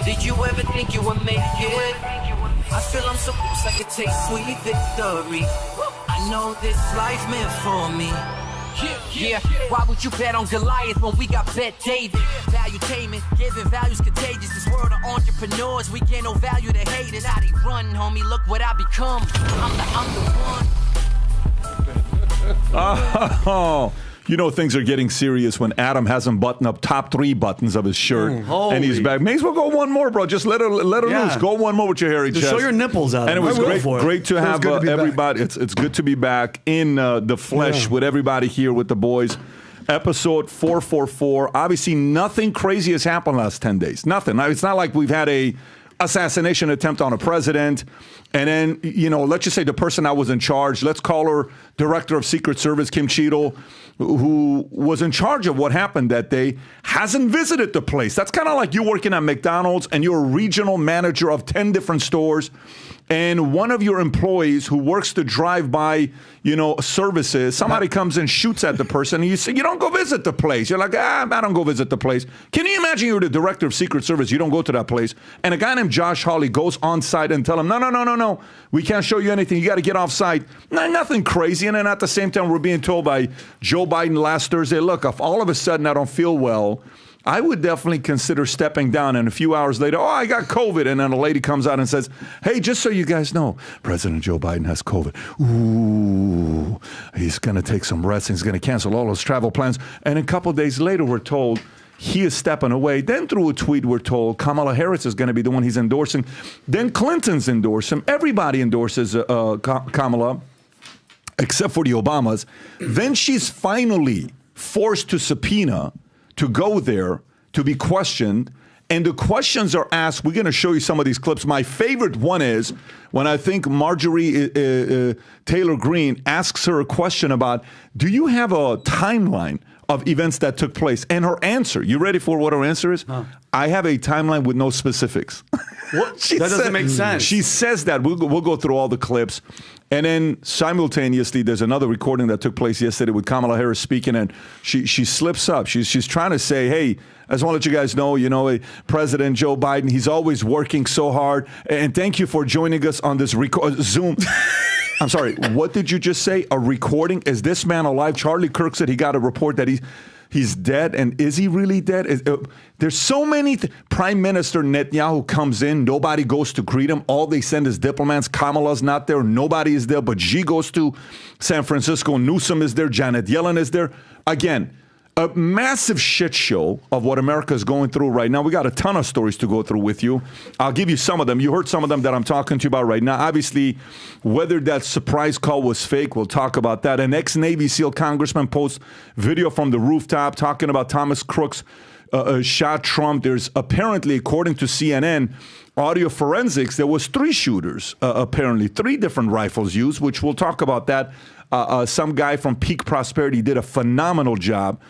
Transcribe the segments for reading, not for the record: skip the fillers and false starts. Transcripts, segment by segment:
Did you ever think you would make it? I feel I'm so close I could taste sweet victory. I know this life meant for me. Yeah, why would you bet on Goliath when we got Bet David? Valuetainment, giving value's contagious. This world of entrepreneurs, we get no value to haters. How they run, homie, look what I become. I'm the one. Oh, you know things are getting serious when Adam hasn't buttoned up top 3 buttons of his shirt, and he's back. May as well go one more, bro. Just let her loose. Go one more with your hairy chest. Show your nipples out. And it was great to have everybody. It's good to be back in the flesh with everybody here with the boys. Episode 444. Obviously, nothing crazy has happened last 10 days. Nothing. It's not like we've had a assassination attempt on a president. And then, let's just say the person that was in charge, let's call her Director of Secret Service, Kim Cheatle, who was in charge of what happened that day, hasn't visited the place. That's kind of like you working at McDonald's and you're a regional manager of 10 different stores, and one of your employees who works to drive by, services, somebody comes and shoots at the person, and you say, you don't go visit the place. You're like, I don't go visit the place. Can you imagine you're the Director of Secret Service, you don't go to that place, and a guy named Josh Hawley goes on site and tell him, no, we can't show you anything. You got to get off site. Nothing crazy. And then at the same time, we're being told by Joe Biden last Thursday, look, if all of a sudden I don't feel well, I would definitely consider stepping down. And a few hours later, I got COVID. And then a lady comes out and says, hey, just so you guys know, President Joe Biden has COVID. Ooh, he's going to take some rest. He's going to cancel all his travel plans. And a couple of days later, we're told he is stepping away. Then through a tweet, we're told Kamala Harris is going to be the one he's endorsing. Then Clinton's endorsed him. Everybody endorses Kamala, except for the Obamas. Then she's finally forced to subpoena to go there, to be questioned, and the questions are asked. We're going to show you some of these clips. My favorite one is when I think Marjorie Taylor Greene asks her a question about, do you have a timeline of events that took place? And her answer, you ready for what her answer is? I have a timeline with no specifics. What? That doesn't make sense. She says that. We'll go through all the clips. And then simultaneously, there's another recording that took place yesterday with Kamala Harris speaking, and she slips up. She's trying to say, hey, I just want to let you guys know, President Joe Biden, he's always working so hard. And thank you for joining us on this Zoom. I'm sorry, what did you just say? A recording? Is this man alive? Charlie Kirk said he got a report that he's dead. And is he really dead? There's so many. Prime Minister Netanyahu comes in. Nobody goes to greet him. All they send is diplomats. Kamala's not there. Nobody is there. But Xi goes to San Francisco. Newsom is there. Janet Yellen is there. Again, a massive shit show of what America is going through right now. We got a ton of stories to go through with you. I'll give you some of them. You heard some of them that I'm talking to you about right now. Obviously, whether that surprise call was fake, we'll talk about that. An ex-Navy SEAL congressman posts video from the rooftop talking about Thomas Crooks shot Trump. There's apparently, according to CNN, audio forensics, there was 3 shooters, apparently 3 different rifles used, which we'll talk about that. Some guy from Peak Prosperity did a phenomenal job,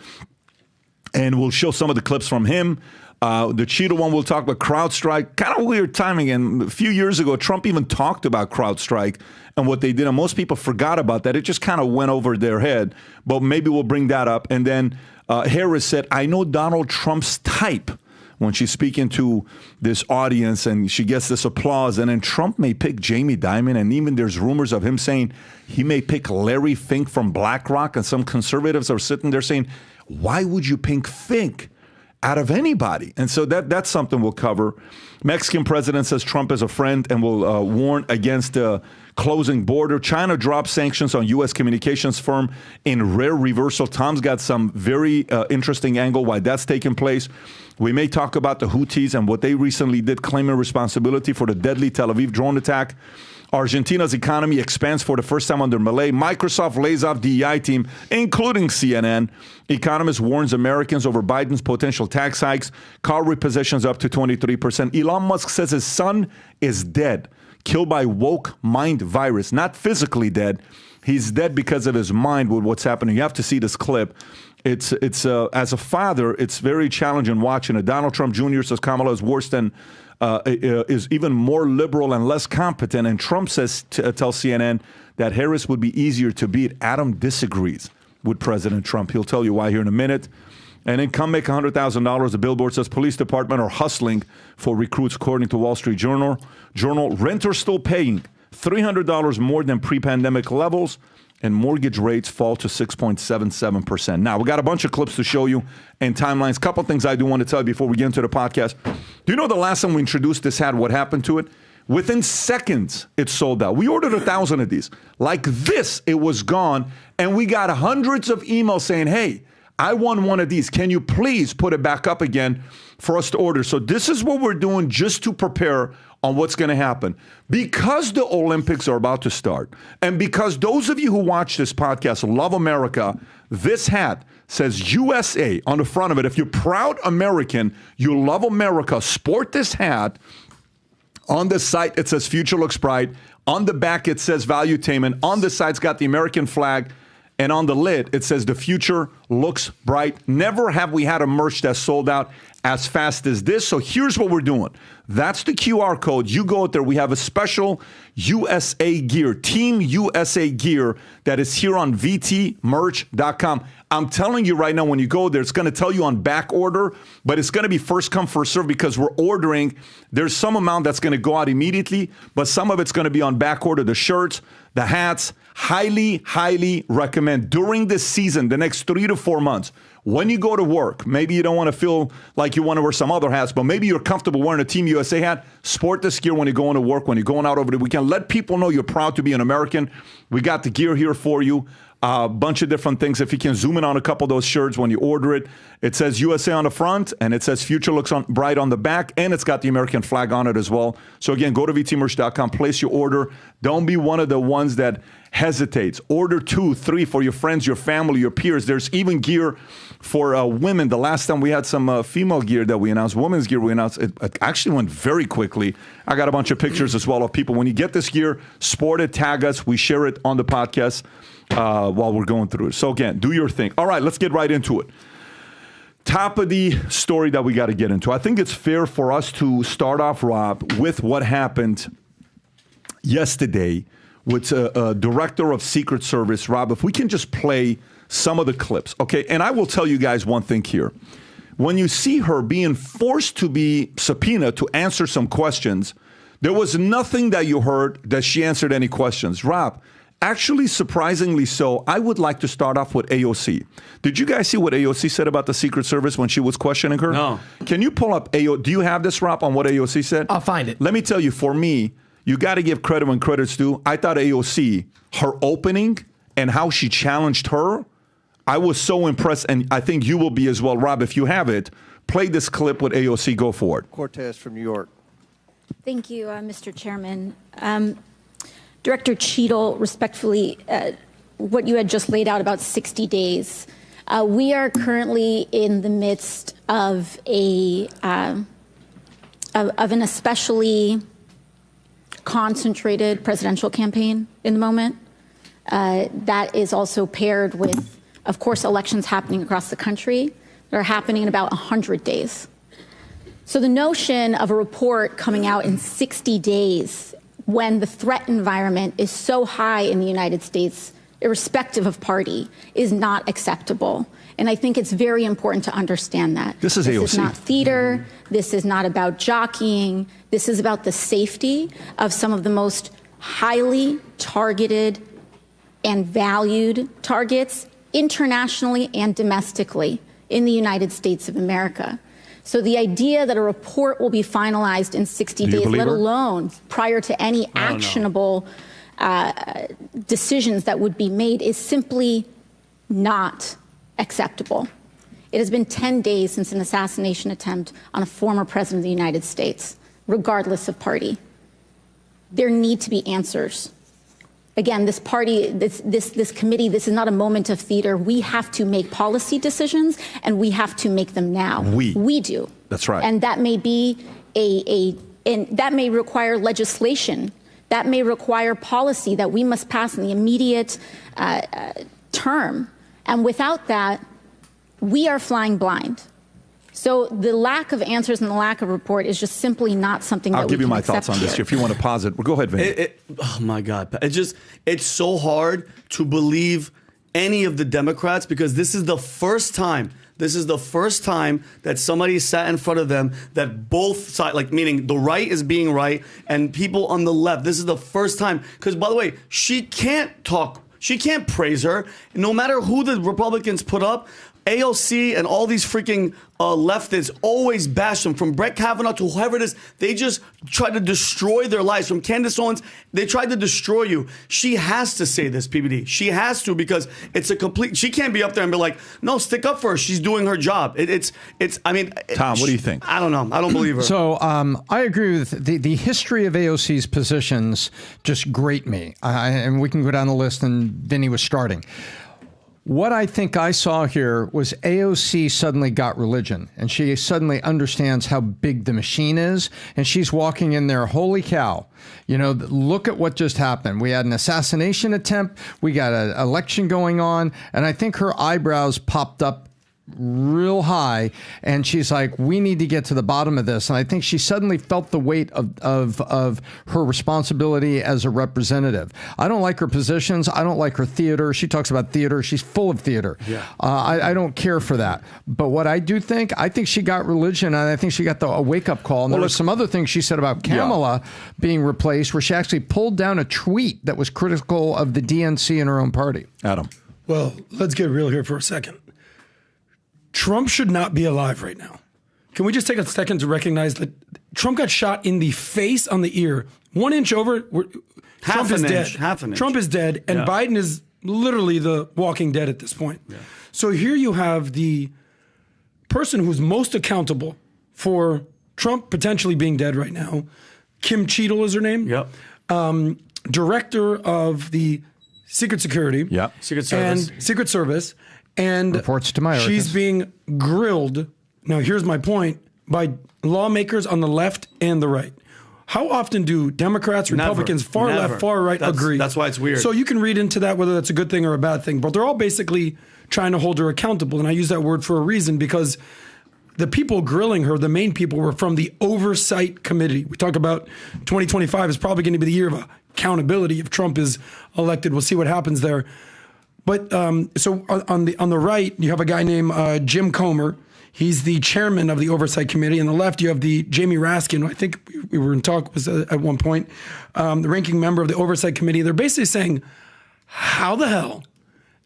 and we'll show some of the clips from him. The Cheatle one, we'll talk about CrowdStrike. Kind of weird timing. And a few years ago, Trump even talked about CrowdStrike and what they did. And most people forgot about that. It just kind of went over their head. But maybe we'll bring that up. And then Harris said, I know Donald Trump's type, when she's speaking to this audience and she gets this applause. And then Trump may pick Jamie Dimon. And even there's rumors of him saying he may pick Larry Fink from BlackRock. And some conservatives are sitting there saying, why would you pick Fink out of anybody? And so that's something we'll cover. Mexican president says Trump is a friend and will warn against closing border. China drops sanctions on U.S. communications firm in rare reversal. Tom's got some very interesting angle why that's taking place. We may talk about the Houthis and what they recently did, claiming responsibility for the deadly Tel Aviv drone attack. Argentina's economy expands for the first time under Milei. Microsoft lays off DEI team, including CNN. Economist warns Americans over Biden's potential tax hikes. Car repossessions up to 23%. Elon Musk says his son is dead, killed by woke mind virus. Not physically dead. He's dead because of his mind with what's happening. You have to see this clip. It's as a father, it's very challenging watching it. Donald Trump Jr. says Kamala is worse than, is even more liberal and less competent. And Trump says, tells CNN that Harris would be easier to beat. Adam disagrees with President Trump. He'll tell you why here in a minute. And then come make $100,000. The billboard says police department are hustling for recruits, according to Wall Street Journal. Renters still paying $300 more than pre-pandemic levels, and mortgage rates fall to 6.77%. Now, we got a bunch of clips to show you and timelines. Couple things I do want to tell you before we get into the podcast. Do you know the last time we introduced this hat, what happened to it? Within seconds, it sold out. We ordered 1,000 of these. Like this, it was gone, and we got hundreds of emails saying, hey, I won one of these. Can you please put it back up again for us to order? So this is what we're doing just to prepare on what's going to happen. Because the Olympics are about to start, and because those of you who watch this podcast love America, this hat says USA on the front of it. If you're proud American, you love America, sport this hat. On the site, it says Future Looks Bright. On the back, it says Valuetainment. On the side, it's got the American flag. And on the lid, it says the future looks bright. Never have we had a merch that sold out as fast as this. So here's what we're doing. That's the QR code. You go out there. We have a special USA gear, Team USA gear, that is here on vtmerch.com. I'm telling you right now, when you go there, it's going to tell you on back order, but it's going to be first come, first serve because we're ordering. There's some amount that's going to go out immediately, but some of it's going to be on back order. The shirts, the hats, highly recommend during this season, the next 3 to 4 months. When you go to work, maybe you don't want to feel like you want to wear some other hats, but maybe you're comfortable wearing a Team USA hat. Sport this gear when you're going to work, when you're going out over the weekend. Let people know you're proud to be an American. We got the gear here for you. A bunch of different things. If you can zoom in on a couple of those shirts when you order it, it says USA on the front, and it says Future Looks Bright on the back, and it's got the American flag on it as well. So again, go to vtmerch.com, place your order. Don't be one of the ones that hesitates. Order 2, 3 for your friends, your family, your peers. There's even gear for women. The last time we had some female gear that we announced, women's gear we announced, it actually went very quickly. I got a bunch of pictures as well of people. When you get this gear, sport it, tag us. We share it on the podcast while we're going through it. So again, do your thing. All right, let's get right into it. Top of the story that we got to get into. I think it's fair for us to start off, Rob, with what happened yesterday with Director of Secret Service. Rob, if we can just play some of the clips, okay? And I will tell you guys one thing here. When you see her being forced to be subpoenaed to answer some questions, there was nothing that you heard that she answered any questions. Rob, actually, surprisingly so, I would like to start off with AOC. Did you guys see what AOC said about the Secret Service when she was questioning her? No. Can you pull up Do you have this, Rob, on what AOC said? I'll find it. Let me tell you, for me, you got to give credit when credit's due. I thought AOC, her opening and how she challenged her, I was so impressed, and I think you will be as well. Rob, if you have it, play this clip with AOC. Go for it. Cortez from New York. Thank you, Mr. Chairman. Director Cheatle, respectfully, what you had just laid out about 60 days. We are currently in the midst of an especially concentrated presidential campaign in the moment. That is also paired with, of course, elections happening across the country that are happening in about 100 days. So the notion of a report coming out in 60 days when the threat environment is so high in the United States, irrespective of party, is not acceptable. And I think it's very important to understand that. This is AOC. This is not theater. This is not about jockeying. This is about the safety of some of the most highly targeted and valued targets internationally and domestically in the United States of America. So the idea that a report will be finalized in 60 days, let alone prior to any actionable decisions that would be made, is simply not acceptable. It has been 10 days since an assassination attempt on a former president of the United States, regardless of party. There need to be answers. Again, this party, this committee, this is not a moment of theater. We have to make policy decisions, and we have to make them now. We do. That's right. And that may be and that may require legislation. That may require policy that we must pass in the immediate term. And without that, we are flying blind. So the lack of answers and the lack of report is just simply not something that we can accept. I'll give you my thoughts on this if you want to pause it. Well, go ahead, Vin. Oh, my God. It's so hard to believe any of the Democrats because this is the first time This is the first time that somebody sat in front of them that both sides, like meaning the right is being right and people on the left. This is the first time. Because, by the way, she can't talk. She can't praise her. No matter who the Republicans put up, AOC and all these freaking leftists always bash them, from Brett Kavanaugh to whoever it is. They just try to destroy their lives. From Candace Owens, they tried to destroy you. She has to say this, PBD. She has to, because it's a complete. She can't be up there and be like, no, stick up for her. She's doing her job. I mean, Tom, what do you think? I don't know. I don't believe her. So I agree with the history of AOC's positions. Just grate me, and we can go down the list. And Vinny was starting. What I think I saw here was AOC suddenly got religion, and she suddenly understands how big the machine is, and she's walking in there, holy cow, you know, look at what just happened. We had an assassination attempt, we got an election going on, and I think her eyebrows popped up real high, and she's like, we need to get to the bottom of this. And I think she suddenly felt the weight of her responsibility as a representative. I don't like her positions. I don't like her theater. She talks about theater. She's full of theater. Yeah. I don't care for that. But what I do think, I think she got religion, and I think she got a wake-up call. And there were some other things she said about Kamala being replaced, where she actually pulled down a tweet that was critical of the DNC in her own party. Adam. Well, let's get real here for a second. Trump should not be alive right now. Can we just take a second to recognize that Trump got shot in the face, on the ear, 1 inch over? Trump is dead. Half an inch. Trump is dead, and Biden is literally the walking dead at this point. Yeah. So here you have the person who's most accountable for Trump potentially being dead right now. Kim Cheatle is her name. Yep. Director of the Secret Security. Yep. Secret Service. And Secret Service. And reports to my she's being grilled. Now, here's my point, by lawmakers on the left and the right. How often do Democrats, Republicans, far left, far right agree? That's why it's weird. So you can read into that whether that's a good thing or a bad thing, but they're all basically trying to hold her accountable. And I use that word for a reason, because the people grilling her, the main people, were from the Oversight Committee. We talk about 2025 is probably going to be the year of accountability if Trump is elected. We'll see what happens there. But so on the right, you have a guy named Jim Comer. He's the chairman of the Oversight Committee. On the left, you have the Jamie Raskin. I think we were in talk was at one point, the ranking member of the Oversight Committee. They're basically saying, how the hell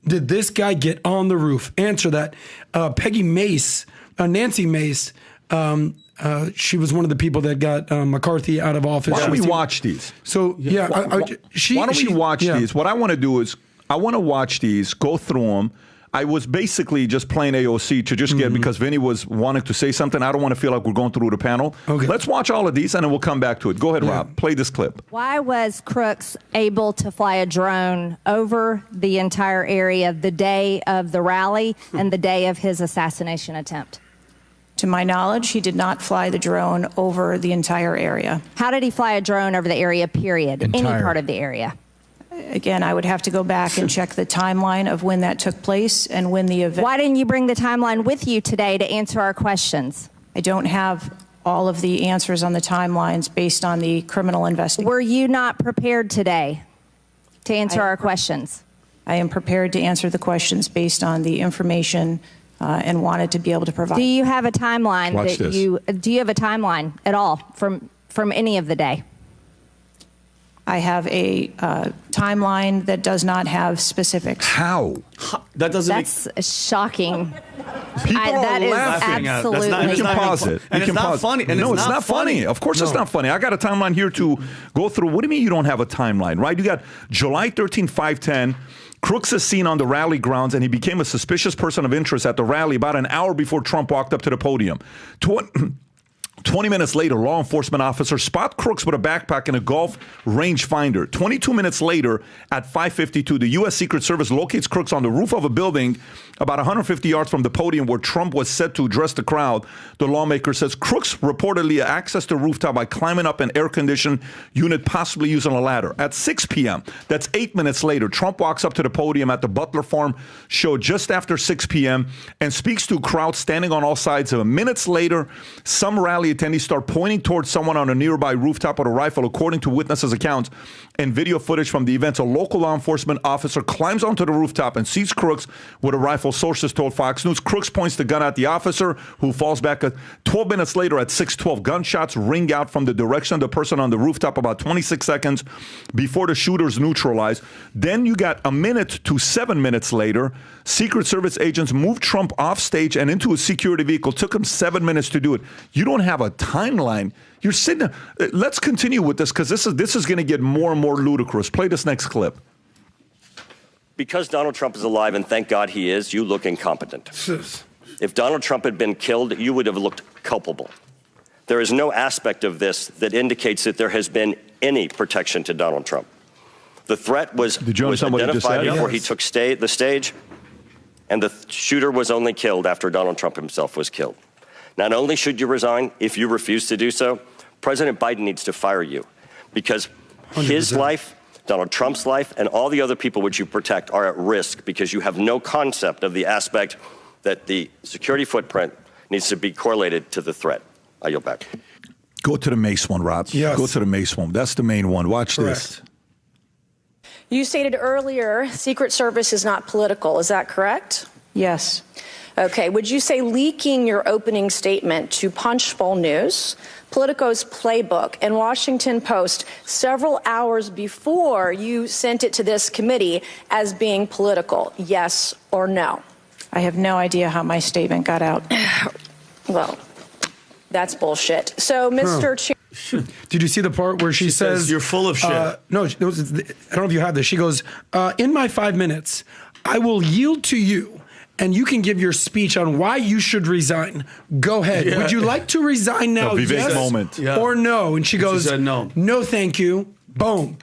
did this guy get on the roof? Answer that. Peggy Mace, Nancy Mace, she was one of the people that got McCarthy out of office. Why don't we watch these? So, yeah. Why don't we watch these? What I want to do is, I want to watch these, go through them. I was basically just playing AOC to just get, because Vinny was wanting to say something. I don't want to feel like we're going through the panel. Okay. Let's watch all of these, and then we'll come back to it. Go ahead, Rob. Play this clip. Why was Crooks able to fly a drone over the entire area the day of the rally and the day of his assassination attempt? To my knowledge, he did not fly the drone over the entire area. How did he fly a drone over the area, period? Any part of the area? Again, I would have to go back and check the timeline of when that took place and when the event. Why didn't you bring the timeline with you today to answer our questions? I don't have all of the answers on the timelines based on the criminal investigation. Were you not prepared today to answer our questions? I am prepared to answer the questions based on the information and wanted to be able to provide. Do you have a timeline Watch that this. Do you have a timeline at all from any of the day? I have a timeline that does not have specifics. How? That doesn't. That's shocking. People are that is laughing at it. absolutely. You can pause it. And it's not funny. No, it's not funny. Of course it's not funny. I got a timeline here to go through. What do you mean you don't have a timeline, right? You got July 13, 510. Crooks is seen on the rally grounds, and he became a suspicious person of interest at the rally about an hour before Trump walked up to the podium. 20 minutes later, law enforcement officers spot Crooks with a backpack and a golf rangefinder. 22 minutes later, at 5:52, the U.S. Secret Service locates Crooks on the roof of a building about 150 yards from the podium where Trump was set to address the crowd. The lawmaker says Crooks reportedly accessed the rooftop by climbing up an air-conditioned unit, possibly using a ladder. At 6 p.m., that's 8 minutes later, Trump walks up to the podium at the Butler Farm show just after 6 p.m. and speaks to a crowd standing on all sides of him. Minutes later, some rally attendees attendees start pointing towards someone on a nearby rooftop with a rifle, according to witnesses' accounts and video footage from the events. A local law enforcement officer climbs onto the rooftop and sees Crooks with a rifle, sources told Fox News. Crooks points the gun at the officer, who falls back. 12 minutes later, at 6:12, gunshots ring out from the direction of the person on the rooftop about 26 seconds before the shooters neutralized. Then you got a minute to 7 minutes later, Secret Service agents moved Trump off stage and into a security vehicle. Took him 7 minutes to do it. You don't have a timeline. You're sitting there. Let's continue with this, because this is going to get more and more ludicrous. Play this next clip. Because Donald Trump is alive, and thank God he is, you look incompetent. If Donald Trump had been killed, you would have looked culpable. There is no aspect of this that indicates that there has been any protection to Donald Trump. The threat was identified before he took the stage, and the shooter was only killed after Donald Trump himself was killed. Not only should you resign, if you refuse to do so, President Biden needs to fire you, because 100%. His life, Donald Trump's life, and all the other people which you protect are at risk, because you have no concept of the aspect that the security footprint needs to be correlated to the threat. I yield back. Go to the Mace one, Rob. Yes. Go to the Mace one. That's the main one. Watch this. You stated earlier Secret Service is not political. Is that correct? Yes. Okay. Would you say leaking your opening statement to Punchbowl News, Politico's Playbook, and Washington Post several hours before you sent it to this committee as being political? Yes or no? I have no idea how my statement got out. Well, that's bullshit. So, Mr. Chair. Did you see the part where she says, "You're full of shit"? No, I don't know if you have this. She goes, "In my 5 minutes, I will yield to you, and you can give your speech on why you should resign. Go ahead. Yeah. Would you like to resign now? Yes moment. Or no?" And she goes, said no. No, thank you. Boom.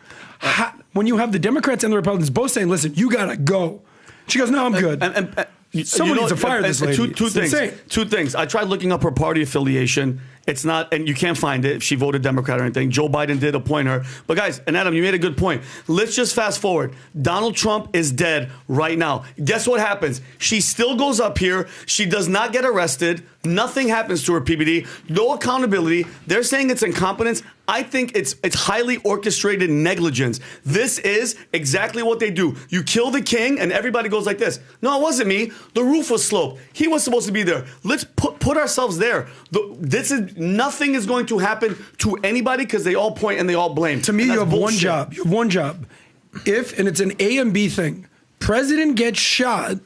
When you have the Democrats and the Republicans both saying, "Listen, you gotta go," she goes, "No, I'm good." Someone needs to fire this lady. Two things. I tried looking up her party affiliation. It's not, and you can't find it if she voted Democrat or anything. Joe Biden did appoint her. But guys, and Adam, you made a good point. Let's just fast forward. Donald Trump is dead right now. Guess what happens? She still goes up here. She does not get arrested. Nothing happens to her, PBD. No accountability. They're saying it's incompetence. I think it's highly orchestrated negligence. This is exactly what they do. You kill the king, and everybody goes like this. No, it wasn't me. The roof was sloped. He was supposed to be there. Let's put ourselves there. Nothing is going to happen to anybody because they all point and they all blame. To me, you have one job. You have one job. If, and it's an A and B thing, president gets shot,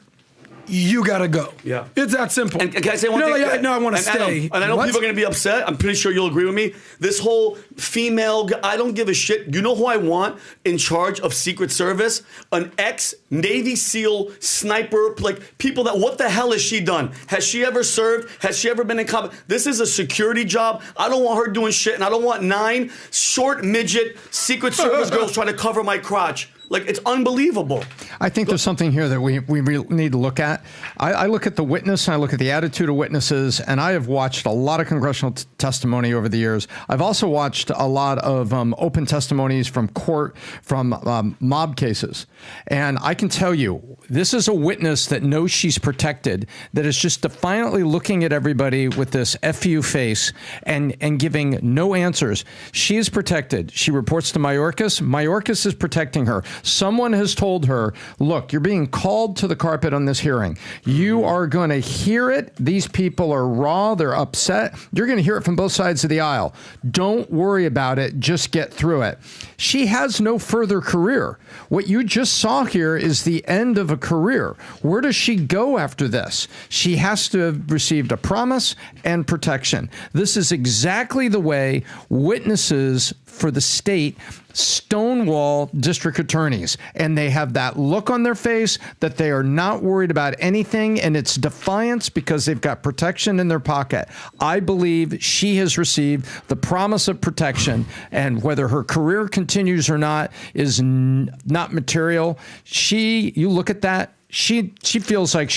you got to go. Yeah. It's that simple. And can I say one thing? No, I want to stay. Adam, and I know people are going to be upset. I'm pretty sure you'll agree with me. This whole female, I don't give a shit. You know who I want in charge of Secret Service? An ex-Navy SEAL sniper, like people that, what the hell has she done? Has she ever served? Has she ever been in combat? This is a security job. I don't want her doing shit, and I don't want 9 short midget Secret Service girls trying to cover my crotch. Like, it's unbelievable. I think there's something here that we really need to look at. I look at the witness, and I look at the attitude of witnesses, and I have watched a lot of congressional testimony over the years. I've also watched a lot of open testimonies from court, from mob cases. And I can tell you, this is a witness that knows she's protected, that is just defiantly looking at everybody with this FU face and giving no answers. She is protected. She reports to Mayorkas. Mayorkas is protecting her. Someone has told her, look, you're being called to the carpet on this hearing. You are going to hear it. These people are raw. They're upset. You're going to hear it from both sides of the aisle. Don't worry about it. Just get through it. She has no further career. What you just saw here is the end of a career. Where does she go after this? She has to have received a promise and protection. This is exactly the way witnesses for the state stonewall district attorneys, and they have that look on their face that they are not worried about anything, and it's defiance because they've got protection in their pocket. I believe she has received the promise of protection, and whether her career continues or not is not material. You look at that, she feels like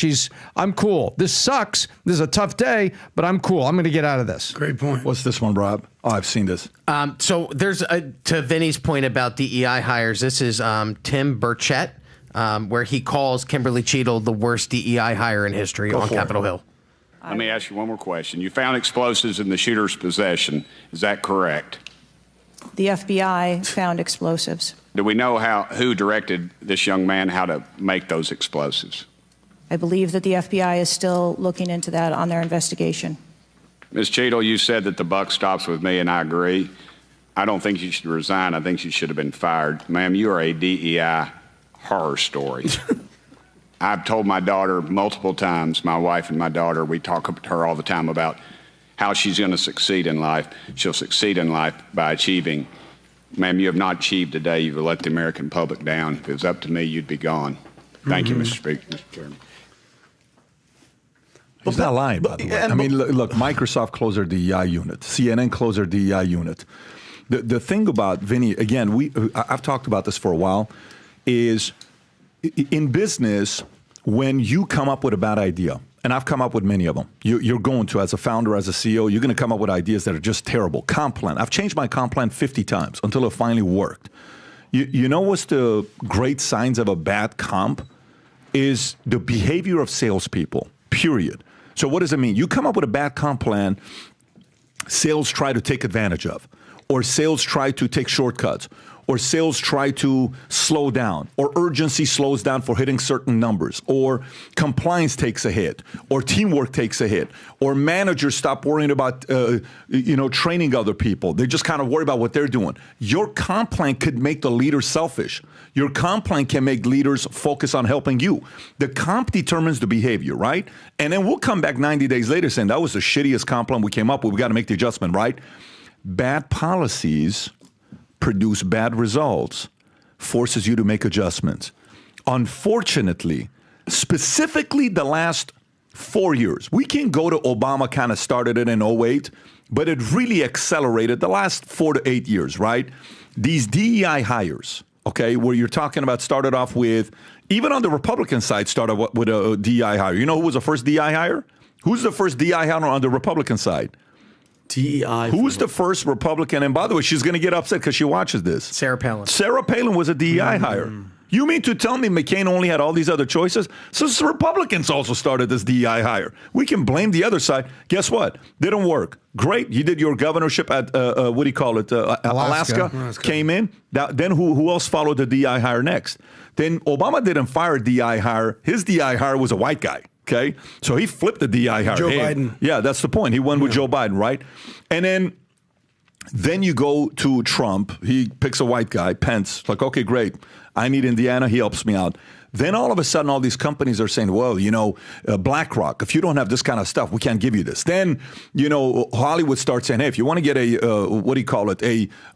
I'm cool. This sucks. This is a tough day, but I'm cool. I'm going to get out of this. Great point. What's this one, Rob? Oh, I've seen this. So there's to Vinny's point about DEI hires. This is Tim Burchett, where he calls Kimberly Cheatle the worst DEI hire in history on Capitol Hill. Let me ask you one more question. You found explosives in the shooter's possession. Is that correct? The FBI found explosives. Do we know who directed this young man how to make those explosives? I believe that the FBI is still looking into that on their investigation. Ms. Cheatle, you said that the buck stops with me, and I agree. I don't think you should resign. I think you should have been fired. Ma'am, you are a DEI horror story. I've told my daughter multiple times, my wife and my daughter, we talk to her all the time about how she's going to succeed in life. She'll succeed in life by achieving. Ma'am, you have not achieved today. You've let the American public down. If it was up to me, you'd be gone. Thank you, Mr. Speaker, Mr. Chairman. He's not lying, by the way. I mean, look, Microsoft closed their DEI unit. CNN closed their DEI unit. The thing about Vinny, again, I've talked about this for a while, is in business, when you come up with a bad idea, and I've come up with many of them, you're going to, as a founder, as a CEO, you're going to come up with ideas that are just terrible. Comp plan. I've changed my comp plan 50 times until it finally worked. You know what's the great signs of a bad comp? Is the behavior of salespeople, period. So what does it mean? You come up with a bad comp plan, sales try to take advantage of, or sales try to take shortcuts, or sales try to slow down, or urgency slows down for hitting certain numbers, or compliance takes a hit, or teamwork takes a hit, or managers stop worrying about training other people. They just kind of worry about what they're doing. Your comp plan could make the leader selfish. Your comp plan can make leaders focus on helping you. The comp determines the behavior, right? And then we'll come back 90 days later saying that was the shittiest comp plan we came up with. We got to make the adjustment, right? Bad policies produce bad results, forces you to make adjustments. Unfortunately, specifically the last 4 years, we can go to Obama kind of started it in 08, but it really accelerated the last 4 to 8 years, right? These DEI hires, okay, where you're talking about started off with, even on the Republican side, started with a DEI hire. You know who was the first DEI hire? Who's the first DEI hire on the Republican side? DEI. Who's the first Republican? And by the way, she's going to get upset because she watches this. Sarah Palin. Sarah Palin was a DEI hire. You mean to tell me McCain only had all these other choices? So Republicans also started this DEI hire. We can blame the other side. Guess what? Didn't work. Great. You did your governorship at, what do you call it? Alaska. Came in. Then who else followed the DEI hire next? Then Obama didn't fire a DEI hire. His DEI hire was a white guy. Okay, so he flipped the DEI hire. Joe Biden. Yeah, that's the point. He went with Joe Biden, right? And then you go to Trump. He picks a white guy, Pence. Like, okay, great. I need Indiana. He helps me out. Then all of a sudden, all these companies are saying, well, BlackRock, if you don't have this kind of stuff, we can't give you this. Then, Hollywood starts saying, hey, if you want to get a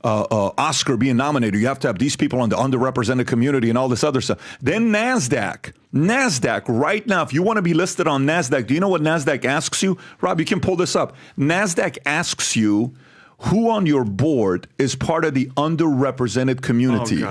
Oscar being nominated, you have to have these people on the underrepresented community and all this other stuff. Then NASDAQ right now, if you want to be listed on NASDAQ, do you know what NASDAQ asks you? Rob, you can pull this up. NASDAQ asks you, who on your board is part of the underrepresented community?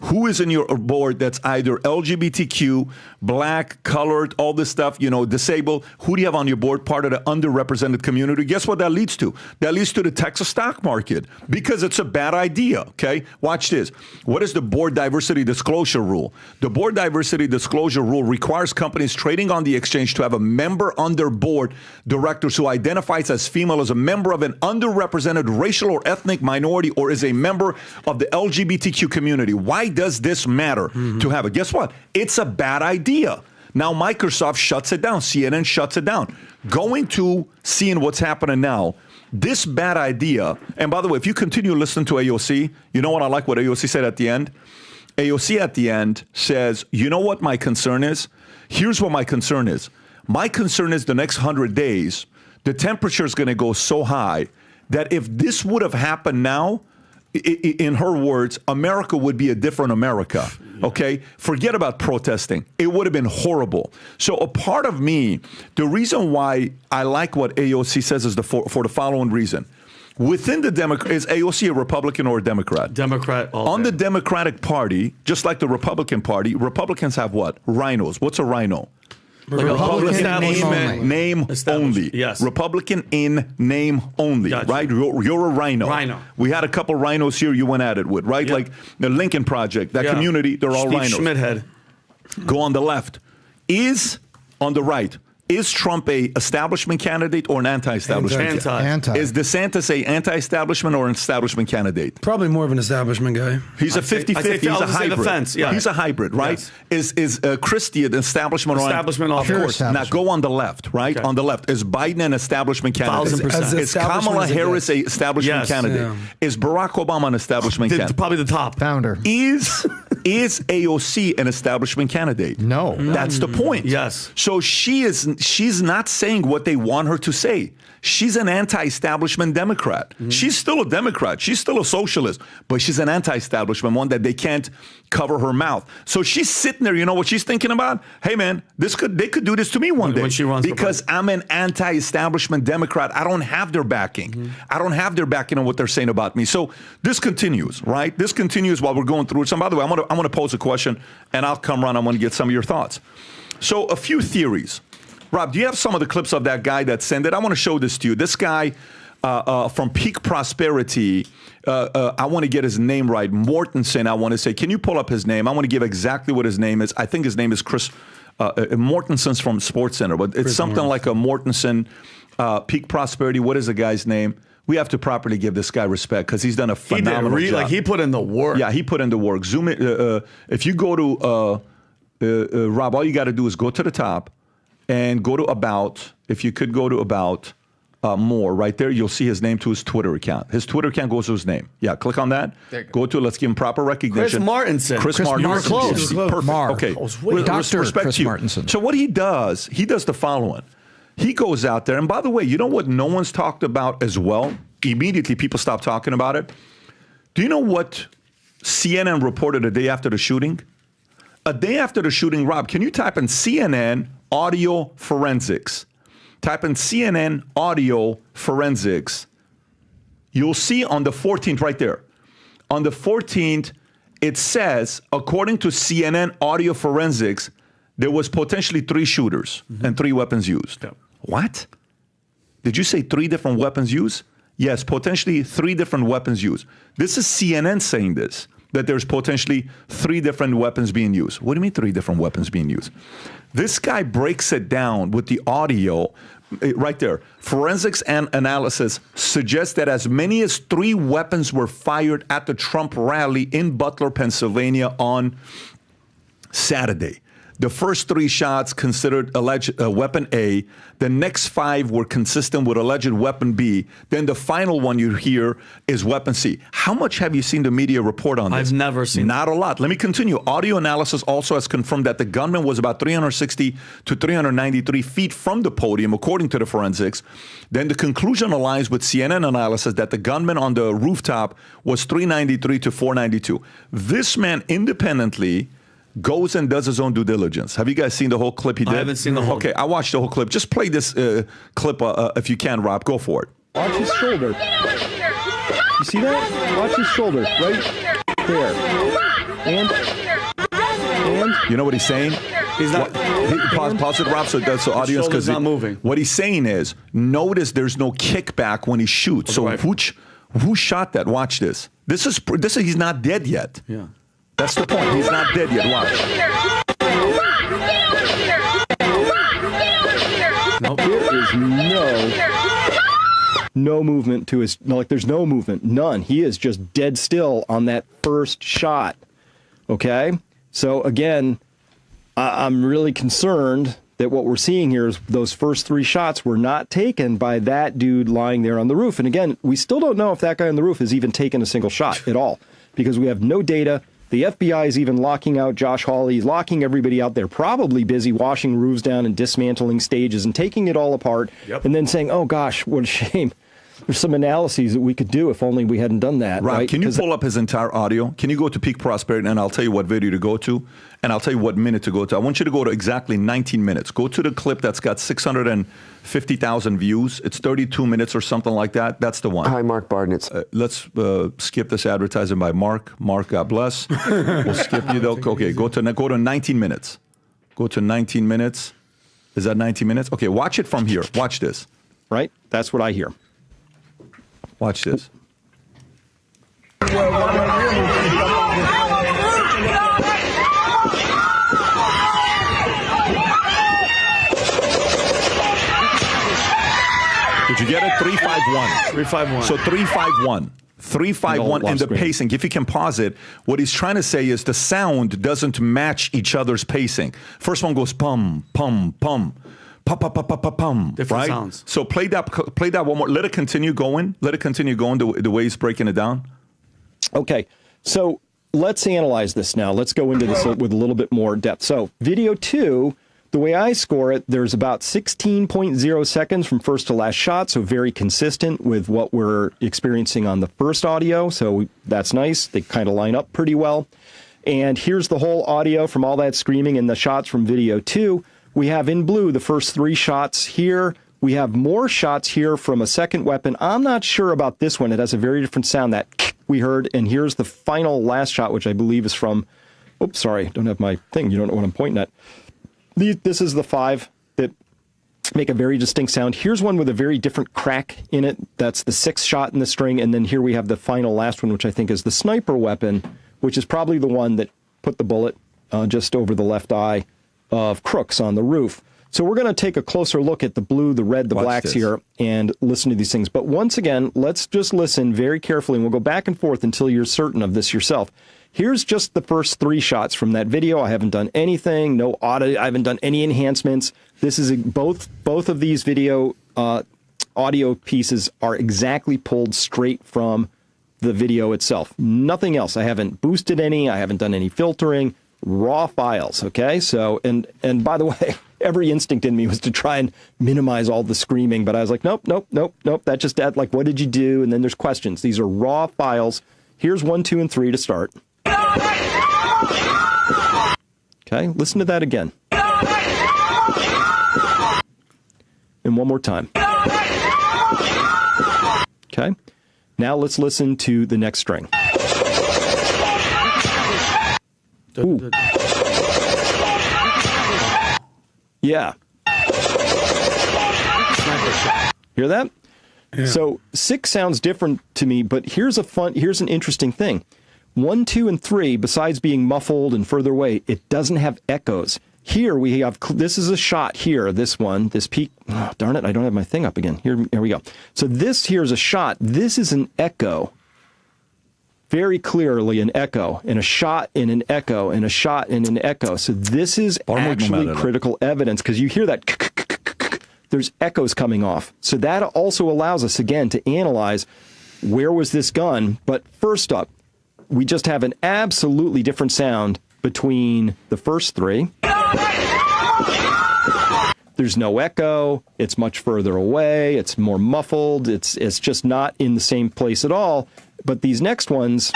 Who is in your board that's either LGBTQ, black, colored, all this stuff, disabled? Who do you have on your board part of the underrepresented community? Guess what that leads to? That leads to the Texas stock market because it's a bad idea, okay? Watch this. What is the board diversity disclosure rule? The board diversity disclosure rule requires companies trading on the exchange to have a member on their board directors who identifies as female as a member of an underrepresented racial or ethnic minority or is a member of the LGBTQ community. Why does this matter to have it? Guess what? It's a bad idea. Now Microsoft shuts it down. CNN shuts it down. Going to seeing what's happening now, this bad idea, and by the way, if you continue listening to AOC, you know what I like what AOC said at the end? AOC at the end says, you know what my concern is? Here's what my concern is. My concern is the next 100 days, the temperature is going to go so high that if this would have happened now, in her words, America would be a different America, okay? Forget about protesting. It would have been horrible. So a part of me, the reason why I like what AOC says is for the following reason. Within the Democrat, is AOC a Republican or a Democrat? Democrat. On the Democratic Party, just like the Republican Party, Republicans have what? Rhinos. What's a rhino? Like Republican name only. Yes. Republican in name only, right? You're a rhino. We had a couple rhinos here you went at it with, right? Yep. Like the Lincoln Project, that community, they're all rhinos. Schmidhead. Go on the left. Is on the right. is Trump a establishment candidate or an anti-establishment? Anti. Is DeSantis a anti-establishment or an establishment candidate? Probably more of an establishment guy. He's a 50-50. He's a hybrid. Yeah. He's a hybrid, right? Yes. Is Christie an establishment? Establishment, of course. Now go on the left, right? Okay. On the left, is Biden an establishment candidate? 1,000%. Is Kamala Harris a establishment candidate? Yeah. Is Barack Obama an establishment candidate? Probably the top founder. Is AOC an establishment candidate? No. That's the point. Yes. So she's not saying what they want her to say. She's an anti-establishment Democrat. Mm-hmm. She's still a Democrat. She's still a socialist, but she's an anti-establishment one that they can't cover her mouth. So she's sitting there. You know what she's thinking about? Hey, man, they could do this to me one day when she runs because I'm an anti-establishment Democrat. I don't have their backing. Mm-hmm. I don't have their backing on what they're saying about me. So this continues, right? This continues while we're going through it. So by the way, I'm going to pose a question, and I'll come around. I want to get some of your thoughts. So a few theories. Rob, do you have some of the clips of that guy that sent it? I want to show this to you. This guy from Peak Prosperity, I want to get his name right. Mortensen, I want to say. Can you pull up his name? I want to give exactly what his name is. I think his name is Chris Mortensen's from SportsCenter, but it's something like a Mortensen Peak Prosperity. What is the guy's name? We have to properly give this guy respect because he's done a phenomenal job. Like he put in the work. Yeah, he put in the work. Zoom in. If you go to Rob, all you got to do is go to the top. And go to About. If you could go to About More, right there, you'll see his name to his Twitter account. His Twitter account goes to his name. Yeah, click on that. Go to, let's give him proper recognition. Chris Martinson. Chris Martinson. You were close. Perfect. Mark. Okay. Dr. Respect Chris to you. Martinson. So what he does the following. He goes out there, and by the way, you know what no one's talked about as well? Immediately people stop talking about it. Do you know what CNN reported a day after the shooting? A day after the shooting, Rob, can you type in CNN audio forensics? Type in CNN audio forensics. You'll see on the 14th right there. On the 14th, it says, according to CNN audio forensics, there was potentially 3 shooters and 3 weapons used. Yeah. What? Did you say 3 different weapons used? Yes, potentially 3 different weapons used. This is CNN saying this, that there's potentially 3 different weapons being used. What do you mean 3 different weapons being used? This guy breaks it down with the audio right there. Forensics and analysis suggests that as many as 3 weapons were fired at the Trump rally in Butler, Pennsylvania on Saturday. The first 3 shots considered alleged weapon A. The next 5 were consistent with alleged weapon B. Then the final one you hear is weapon C. How much have you seen the media report on this? I've never seen Not a lot. Let me continue. Audio analysis also has confirmed that the gunman was about 360 to 393 feet from the podium, according to the forensics. Then the conclusion aligns with CNN analysis that the gunman on the rooftop was 393 to 492. This man independently goes and does his own due diligence. Have you guys seen the whole clip he did? I haven't seen the whole. Okay, I watched the whole clip. Just play this clip if you can, Rob. Go for it. Watch his shoulder. You see that? Watch his shoulder right there. And you know what he's saying? He's not. Pause it, Rob, so audience, because not moving. What he's saying is, notice there's no kickback when he shoots. So who shot that? Watch this. This is he's not dead yet. Yeah. That's the point. He's not dead yet. Watch. Nope. There is no movement to his. No, like there's no movement. None. He is just dead still on that first shot. Okay. So again, I'm really concerned that what we're seeing here is those first 3 shots were not taken by that dude lying there on the roof. And again, we still don't know if that guy on the roof has even taken a single shot at all because we have no data. The FBI is even locking out Josh Hawley. He's locking everybody out there, probably busy washing roofs down and dismantling stages and taking it all apart and then saying, oh, gosh, what a shame. There's some analyses that we could do if only we hadn't done that. Rob, right? Can you pull up his entire audio? Can you go to Peak Prosperity, and I'll tell you what video to go to, and I'll tell you what minute to go to. I want you to go to exactly 19 minutes. Go to the clip that's got 650,000 views. It's 32 minutes or something like that. That's the one. Hi, Mark Barden. Let's skip this advertising by Mark. Mark, God bless. We'll skip you, though. Okay, go to 19 minutes. Go to 19 minutes. Is that 19 minutes? Okay, watch it from here. Watch this. Right? That's what I hear. Watch this. get it? 351. 351. So 351. 351 and the screen. pacing. If you can pause it, what he's trying to say is the sound doesn't match each other's pacing. First one goes pum, pum, pum. Pum, different right? sounds. So play that one more. Let it continue going. Let it continue going the way he's breaking it down. Okay, so let's analyze this now. Let's go into this with a little bit more depth. So video 2, the way I score it, there's about 16.0 seconds from first to last shot, so very consistent with what we're experiencing on the first audio. So that's nice. They kind of line up pretty well. And here's the whole audio from all that screaming and the shots from video 2. We have in blue the first 3 shots here. We have more shots here from a second weapon. I'm not sure about this one. It has a very different sound that we heard. And here's the final last shot, which I believe is from, oops, sorry, don't have my thing. You don't know what I'm pointing at. This is the 5 that make a very distinct sound. Here's one with a very different crack in it. That's the 6th shot in the string. And then here we have the final last one, which I think is the sniper weapon, which is probably the one that put the bullet just over the left eye of Crooks on the roof. So we're going to take a closer look at the blue, the red, the blacks here and listen to these things. But once again, let's just listen very carefully, and we'll go back and forth until you're certain of this yourself. Here's just the first 3 shots from that video. I haven't done anything, no audio. I haven't done any enhancements. This is both of these video audio pieces are exactly pulled straight from the video itself. Nothing else. I haven't boosted any. I haven't done any filtering. Raw files. Okay. So, and by the way, every instinct in me was to try and minimize all the screaming, but I was like, nope. That just like, what did you do? And then there's questions. These are raw files. Here's 1, 2, and 3 to start. Okay. Listen to that again. And one more time. Okay. Now let's listen to the next string. Ooh. Yeah. Hear that? Yeah. So 6 sounds different to me, but here's an interesting thing. 1, 2, and 3, besides being muffled and further away, it doesn't have echoes. Here we have, this is a shot here, this one, this peak. Oh, darn it, I don't have my thing up again. Here we go. So this here is a shot. This is an echo. Very clearly an echo, and a shot in an echo, and a shot in an echo. So this is actually critical evidence, because you hear that, there's echoes coming off. So that also allows us, again, to analyze where was this gun. But first up, we just have an absolutely different sound between the first 3. There's no echo. It's much further away. It's more muffled. It's just not in the same place at all. But these next ones,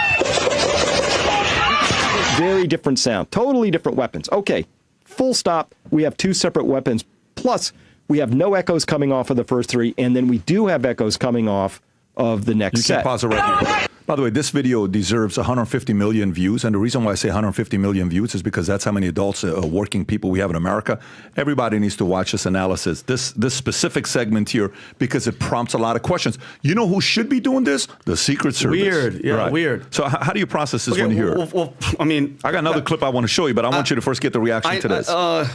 very different sound, totally different weapons. Okay, full stop. We have 2 separate weapons. Plus, we have no echoes coming off of the first 3, and then we do have echoes coming off of the next set. You can pause it right here. By the way, this video deserves 150 million views, and the reason why I say 150 million views is because that's how many adults, working people we have in America. Everybody needs to watch this analysis, this specific segment here, because it prompts a lot of questions. You know who should be doing this? The Secret Service. Weird, yeah, right. Weird. So how do you process this when you hear it? Well, I mean, I got another clip I want to show you, but I want you to first get the reaction to this. I'm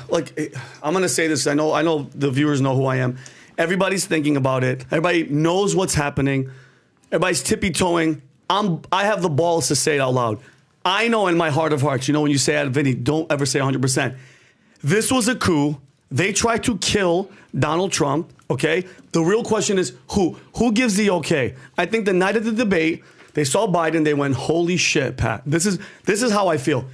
going to say this. I know the viewers know who I am. Everybody's thinking about it. Everybody knows what's happening. Everybody's tippy-toeing. I have the balls to say it out loud. I know in my heart of hearts, when you say, Vinny, don't ever say 100%. This was a coup. They tried to kill Donald Trump, okay? The real question is who? Who gives the okay? I think the night of the debate, they saw Biden, they went, holy shit, Pat. This is how I feel.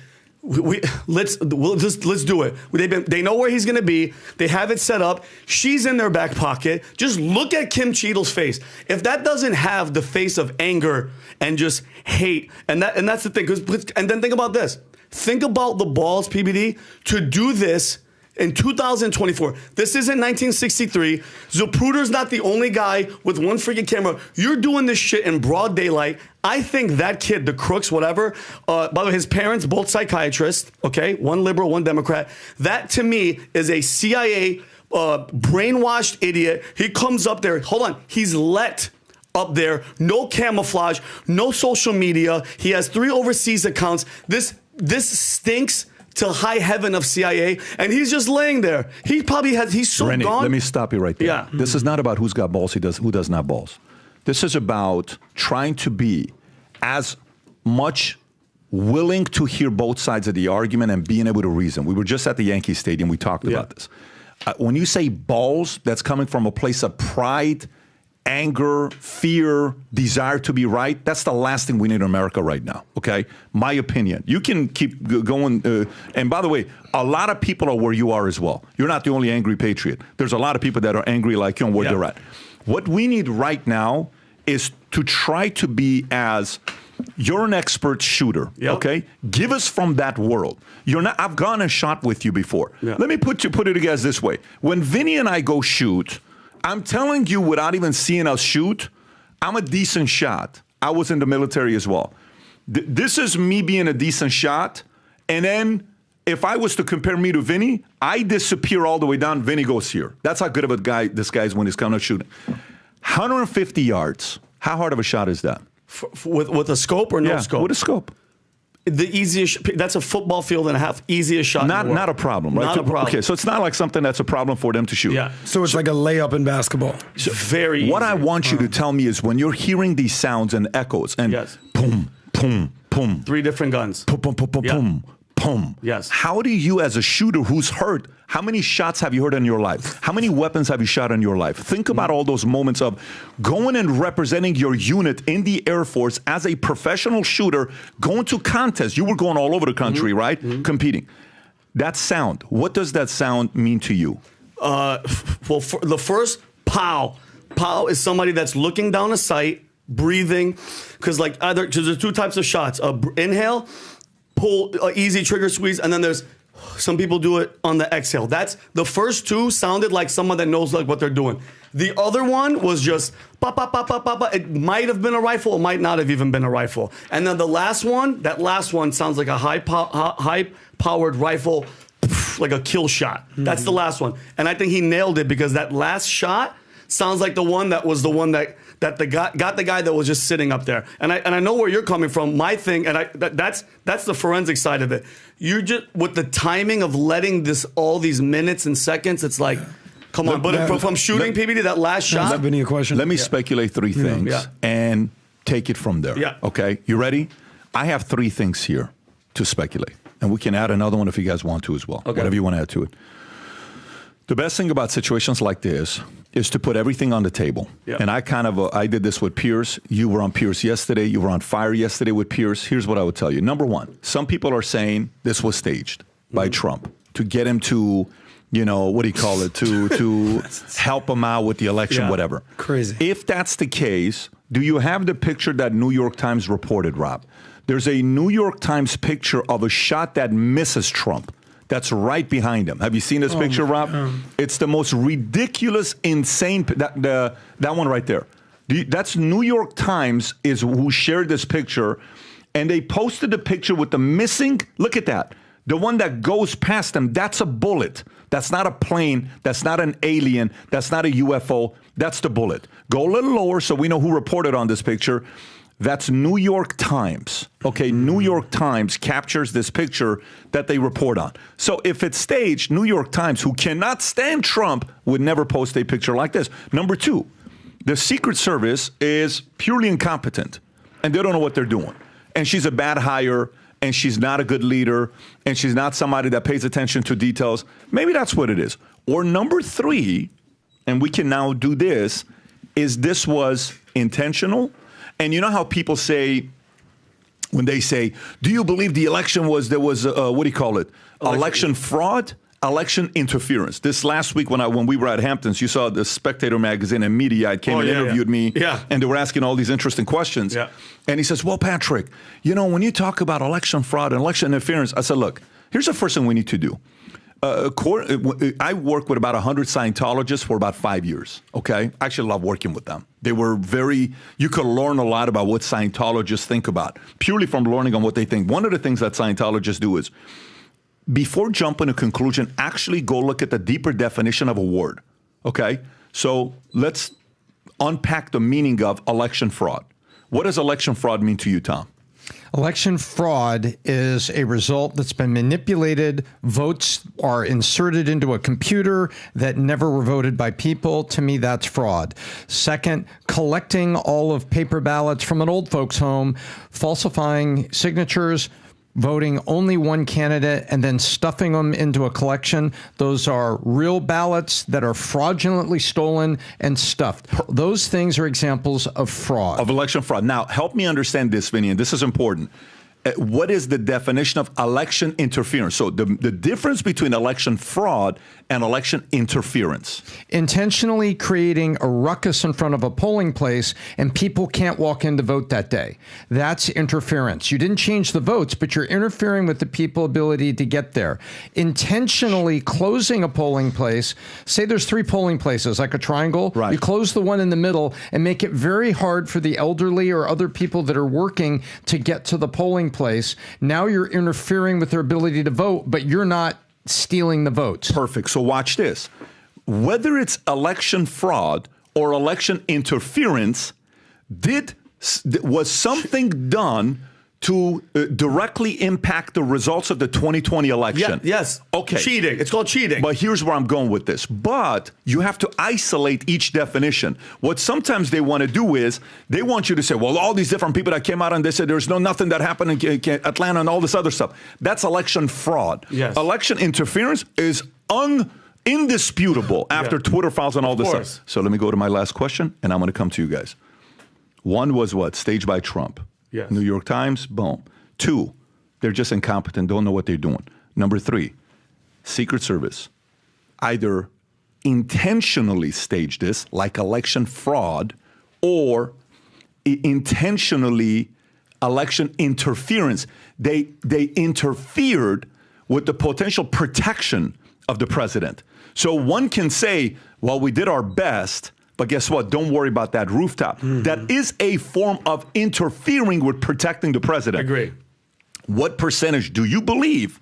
Let's do it. They know where he's going to be. They have it set up. She's in their back pocket. Just look at Kim Cheatle's face. If that doesn't have the face of anger and just hate, and that's the thing. And then think about this. Think about the balls, PBD, to do this in 2024. This isn't 1963. Zapruder's not the only guy with one freaking camera. You're doing this shit in broad daylight. I think that kid, the crooks, whatever, by the way, his parents, both psychiatrists, okay? One liberal, one Democrat. That, to me, is a CIA brainwashed idiot. He comes up there. Hold on. He's let up there. No camouflage. No social media. He has 3 overseas accounts. This stinks to high heaven of CIA, and he's just laying there. He's so Rennie, gone. let me stop you right there. Yeah. This is not about who's got balls, who does not balls. This is about trying to be as much willing to hear both sides of the argument and being able to reason. We were just at the Yankee Stadium. We talked about this. When you say balls, that's coming from a place of pride, anger, fear, desire to be right. That's the last thing we need in America right now, okay? My opinion. You can keep going. And by the way, a lot of people are where you are as well. You're not the only angry patriot. There's a lot of people that are angry like you and where they're at. What we need right now is to try to be as, you're an expert shooter, okay? Give us from that world. You're not. I've gone and shot with you before. Let me put it again this way. When Vinny and I go shoot, I'm telling you, without even seeing us shoot, I'm a decent shot. I was in the military as well. This is me being a decent shot. And then if I was to compare me to Vinny, I disappear all the way down. Vinny goes here. That's how good of a guy this guy is when he's coming out shooting. 150 yards. How hard of a shot is that? With a scope or no scope? With a scope. The easiest, that's a football field and a half, easiest shot. Not a problem, right? Not a problem. Okay, so it's not like something that's a problem for them to shoot. Yeah. So it's like a layup in basketball. So very What easy. I want you to tell me is when you're hearing these sounds and echoes and boom, boom, boom. 3 different guns. Boom, boom, boom, boom, boom, boom. Yes. How do you, as a shooter who's hurt, how many shots have you heard in your life? How many weapons have you shot in your life? Think about all those moments of going and representing your unit in the Air Force as a professional shooter, going to contests. You were going all over the country, right? Competing. That sound, what does that sound mean to you? Well, for the first, pow. Pow is somebody that's looking down a sight, breathing, because there's 2 types of shots. Inhale, pull, easy trigger squeeze, and then there's some people do it on the exhale. That's the first 2 sounded like someone that knows what they're doing. The other one was just pop, pop, pop, pop, pop, pop. It might have been a rifle. It might not have even been a rifle. And then the last one, that last one sounds like a high-powered rifle, like a kill shot. That's the last one. And I think he nailed it because that last shot sounds like the one that was the one that got the guy that was just sitting up there. And I know where you're coming from. My thing, and that's the forensic side of it. You just, with the timing of letting all these minutes and seconds, it's like, come on. But from shooting PBD, that last shot. Is that a question? Let me speculate 3 things and take it from there. Yeah. Okay, you ready? I have 3 things here to speculate. And we can add another one if you guys want to as well. Okay. Whatever you want to add to it. The best thing about situations like this is to put everything on the table. Yep. And I did this with Pierce. You were on Pierce yesterday. You were on fire yesterday with Pierce. Here's what I would tell you. Number 1, some people are saying this was staged by Trump to get him to, to help him out with the election, whatever. Crazy. If that's the case, do you have the picture that New York Times reported, Rob? There's a New York Times picture of a shot that misses Trump. That's right behind him. Have you seen this picture, Rob? It's the most ridiculous, insane, that one right there. That's New York Times is who shared this picture, and they posted the picture with the missing, look at that. The one that goes past them, that's a bullet. That's not a plane. That's not an alien. That's not a UFO. That's the bullet. Go a little lower so we know who reported on this picture. That's New York Times. Okay, New York Times captures this picture that they report on. So if it's staged, New York Times, who cannot stand Trump, would never post a picture like this. Number 2, the Secret Service is purely incompetent, and they don't know what they're doing. And she's a bad hire, and she's not a good leader, and she's not somebody that pays attention to details. Maybe that's what it is. Or number 3, and we can now do this, is this was intentional. And you know how people say, when they say, do you believe the election there was election fraud, election interference? This last week when we were at Hamptons, you saw the Spectator magazine and Media came and interviewed me. Yeah. And they were asking all these interesting questions. Yeah. And he says, well, Patrick, when you talk about election fraud and election interference, I said, look, here's the first thing we need to do. I worked with about 100 Scientologists for about 5 years, okay? I actually love working with them. They were you could learn a lot about what Scientologists think about, purely from learning on what they think. One of the things that Scientologists do is, before jumping to a conclusion, actually go look at the deeper definition of a word, okay? So let's unpack the meaning of election fraud. What does election fraud mean to you, Tom? Election fraud is a result that's been manipulated. Votes are inserted into a computer that never were voted by people. To me, that's fraud. Second, collecting all of paper ballots from an old folks' home, falsifying signatures, voting only one candidate, and then stuffing them into a collection. Those are real ballots that are fraudulently stolen and stuffed. Those things are examples of fraud. Of election fraud. Now, help me understand this, Vinny, and this is important. What is the definition of election interference? So the difference between election fraud and election interference. Intentionally creating a ruckus in front of a polling place and people can't walk in to vote that day. That's interference. You didn't change the votes, but you're interfering with the people's ability to get there. Intentionally closing a polling place, say there's 3 polling places, like a triangle. Right. You close the one in the middle and make it very hard for the elderly or other people that are working to get to the polling place. Now you're interfering with their ability to vote, but you're not stealing the votes. Perfect. So watch this. Whether it's election fraud or election interference, was something done to directly impact the results of the 2020 election? Yes. Okay. Cheating. It's called cheating. But here's where I'm going with this. But you have to isolate each definition. What sometimes they want to do is they want you to say, well, all these different people that came out and they said there's nothing that happened in Atlanta and all this other stuff. That's election fraud. Yes. Election interference is indisputable after Twitter files and all this stuff. So let me go to my last question, and I'm going to come to you guys. One was what? Staged by Trump. Yes. New York Times, boom. 2, they're just incompetent, don't know what they're doing. Number 3, Secret Service either intentionally staged this, like election fraud, or intentionally election interference. They interfered with the potential protection of the president. So one can say, well, we did our best, but guess what? Don't worry about that rooftop. That is a form of interfering with protecting the president. Agree. What percentage do you believe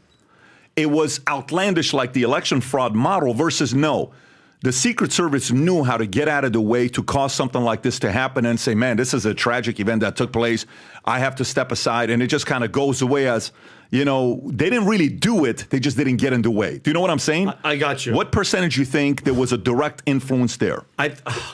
it was outlandish like the election fraud model versus no? The Secret Service knew how to get out of the way to cause something like this to happen and say, man, this is a tragic event that took place. I have to step aside. And it just kind of goes away as, you know, they didn't really do it. They just didn't get in the way. Do you know what I'm saying? I got you. What percentage you think there was a direct influence there?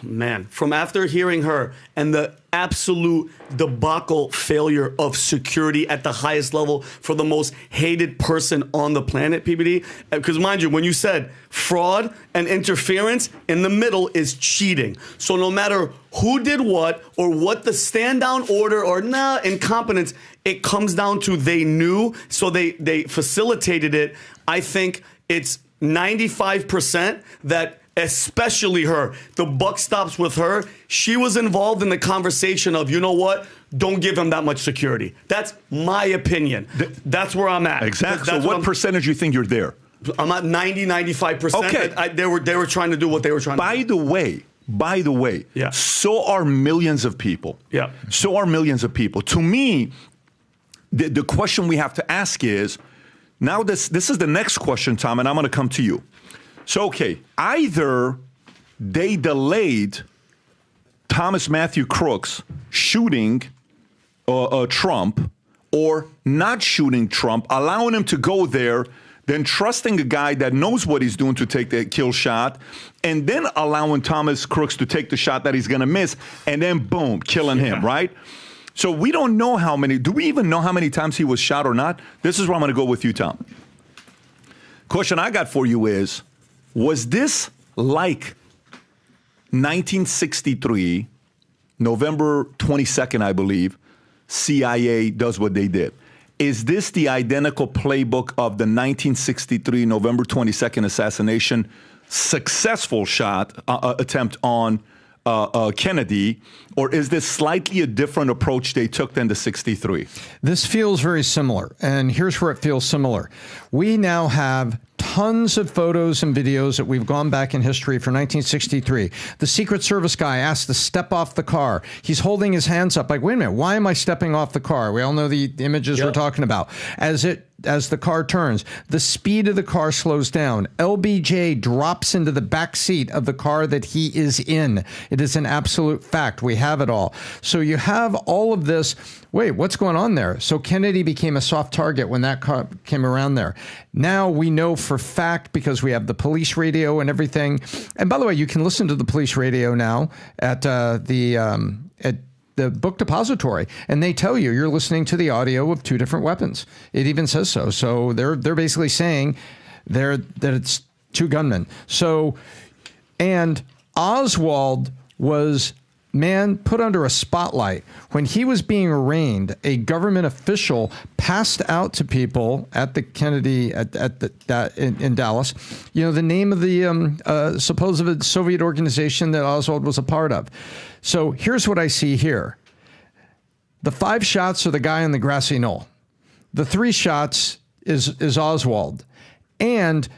Man, from after hearing her and the absolute debacle failure of security at the highest level for the most hated person on the planet, PBD, because mind you, when you said fraud and interference, in the middle is cheating. So no matter who did what or what the stand down order or incompetence, it comes down to they knew, so they facilitated it. I think it's 95% that especially her. The buck stops with her. She was involved in the conversation of, you know what? Don't give him that much security. That's my opinion. That's where I'm at. Exactly. So what percentage you think you're there? I'm at 90-95%. Okay. They were trying to do what they were trying to do. By the way, yeah. So are millions of people. Yeah. So are millions of people. To me, the question we have to ask is, now this is the next question, Tom, and I'm going to come to you. So, okay, either they delayed Thomas Matthew Crooks shooting Trump or not shooting Trump, allowing him to go there, then trusting a guy that knows what he's doing to take the kill shot, and then allowing Thomas Crooks to take the shot that he's going to miss, and then boom, killing him, right? So we don't know how many. Do we even know how many times he was shot or not? This is where I'm going to go with you, Tom. Question I got for you is, was this like 1963, November 22nd, I believe, CIA does what they did? Is this the identical playbook of the 1963, November 22nd assassination, successful shot attempt on Kennedy, or is this slightly a different approach they took than the 63? This feels very similar, and here's where it feels similar. We now have tons of photos and videos that we've gone back in history for 1963. The Secret Service guy asked to step off the car. He's holding his hands up like, wait a minute, why am I stepping off the car? We all know the images we're talking about. As it as the car turns. The speed of the car slows down. LBJ drops into the back seat of the car that he is in. It is an absolute fact. We have it all. So you have all of this. Wait, what's going on there? So Kennedy became a soft target when that car came around there. Now we know for fact, because we have the police radio and everything. And by the way, you can listen to the police radio now at the book depository, and they tell you you're listening to the audio of 2 different weapons. It even says so. So they're basically saying that it's 2 gunmen. So, and Oswald was put under a spotlight when he was being arraigned. A government official passed out to people at the Kennedy in Dallas, the name of the supposed Soviet organization that Oswald was a part of. So here's what I see here. The 5 shots are the guy on the grassy knoll. The 3 shots is Oswald. And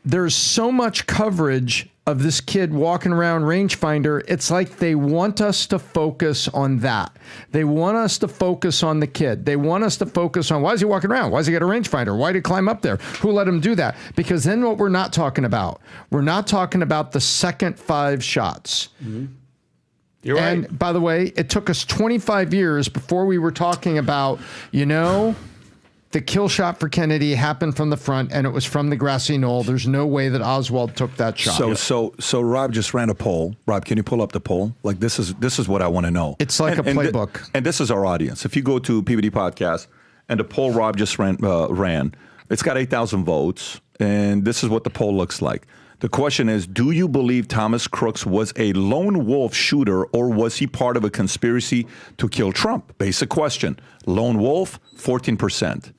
there's so much coverage of this kid walking around rangefinder. It's like they want us to focus on that. They want us to focus on the kid. They want us to focus on, why is he walking around? Why does he get a rangefinder? Why did he climb up there? Who let him do that? Because then what we're not talking about, we're not talking about the second 5 shots. Mm-hmm. You're right. And by the way, it took us 25 years before we were talking about, the kill shot for Kennedy happened from the front, and it was from the grassy knoll. There's no way that Oswald took that shot. So Rob just ran a poll. Rob, can you pull up the poll? Like, this is what I want to know. It's like a playbook. And this is our audience. If you go to PBD Podcast and the poll Rob just ran, it's got 8,000 votes, and this is what the poll looks like. The question is, do you believe Thomas Crooks was a lone wolf shooter, or was he part of a conspiracy to kill Trump? Basic question. Lone wolf, 14%.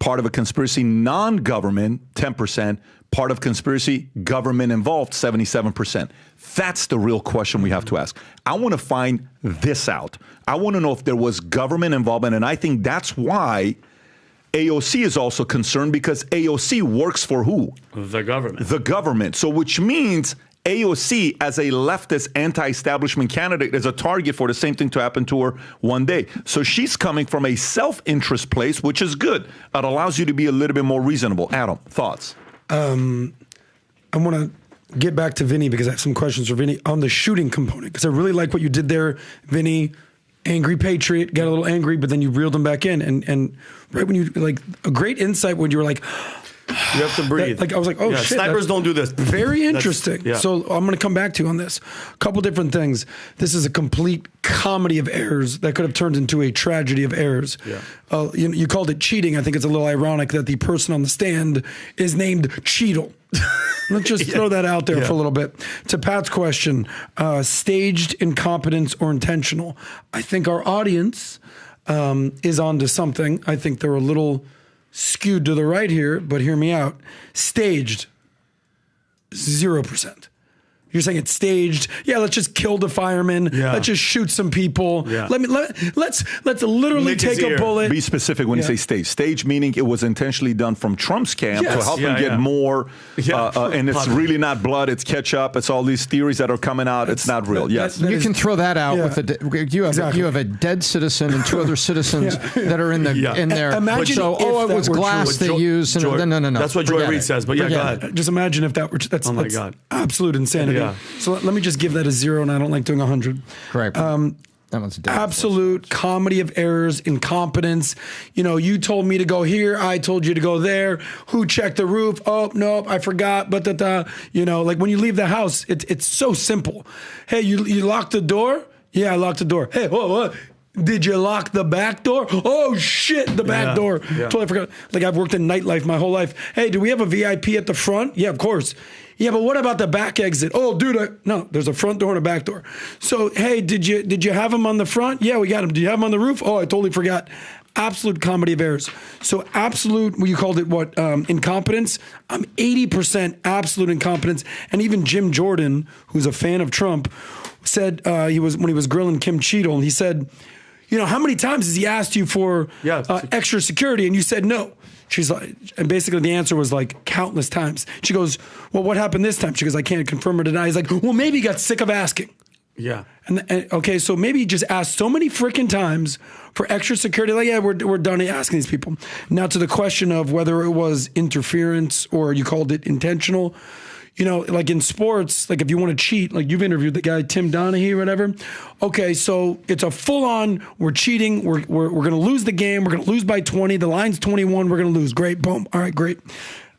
Part of a conspiracy, non-government, 10%. Part of conspiracy, government involved, 77%. That's the real question we have to ask. I want to find this out. I want to know if there was government involvement, and I think that's why AOC is also concerned, because AOC works for who? The government. The government. So which means AOC, as a leftist anti-establishment candidate, is a target for the same thing to happen to her one day. So she's coming from a self-interest place, which is good. It allows you to be a little bit more reasonable. Adam, thoughts? I want to get back to Vinny, because I have some questions for Vinny on the shooting component, because I really like what you did there, Vinny. Angry patriot, got a little angry, but then you reeled him back in. And right when you, like, a great insight when you were like, you have to breathe. I was like, oh, shit. Snipers don't do this. Very interesting. So I'm going to come back to you on this. A couple different things. This is a complete comedy of errors that could have turned into a tragedy of errors. Yeah. You called it cheating. I think it's a little ironic that the person on the stand is named Cheatle. Let's just throw that out there for a little bit. To Pat's question, staged incompetence or intentional? I think our audience is onto something. I think they're a little skewed to the right here, but hear me out. Staged, 0%. You're saying it's staged. Yeah, let's just kill the firemen. Yeah. Let's just shoot some people. Yeah. Let's literally take a bullet. Be specific when you say staged. Staged meaning it was intentionally done from Trump's camp to help him get more. And it's really not blood. It's ketchup. It's all these theories that are coming out. It's not real. You can throw that out with you have a dead citizen and 2 other citizens that are in there. Imagine it was glass they used. No. That's what Joy Reid says. But go ahead. Just imagine if that were. That's absolute insanity. Yeah. So let me just give that a 0, and I don't like doing 100. Correct. That one's absolute comedy of errors, incompetence. You told me to go here. I told you to go there. Who checked the roof? Oh, no, I forgot. But like when you leave the house, it's so simple. Hey, you locked the door? Yeah, I locked the door. Hey, whoa. Did you lock the back door? Oh, shit, the back door. Yeah. Totally forgot. Like, I've worked in nightlife my whole life. Hey, do we have a VIP at the front? Yeah, of course. Yeah, but what about the back exit? Oh, dude, no, there's a front door and a back door. So, hey, did you have them on the front? Yeah, we got them. Did you have them on the roof? Oh, I totally forgot. Absolute comedy of errors. So absolute, you called it what? Incompetence. I'm 80% absolute incompetence. And even Jim Jordan, who's a fan of Trump, said when he was grilling Kim Cheatle, and he said, how many times has he asked you for extra security? And you said no. She's like, and basically the answer was like countless times. She goes, well, what happened this time? She goes, I can't confirm or deny. He's like, well, maybe he got sick of asking. Yeah. And okay, so maybe he just asked so many freaking times for extra security. Like, yeah, we're done asking these people. Now to the question of whether it was interference or you called it intentional. You know, like in sports, like if you want to cheat, like you've interviewed the guy, Tim Donaghy or whatever. Okay, so it's a full on, we're cheating. We're going to lose the game. We're going to lose by 20. The line's 21. We're going to lose. Great. Boom. All right, great.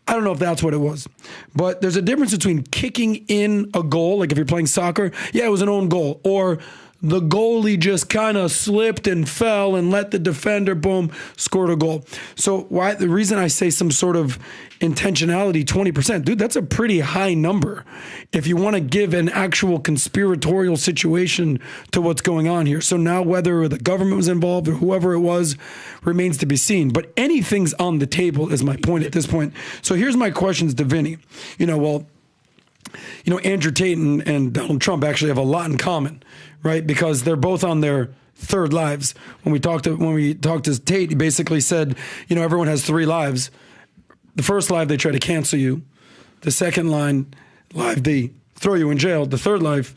I don't know if that's what it was, but there's a difference between kicking in a goal, like if you're playing soccer, yeah, it was an own goal, or the goalie just kind of slipped and fell and let the defender, boom, scored a goal. So the reason I say some sort of intentionality, 20%, dude, that's a pretty high number if you want to give an actual conspiratorial situation to what's going on here. So now whether the government was involved or whoever it was remains to be seen. But anything's on the table is my point at this point. So here's my questions to Vinny. Andrew Tate and Donald Trump actually have a lot in common, right? Because they're both on their third lives. When we talked to Tate, he basically said, everyone has three lives. The first life, they try to cancel you. The second life, they throw you in jail. The third life,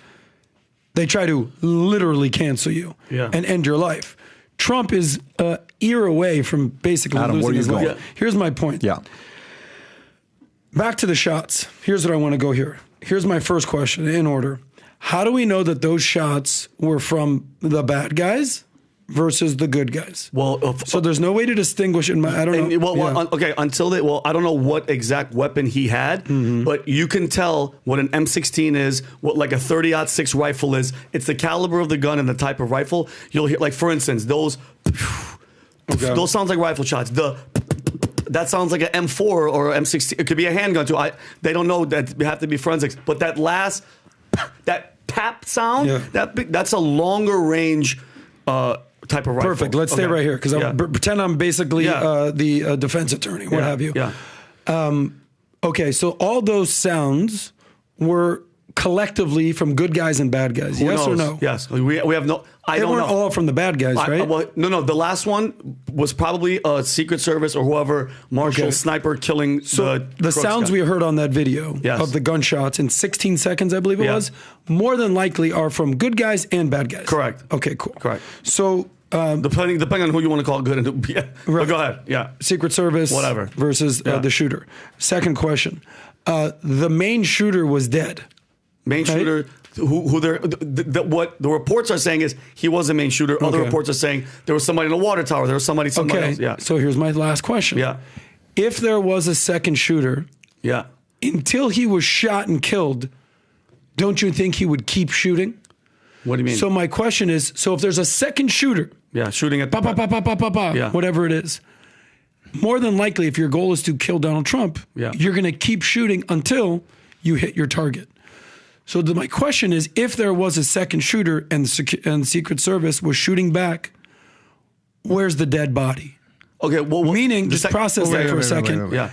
they try to literally cancel you and end your life. Trump is a year away from basically losing his life. Yeah. Here's my point. Yeah. Back to the shots. Here's what I want to go here. Here's my first question in order. How do we know that those shots were from the bad guys versus the good guys? Well, so there's no way to distinguish. I don't know. Okay, I don't know what exact weapon he had, but you can tell what an M16 is, what like a 30-06 rifle is. It's the caliber of the gun and the type of rifle. You'll hear, like for instance, those sounds like rifle shots. That sounds like an M4 or M16. It could be a handgun too. They don't know that. You have to be forensics. But that last, that tap sound, that's a longer range type of rifle. Perfect. Let's stay right here because pretend I'm basically the defense attorney, what have you. Yeah. Okay, so all those sounds were collectively from good guys and bad guys. Who yes knows? or no? Yes. We have no. They weren't all from the bad guys, right? No. The last one was probably a Secret Service or whoever, marshal, sniper killing the sounds we heard on that video of the gunshots in 16 seconds, I believe it was, more than likely are from good guys and bad guys. Correct. Okay, cool. Correct. So depending on who you want to call good and who, But go ahead. Yeah. Secret Service, whatever, versus the shooter. Second question: the main shooter was dead. Main shooter, what the reports are saying is he was a main shooter. Other reports are saying there was somebody in a water tower. There was somebody else. Yeah. So here's my last question. Yeah. If there was a second shooter, until he was shot and killed, don't you think he would keep shooting? What do you mean? So my question is, so if there's a second shooter, shooting at whatever it is, more than likely, if your goal is to kill Donald Trump, you're going to keep shooting until you hit your target. So my question is, if there was a second shooter and the Secret Service was shooting back, where's the dead body? Okay, well, meaning just process that for a second. Yeah.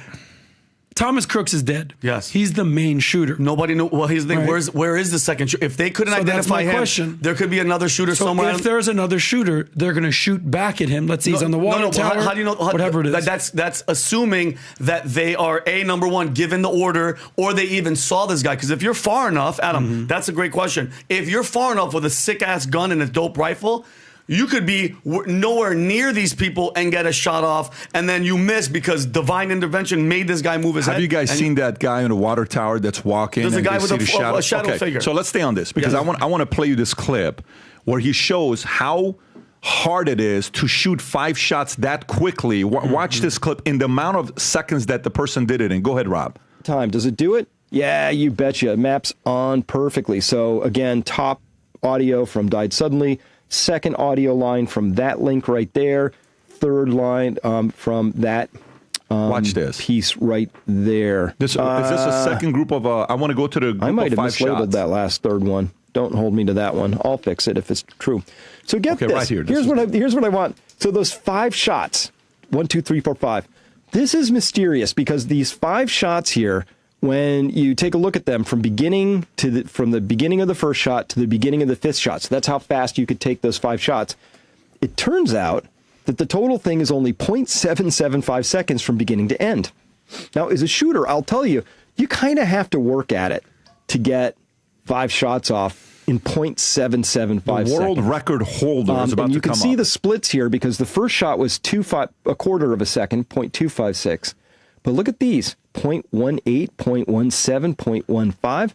Thomas Crooks is dead. Yes. He's the main shooter. Nobody knew. Well, here's the thing. Where is the second shooter? If they couldn't identify him, there could be another shooter somewhere. If there's another shooter, they're going to shoot back at him. Let's say he's on the water tower. How do you know? Whatever it is. That's assuming that they are, number one, given the order, or they even saw this guy. Because if you're far enough, Adam, that's a great question. If you're far enough with a sick-ass gun and a dope rifle, you could be nowhere near these people and get a shot off, and then you miss because divine intervention made this guy move his head. Have you guys seen that guy in a water tower that's walking? There's a guy with a shadow figure. So let's stay on this because I want to play you this clip where he shows how hard it is to shoot 5 shots that quickly. Watch this clip in the amount of seconds that the person did it in. Go ahead, Rob. Does it do it? Yeah, you betcha. It maps on perfectly. So again, top audio from Died Suddenly. Second audio line from that link right there. Third line from that watch this piece right there. Is this a second group of? I want to go to the group I might of have 5 mislabeled shots. that last third one. Don't hold me to that one. I'll fix it if it's true. So get this. Right here. Here's what I want. So those 5 shots, 1, 2, 3, 4, 5. This is mysterious because these 5 shots here, when you take a look at them from the beginning of the first shot to the beginning of the 5th shot, so that's how fast you could take those 5 shots. It turns out that the total thing is only 0.775 seconds from beginning to end. Now, as a shooter, I'll tell you, you kind of have to work at it to get 5 shots off in 0.775 seconds. The world record holder is about and to you can come see up. the splits here because the first shot was a quarter of a second, 0.256. But look at these, 0.18, 0.17, 0.15.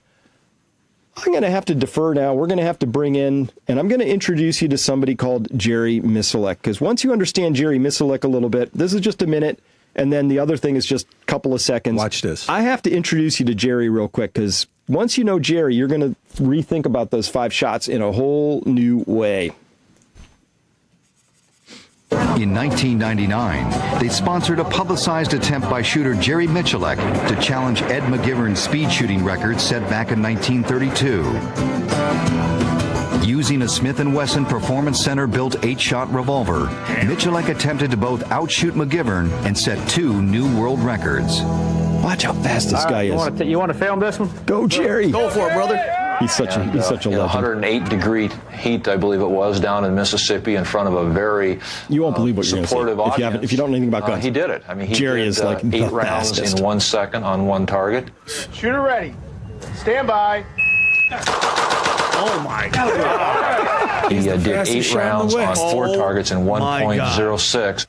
I'm going to have to defer now. We're going to have to bring in, and I'm going to introduce you to somebody called Jerry Misalek, because once you understand Jerry Misalek a little bit, this is just a minute, and then the other thing is just a couple of seconds. Watch this. I have to introduce you to Jerry real quick, because once you know Jerry, you're going to rethink about those 5 shots in a whole new way. In 1999, they sponsored a publicized attempt by shooter Jerry Misalek to challenge Ed McGivern's speed shooting record set back in 1932. Using a Smith & Wesson Performance Center-built 8-shot revolver, Misalek attempted to both outshoot McGivern and set 2 new world records. Watch how fast this guy is. You want to film this one? Go, Jerry. Go for it, brother. He's such a legend. 108-degree heat, I believe it was, down in Mississippi in front of a very you won't believe what supportive you're audience. If you don't know anything about guns. He did it. I mean, he Jerry did, is like 8 rounds fastest. in 1 second on 1 target. Shooter ready. Stand by. Oh, my God. He did 8 rounds on 4 targets in 1.06.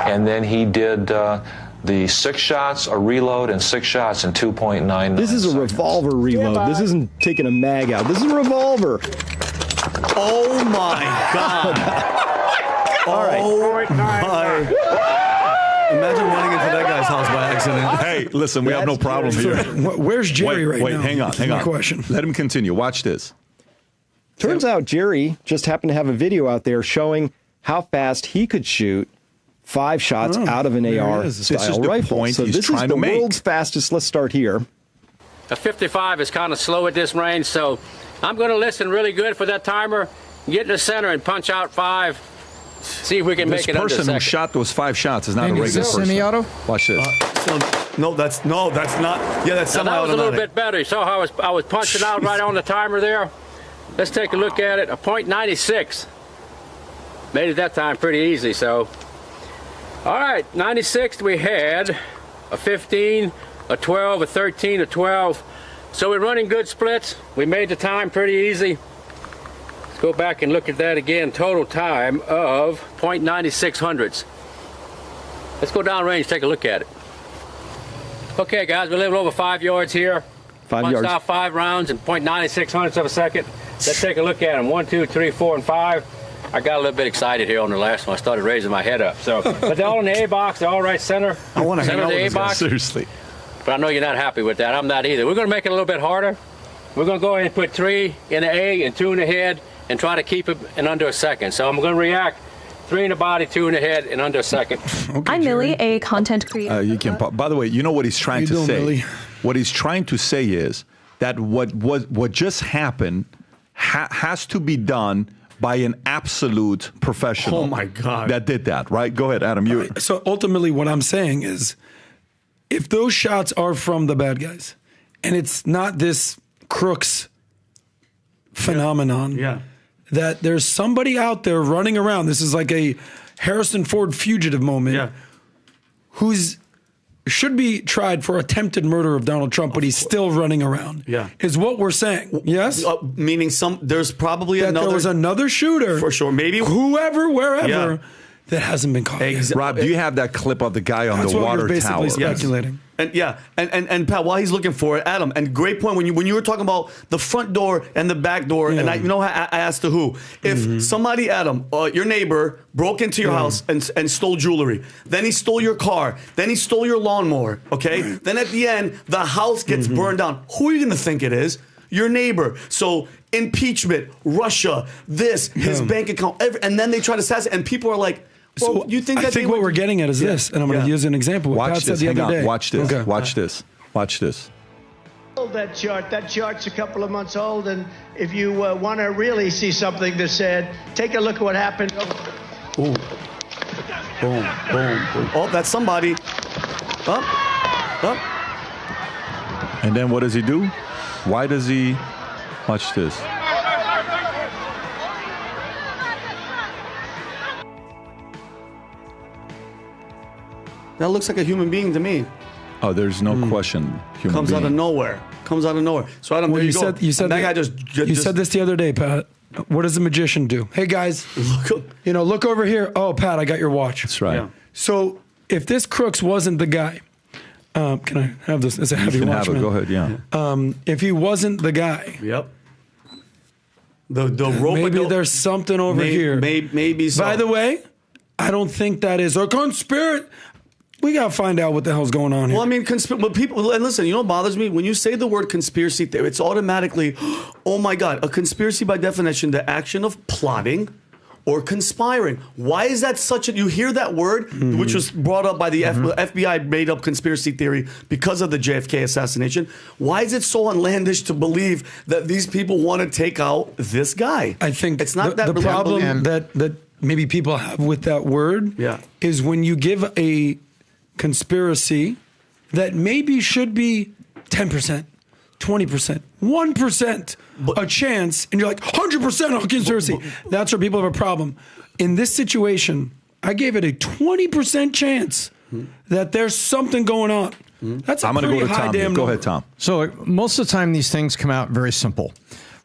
And then he did the 6 shots, a reload, and 6 shots in 2.9. This is a revolver reload. This isn't taking a mag out. This is a revolver. Oh, my God. All right. Oh, my. Imagine running into that guy's house by accident. Hey, listen, we have no problem here. Where's Jerry right now? Wait, hang on. My question. Let him continue. Watch this. Turns out Jerry just happened to have a video out there showing how fast he could shoot 5 shots out of an AR-style rifle. So this is the world's fastest. Let's start here. A 55 is kind of slow at this range, so I'm going to listen really good for that timer, get in the center and punch out 5, see if we can make it under a second. This person who shot those 5 shots is not a regular person. Semi-auto? Watch this. No, that's not. Yeah, that's semi-automatic. That was a little bit better. You saw how I was punching out right on the timer there? Let's take a look at it. A .96. Made it that time pretty easy, so. All right, 96, we had a 15, a 12, a 13, a 12. So we're running good splits. We made the time pretty easy. Let's go back and look at that again. Total time of .96 hundredths. Let's go downrange, take a look at it. Okay, guys, we're a little over 5 yards here. 5 yards. Punched out 5 rounds in .96 hundredths of a second. Let's take a look at them. 1, 2, 3, 4, and 5. I got a little bit excited here on the last one. I started raising my head up. So, but they're all in the A box. They're all right center. I want to hang out with the this A box. Seriously. But I know you're not happy with that. I'm not either. We're going to make it a little bit harder. We're going to go ahead and put 3 in the A and 2 in the head and try to keep it in under a second. So I'm going to react. 3 in the body, 2 in the head in under a second. Okay, I'm Millie, a content creator. You can. By the way, you know what he's trying to say. Millie? What he's trying to say is that what just happened has to be done by an absolute professional. Oh my God! That did that, right? Go ahead, Adam. You. So ultimately, what I'm saying is, if those shots are from the bad guys, and it's not this crooks phenomenon, that there's somebody out there running around. This is like a Harrison Ford fugitive moment. Who's should be tried for attempted murder of Donald Trump, but he's still running around. Is what we're saying. Yes, meaning there's probably that there was another shooter for sure. Maybe whoever, wherever, that hasn't been caught. Rob, do you have that clip of the guy on the water tower? Speculating. And and Pat, while he's looking for it, Adam, and great point when you were talking about the front door and the back door, and I asked the who. If somebody, Adam, your neighbor broke into your house and stole jewelry, then he stole your car, then he stole your lawnmower, okay? Then at the end, the house gets burned down. Who are you gonna think it is? Your neighbor. So impeachment, Russia, his bank account, and then they try to assassinate, and people are like, well, So you think that I think what we're getting at is this, and I'm going to use an example. What Pat said the other day. Watch this. Okay. Watch this. Watch this. That chart's a couple of months old, and if you want to really see something that's said, take a look at what happened. Ooh. Boom, boom, boom. Oh, that's somebody. Up. And then what does he do? Why does he? Watch this. That looks like a human being to me. Oh, there's no question. Comes out of nowhere. Comes out of nowhere. So Adam, Well, there you go. you said that guy you said this the other day, Pat. What does the magician do? Hey guys, look over here. Oh, Pat, I got your watch. That's right. Yeah. So if this Crooks wasn't the guy, can I have this? Is it heavy You can watch, have it. man? Go ahead. Yeah. If he wasn't the guy, Yep. The rope. maybe there's something over here. Maybe so. By the way, I don't think that is a conspiracy. We got to find out what the hell's going on here. Well, I mean, but people, and listen, you know what bothers me? When you say the word conspiracy theory, it's automatically, oh my God, a conspiracy by definition, the action of plotting or conspiring. Why is that such a, you hear that word, which was brought up by the FBI made up conspiracy theory because of the JFK assassination. Why is it so outlandish to believe that these people want to take out this guy? I think it's not the that problem that maybe people have with that word is when you give a conspiracy that maybe should be 10%, 20%, 1% a chance, and you're like 100% on conspiracy. That's where people have a problem. In this situation, I gave it a 20% chance that there's something going on. That's a I'm going to pretty go to high Tom. damn Go number. ahead, Tom. So most of the time, these things come out very simple.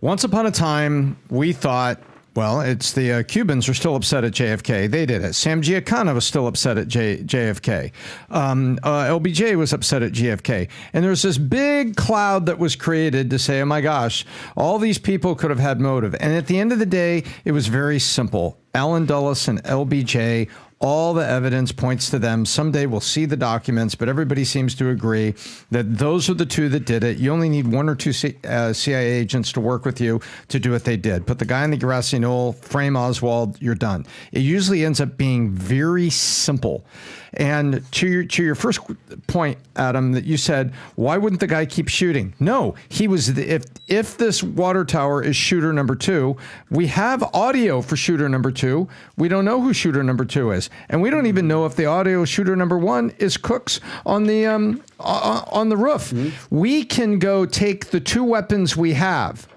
Once upon a time, we thought, well, it's the Cubans are still upset at JFK. They did it. Sam Giancana was still upset at JFK. LBJ was upset at JFK. And there's this big cloud that was created to say, oh my gosh, all these people could have had motive. And at the end of the day, it was very simple. Allen Dulles and LBJ, all the evidence points to them. Someday we'll see the documents, but everybody seems to agree that those are the two that did it. You only need one or two CIA agents to work with you to do what they did. Put the guy in the grassy knoll, frame Oswald, you're done. It usually ends up being very simple. And to your first point, Adam, that you said, why wouldn't the guy keep shooting? No, he was. If this water tower is shooter number 2, we have audio for shooter number 2. We don't know who shooter number 2 is, and we don't even know if the audio shooter number 1 is Cooks on the roof. We can go take the 2 weapons we have.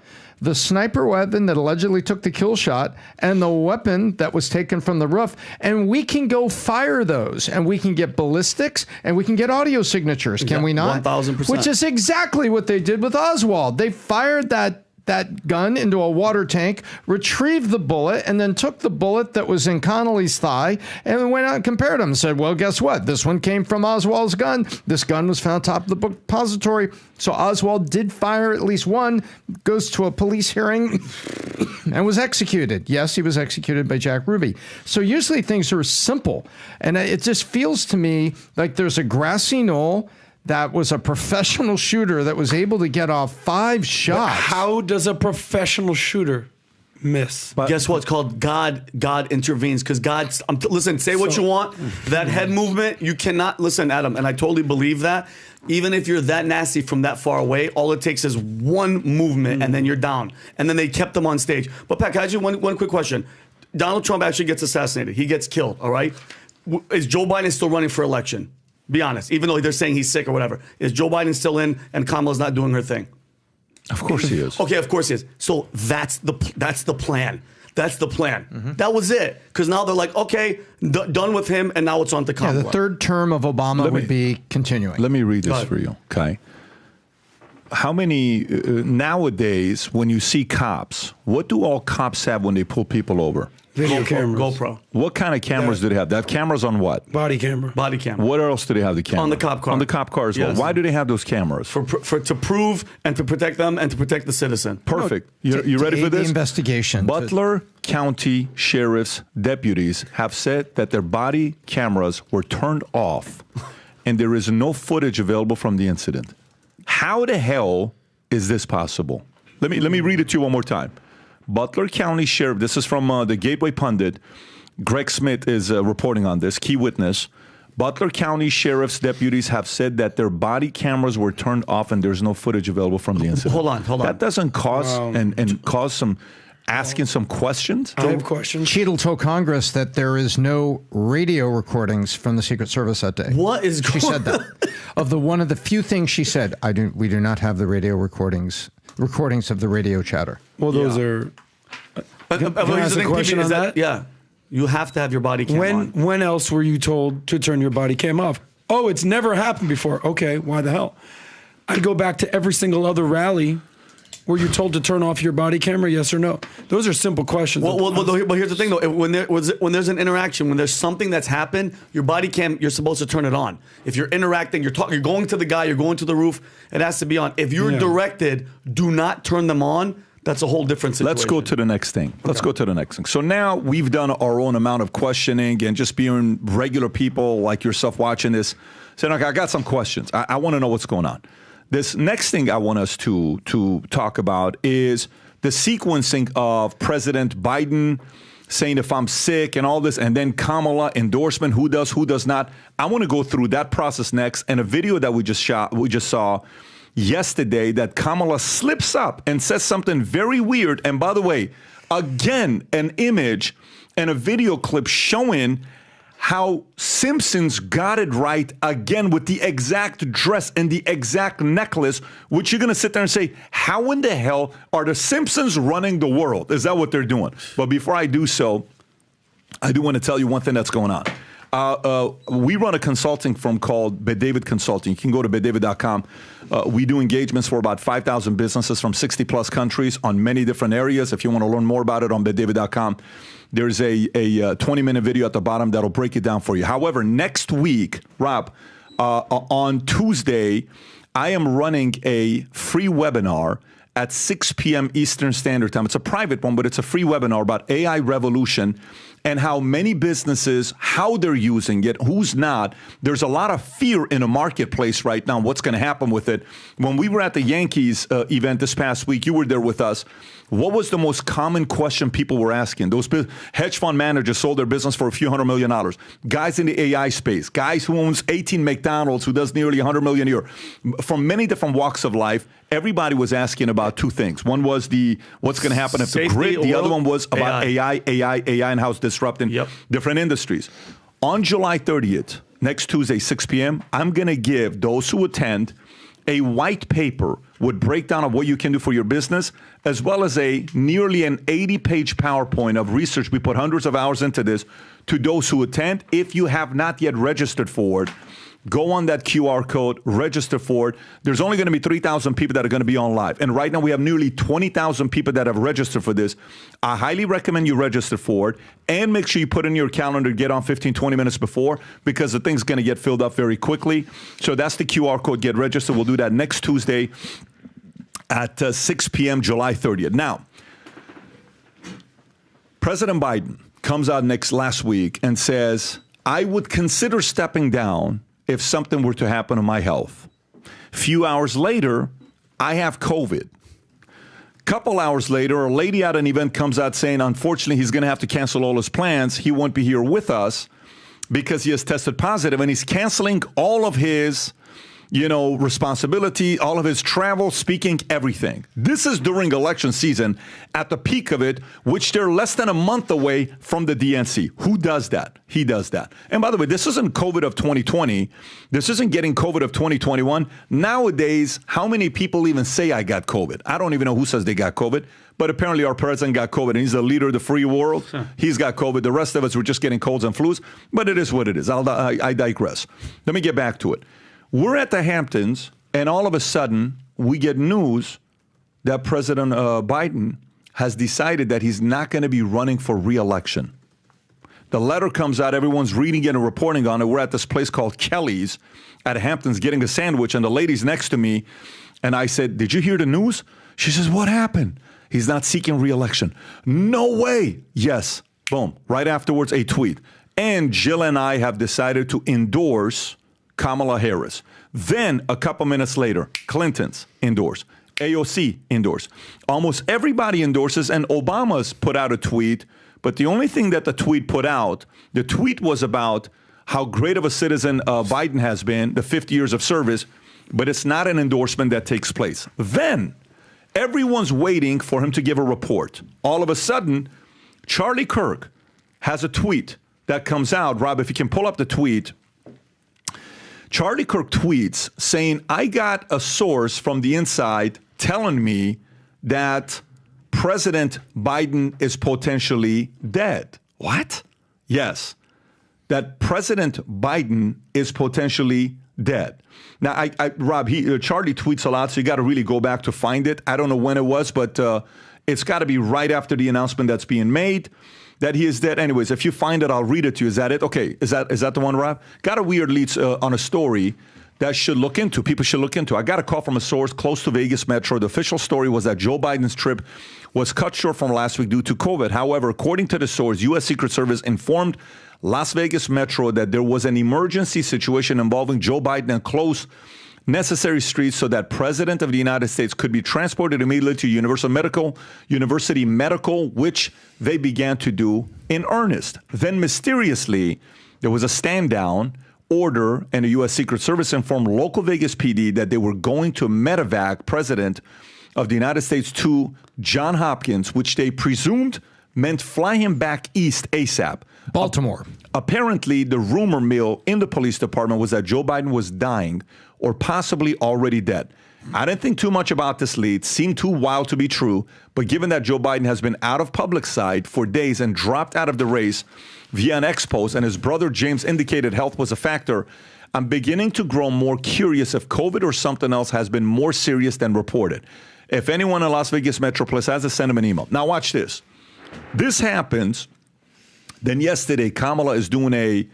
The sniper weapon that allegedly took the kill shot and the weapon that was taken from the roof, and we can go fire those, and we can get ballistics, and we can get audio signatures, can we not? 1,000%. Which is exactly what they did with Oswald. They fired that gun into a water tank, retrieved the bullet, and then took the bullet that was in Connolly's thigh and went out and compared them and said, well, guess what? This one came from Oswald's gun. This gun was found top of the repository. So Oswald did fire at least one, goes to a police hearing, and was executed. Yes, he was executed by Jack Ruby. So usually things are simple. And it just feels to me like there's a grassy knoll that was a professional shooter that was able to get off 5 shots. But how does a professional shooter miss? Guess what? It's called God intervenes, because God. Listen, say what you want. That head movement, you cannot listen, Adam, and I totally believe that. Even if you're that nasty from that far away, all it takes is one movement, and then you're down. And then they kept them on stage. But Pat, can I ask you one quick question? Donald Trump actually gets assassinated. He gets killed. All right. Is Joe Biden still running for election? Be honest, even though they're saying he's sick or whatever. Is Joe Biden still in and Kamala's not doing her thing? Of course he is. Okay, of course he is. So that's the plan. That's the plan. That was it. Because now they're like, okay, done with him, and now it's on to Kamala. Yeah, the third term of Obama would be continuing. Let me read this for you, okay? How many, nowadays, when you see cops, what do all cops have when they pull people over? Video cameras. GoPro. What kind of cameras do they have? They have cameras on what? Body camera. Body camera. What else do they have the camera? On the cop car. On the cop car as well. Yes. Why do they have those cameras? To prove and to protect them and to protect the citizen. Perfect. You ready for this? The investigation. Butler County Sheriff's deputies have said that their body cameras were turned off and there is no footage available from the incident. How the hell is this possible? Let me read it to you one more time. Butler County Sheriff, this is from the Gateway Pundit. Greg Smith is reporting on this, key witness. Butler County Sheriff's deputies have said that their body cameras were turned off and there's no footage available from the incident. Hold on. That doesn't cause and cause some asking some questions. I have questions. Cheatle told Congress that there is no radio recordings from the Secret Service that day. What is going on? She said that. One of the few things she said, we do not have the radio recordings of the radio chatter. Well, those are. Can I ask a question on that? Yeah. You have to have your body cam on. When else were you told to turn your body cam off? Oh, it's never happened before. Okay, why the hell? I'd go back to every single other rally where you're told to turn off your body camera, yes or no. Those are simple questions. But here's the thing, though. When there's an interaction, when there's something that's happened, your body cam, you're supposed to turn it on. If you're interacting, you're going to the guy, you're going to the roof, it has to be on. If you're directed, do not turn them on. That's a whole different situation. Let's go to the next thing. So now we've done our own amount of questioning and just being regular people like yourself watching this, saying, okay, I got some questions. I want to know what's going on. This next thing I want us to talk about is the sequencing of President Biden saying if I'm sick and all this, and then Kamala endorsement, who does not. I want to go through that process next, and a video that we just saw yesterday that Kamala slips up and says something very weird. And by the way, again, an image and a video clip showing how Simpsons got it right again with the exact dress and the exact necklace, which you're going to sit there and say, how in the hell are the Simpsons running the world? Is that what they're doing? But before I do so, I do want to tell you one thing that's going on. We run a consulting firm called BetDavid Consulting. You can go to betdavid.com. We do engagements for about 5,000 businesses from 60 plus countries on many different areas. If you want to learn more about it on betdavid.com, there's a 20-minute video at the bottom that'll break it down for you. However, next week, Rob, on Tuesday, I am running a free webinar at 6 p.m. Eastern Standard Time. It's a private one, but it's a free webinar about AI revolution and how many businesses, how they're using it, who's not. There's a lot of fear in the marketplace right now. What's going to happen with it? When we were at the Yankees event this past week, you were there with us. What was the most common question people were asking? Those hedge fund managers sold their business for a few $100 million. Guys in the AI space, guys who owns 18 McDonald's, who does nearly $100 million a year. From many different walks of life, everybody was asking about two things. One was what's going to happen if the grid. The other one was about AI, and how it's disrupting different industries. On July 30th, next Tuesday, 6 p.m., I'm going to give those who attend a white paper with breakdown of what you can do for your business, as well as a nearly an 80-page PowerPoint of research. We put hundreds of hours into this to those who attend. If you have not yet registered for it, go on that QR code, register for it. There's only going to be 3,000 people that are going to be on live. And right now we have nearly 20,000 people that have registered for this. I highly recommend you register for it and make sure you put in your calendar, get on 15, 20 minutes before, because the thing's going to get filled up very quickly. So that's the QR code. Get registered. We'll do that next Tuesday at 6 p.m. July 30th. Now, President Biden comes out last week and says, I would consider stepping down if something were to happen to my health. Few hours later, I have COVID. Couple hours later, a lady at an event comes out saying, unfortunately, he's going to have to cancel all his plans. He won't be here with us because he has tested positive, and he's canceling all of his responsibility, all of his travel, speaking, everything. This is during election season at the peak of it, which they're less than a month away from the DNC. Who does that? He does that. And by the way, this isn't COVID of 2020. This isn't getting COVID of 2021. Nowadays, how many people even say I got COVID? I don't even know who says they got COVID, but apparently our president got COVID, and he's the leader of the free world. Sure. He's got COVID. The rest of us were just getting colds and flus, but it is what it is. I digress. Let me get back to it. We're at the Hamptons, and all of a sudden, we get news that President Biden has decided that he's not going to be running for re-election. The letter comes out, everyone's reading it and reporting on it. We're at this place called Kelly's at Hamptons getting a sandwich, and the lady's next to me, and I said, did you hear the news? She says, what happened? He's not seeking re-election. No way. Yes. Boom. Right afterwards, a tweet. And Jill and I have decided to endorse Kamala Harris. Then a couple minutes later, Clinton's endorse. AOC endorse. Almost everybody endorses, and Obama's put out a tweet, but the only thing that the tweet put out, the tweet was about how great of a citizen Biden has been, the 50 years of service, but it's not an endorsement that takes place. Then everyone's waiting for him to give a report. All of a sudden, Charlie Kirk has a tweet that comes out. Rob, if you can pull up the tweet. Charlie Kirk tweets saying, I got a source from the inside telling me that President Biden is potentially dead. What? Yes, that President Biden is potentially dead. Now, Rob, Charlie tweets a lot, so you got to really go back to find it. I don't know when it was, but it's got to be right after the announcement that's being made that he is dead. Anyways, if you find it, I'll read it to you. Is that it? Okay, is that the one, Rob? Got a weird lead on a story that people should look into. I got a call from a source close to Vegas Metro. The official story was that Joe Biden's trip was cut short from last week due to COVID. However, according to the source, U.S. Secret Service informed Las Vegas Metro that there was an emergency situation involving Joe Biden and closed necessary streets so that President of the United States could be transported immediately to University Medical, which they began to do in earnest. Then mysteriously, there was a stand down order, and the U.S. Secret Service informed local Vegas PD that they were going to medevac President of the United States to Johns Hopkins, which they presumed meant fly him back east ASAP. Baltimore. Apparently, the rumor mill in the police department was that Joe Biden was dying or possibly already dead. I didn't think too much about this lead. Seemed too wild to be true. But given that Joe Biden has been out of public sight for days and dropped out of the race via an ex post, and his brother James indicated health was a factor, I'm beginning to grow more curious if COVID or something else has been more serious than reported. If anyone in Las Vegas Metropolis has to send him an email. Now watch this. This happens. Then yesterday, Kamala is doing a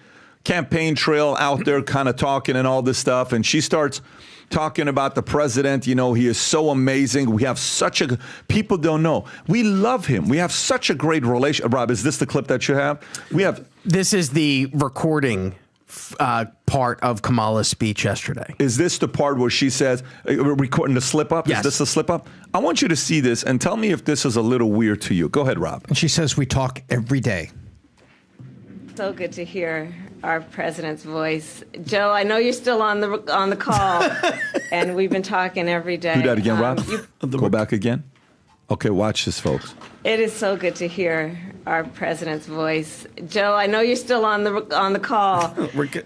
campaign trail out there kind of talking and all this stuff. And she starts talking about the president. You know, he is so amazing. We have people don't know. We love him. We have such a great relation. Rob, is this the clip that you have? This is the recording part of Kamala's speech yesterday. Is this the part where she says, recording the slip up? Yes. Is this the slip up? I want you to see this and tell me if this is a little weird to you. Go ahead, Rob. And she says, we talk every day. So good to hear our president's voice. Joe, I know you're still on the call, and we've been talking every day. Do that again, Rob. Go back again. Okay, watch this, folks. It is so good to hear our president's voice. Joe, I know you're still on the call,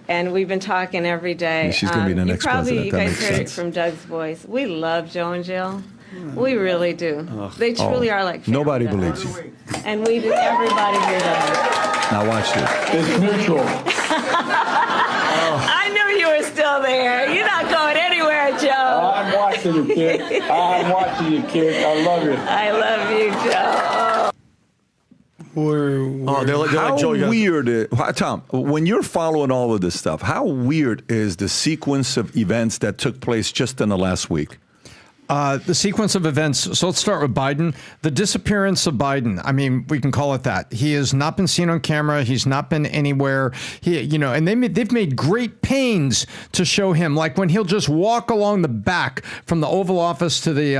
and we've been talking every day. She's going to be the next president. You guys heard it from Doug's voice. We love Joe and Jill. We really do. They truly are like family. Nobody believes you. And we do. Everybody here does. Now watch this. It's mutual. I knew you were still there. You're not going anywhere, Joe. I'm watching you, kid. I'm watching you, kid. I love you. I love you, Joe. They're like Joe, weird. Tom, when you're following all of this stuff, how weird is the sequence of events that took place just in the last week? The sequence of events. So let's start with Biden. The disappearance of Biden. I mean, we can call it that. He has not been seen on camera. He's not been anywhere. And they've made great pains to show him, like when he'll just walk along the back from the Oval Office to the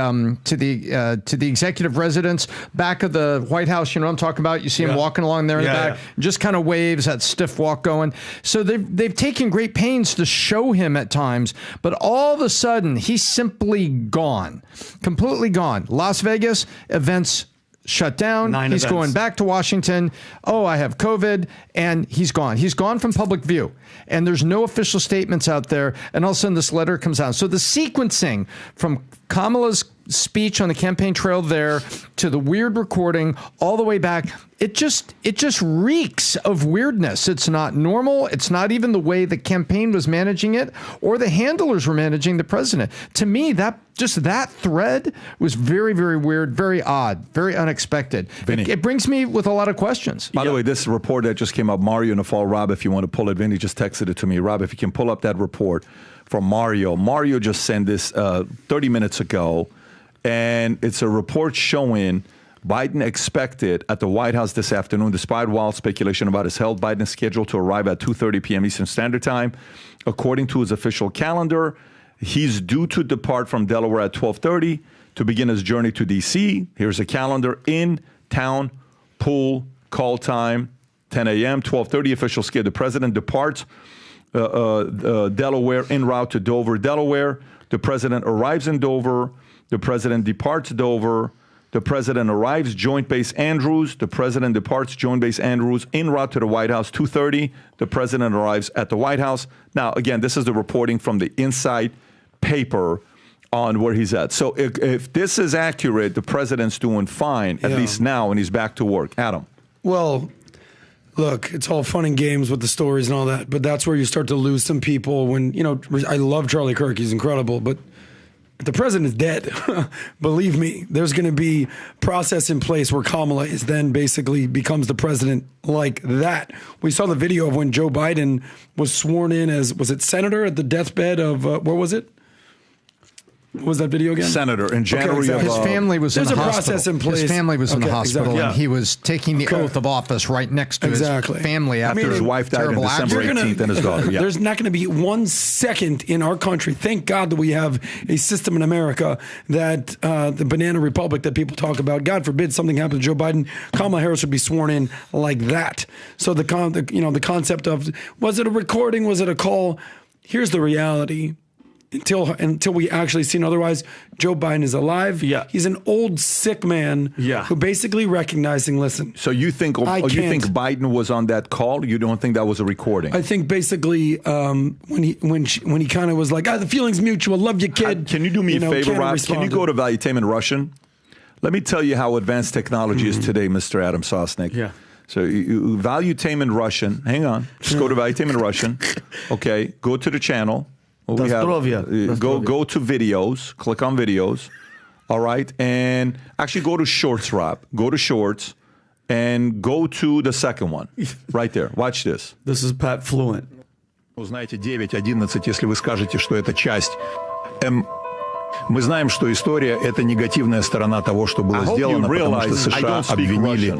executive residence, back of the White House. You know what I'm talking about? You see him walking along there in the back, just kind of waves, that stiff walk going. So they've taken great pains to show him at times, but all of a sudden he's simply gone. Completely gone. Las Vegas, events shut down. He's going back to Washington. Oh, I have COVID. And he's gone. He's gone from public view. And there's no official statements out there. And all of a sudden this letter comes out. So the sequencing from Kamala's speech on the campaign trail there to the weird recording all the way back, it just reeks of weirdness. It's not normal. It's not even the way the campaign was managing it or the handlers were managing the president. To me, that thread was very, very weird, very odd, very unexpected. Vinny. It brings me with a lot of questions. By the way, this report that just came up, Mario in the fall, Rob, if you want to pull it, Vinny just texted it to me. Rob, if you can pull up that report from Mario. Mario just sent this 30 minutes ago, and it's a report showing Biden expected at the White House this afternoon, despite wild speculation about his health. Biden is scheduled to arrive at 2:30 p.m. Eastern Standard Time. According to his official calendar, he's due to depart from Delaware at 12:30 to begin his journey to D.C. Here's a calendar. In town, pool, call time, 10 a.m., 12:30 official schedule. The president departs Delaware en route to Dover, Delaware. The president arrives in Dover. The president departs Dover. The president arrives Joint Base Andrews. The president departs Joint Base Andrews en route to the White House, 2:30. The president arrives at the White House. Now, again, this is the reporting from the inside paper on where he's at. So if this is accurate, the president's doing fine, at least now, and he's back to work. Adam. Well, Look, it's all fun and games with the stories and all that, but that's where you start to lose some people when, I love Charlie Kirk. He's incredible, but the president is dead. Believe me, there's going to be process in place where Kamala is then basically becomes the president like that. We saw the video of when Joe Biden was sworn in as, was it senator at the deathbed of, what was it? What was that video again? Senator in January. His family was in the hospital. Process in place. His family was in the hospital, exactly. and he was taking the oath of office right next to his family after his wife died on December 18th and his daughter. Yeah. There's not going to be 1 second in our country. Thank God that we have a system in America that the banana republic that people talk about. God forbid something happened to Joe Biden, Kamala Harris would be sworn in like that. So the concept of, was it a recording? Was it a call? Here's the reality. Until we actually seen otherwise, Joe Biden is alive. Yeah. He's an old, sick man who basically recognizing, listen. So you think Biden was on that call? You don't think that was a recording? I think basically when he kind of was like, the feeling's mutual, love you, kid. Can you do me a favor, Rob? Can you go to Valuetainment Russian? Let me tell you how advanced technology is today, Mr. Adam Sosnick. Yeah. So Valuetainment Russian, hang on. Just go to Valuetainment Russian. Okay, go to the channel. Go to videos, click on videos, all right? And actually go to shorts, Rob. Go to shorts and go to the second one, right there. Watch this. This is Pat Fluent. Узнаете 9-11, если вы скажете, что это часть Мы знаем, что история – это негативная сторона того, что было сделано, потому что США обвинили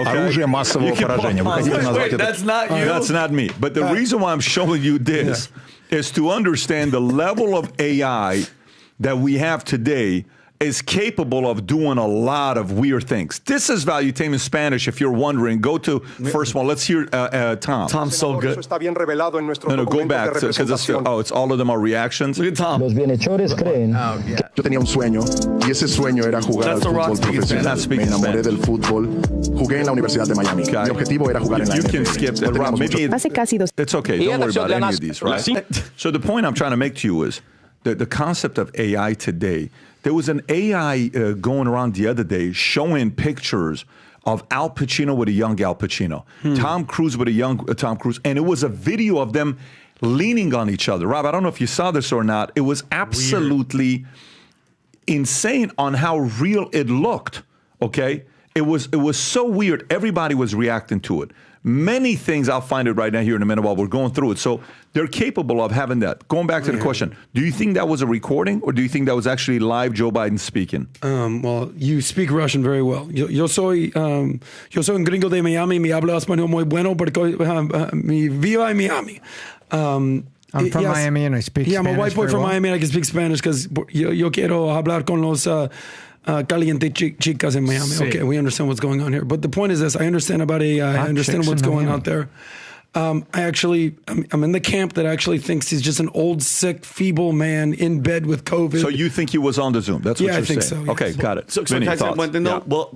оружие массового поражения. Вы хотите назвать это? That's not me. But the reason why I'm showing you this is to understand the level of AI that we have today is capable of doing a lot of weird things. This is Valuetainment Spanish, if you're wondering. Go to first one. Let's hear Tom. Tom's so good. No, go back, because it's all of them are reactions. Look at Tom. Los bienhechores creen. Yo tenía un sueño, y ese sueño era jugar al fútbol profesional. Me enamoré del fútbol. Jugué en la Universidad de Miami. Mi objetivo era jugar en la You can skip that. Hace casi 2. It's okay. Don't worry about any of these, right? So the point I'm trying to make to you is that the concept of AI today. There was an AI going around the other day showing pictures of Al Pacino with a young Al Pacino, Tom Cruise with a young Tom Cruise, and it was a video of them leaning on each other. Rob, I don't know if you saw this or not. It was absolutely insane on how real it looked, okay? It was so weird. Everybody was reacting to it. Many things, I'll find it right now here in a minute while we're going through it. So they're capable of having that. Going back to the question, do you think that was a recording or do you think that was actually live Joe Biden speaking? Well, you speak Russian very well. Yo soy un gringo de Miami, mi hablo español muy bueno porque mi vivo en Miami. I'm from Miami and I speak Spanish. Yeah, I'm a white boy from Miami and I can speak Spanish because yo quiero hablar con los caliente chicas in Miami. Sí. Okay, we understand what's going on here. But the point is this, I understand about AI. I understand what's going on there. I'm in the camp that actually thinks he's just an old, sick, feeble man in bed with COVID. So you think he was on the Zoom? That's what you're saying. I think so. Yes. Okay, got it. So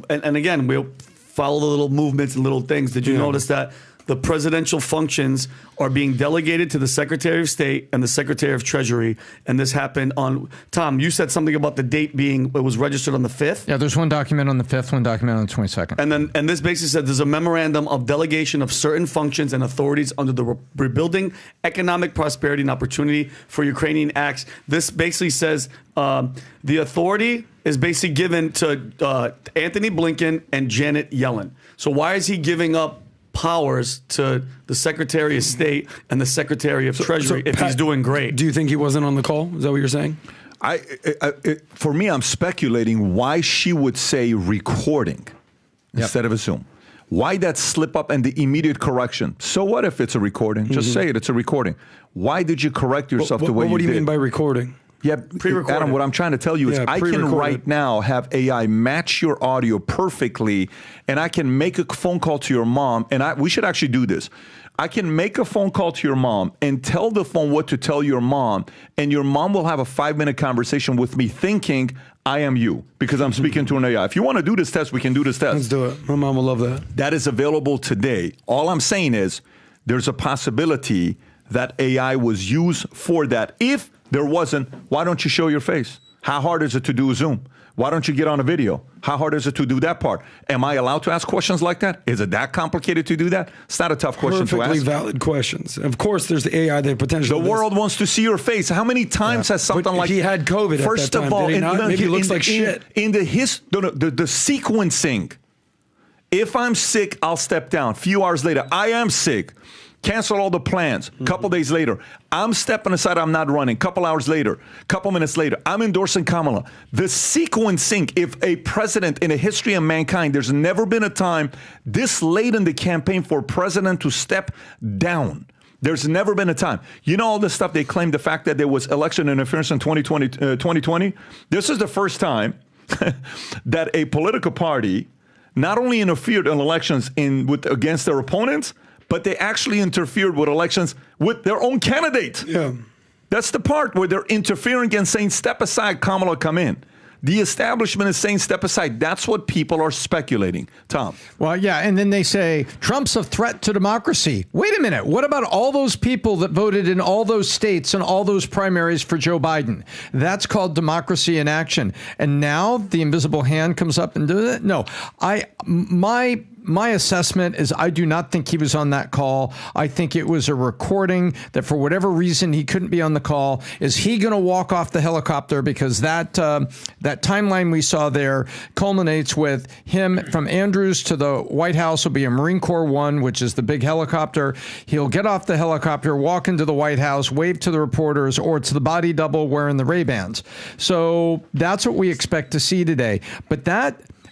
and again, we'll follow the little movements and little things. Did you notice that the presidential functions are being delegated to the Secretary of State and the Secretary of Treasury? And this happened on, Tom, you said something about the date being, it was registered on the 5th? Yeah, there's one document on the 5th, one document on the 22nd. And this basically said there's a memorandum of delegation of certain functions and authorities under the Rebuilding Economic Prosperity and Opportunity for Ukrainian Acts. This basically says the authority is basically given to Anthony Blinken and Janet Yellen. So why is he giving up powers to the Secretary of State and the Secretary of Treasury if he's doing great? Do you think he wasn't on the call? Is that what you're saying? For me, I'm speculating why she would say recording instead of a Zoom. Why that slip up and the immediate correction? So what if it's a recording? Just say it. It's a recording. Why did you correct yourself the way you did? What do you mean by recording? Yeah, Adam, what I'm trying to tell you is I can right now have AI match your audio perfectly, and I can make a phone call to your mom, and we should actually do this. I can make a phone call to your mom and tell the phone what to tell your mom, and your mom will have a 5-minute conversation with me thinking I am you because I'm speaking to an AI. If you want to do this test, we can do this test. Let's do it. My mom will love that. That is available today. All I'm saying is there's a possibility that AI was used for that. If there wasn't, why don't you show your face? How hard is it to do a Zoom? Why don't you get on a video? How hard is it to do that part? Am I allowed to ask questions like that? Is it that complicated to do that? It's not a tough question to ask. Perfectly valid questions. Of course, there's the AI that potentially. The world wants to see your face. How many times has something like he had COVID? First at that time. of all, Did he not? Maybe he looks like shit. In the sequencing, if I'm sick, I'll step down. Few hours later, I am sick. Cancel all the plans. Couple days later, I'm stepping aside. I'm not running. Couple hours later, couple minutes later, I'm endorsing Kamala. The sequencing, if a president in the history of mankind, there's never been a time this late in the campaign for a president to step down. There's never been a time. You know all the stuff they claimed, the fact that there was election interference in 2020? This is the first time that a political party not only interfered in elections against their opponents, but they actually interfered with elections with their own candidate. Yeah. That's the part where they're interfering and saying, step aside, Kamala, come in. The establishment is saying, step aside. That's what people are speculating. Tom. Well, yeah, and then they say, Trump's a threat to democracy. Wait a minute. What about all those people that voted in all those states and all those primaries for Joe Biden? That's called democracy in action. And now the invisible hand comes up and does it? No. My assessment is I do not think he was on that call. I think it was a recording that for whatever reason he couldn't be on the call. Is he going to walk off the helicopter? Because that timeline we saw there culminates with him from Andrews to the White House will be a Marine Corps One, which is the big helicopter. He'll get off the helicopter, walk into the White House, wave to the reporters, or it's the body double wearing the Ray-Bans. So that's what we expect to see today. But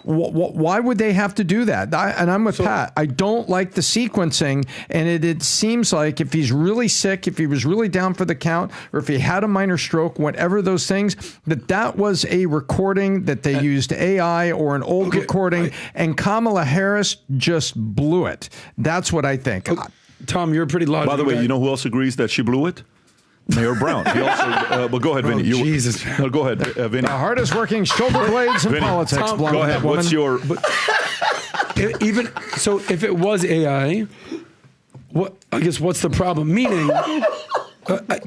why would they have to do that? And I'm with Pat. I don't like the sequencing. And it seems like if he's really sick, if he was really down for the count, or if he had a minor stroke, whatever those things, that was a recording that they used AI or an old recording. And Kamala Harris just blew it. That's what I think. Tom, you're pretty logical. By the way, you know who else agrees that she blew it? Mayor Brown. He also, but go ahead, Vinny. Jesus. No, go ahead, Vinny. The hardest working shoulder blades in politics. Tom, go ahead. What's your... if it was AI, what's the problem? Meaning,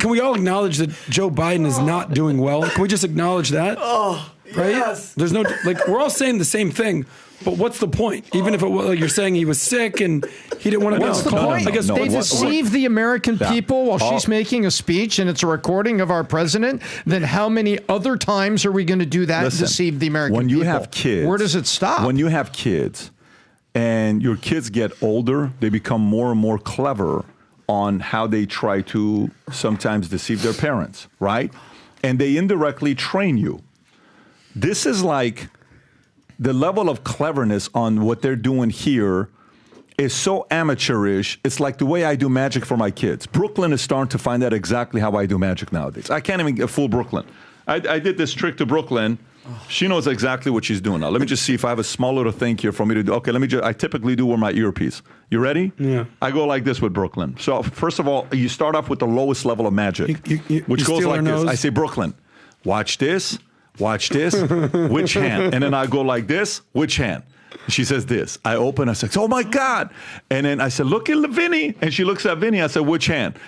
can we all acknowledge that Joe Biden is not doing well? Can we just acknowledge that? Oh, right? Yes. There's no, we're all saying the same thing. But what's the point? Even if it was, you're saying he was sick and he didn't want to. What's the point? I guess they deceive the American people while she's making a speech, and it's a recording of our president. Then how many other times are we going to do that? Listen, and deceive the American people? When you have kids, where does it stop? When you have kids, and your kids get older, they become more and more clever on how they try to sometimes deceive their parents, right? And they indirectly train you. This is like. The level of cleverness on what they're doing here is so amateurish. It's like the way I do magic for my kids. Brooklyn is starting to find out exactly how I do magic nowadays. I can't even fool Brooklyn. I did this trick to Brooklyn. She knows exactly what she's doing now. Let me just see if I have a small little thing here for me to do. Okay, I typically do wear my earpiece. You ready? Yeah. I go like this with Brooklyn. So first of all, you start off with the lowest level of magic, which goes like this. I say, Brooklyn, watch this. Watch this, which hand? And then I go like this, which hand? She says this. I open, I say, oh my God. And then I said, look at Vinny. And she looks at Vinny. I said, which hand?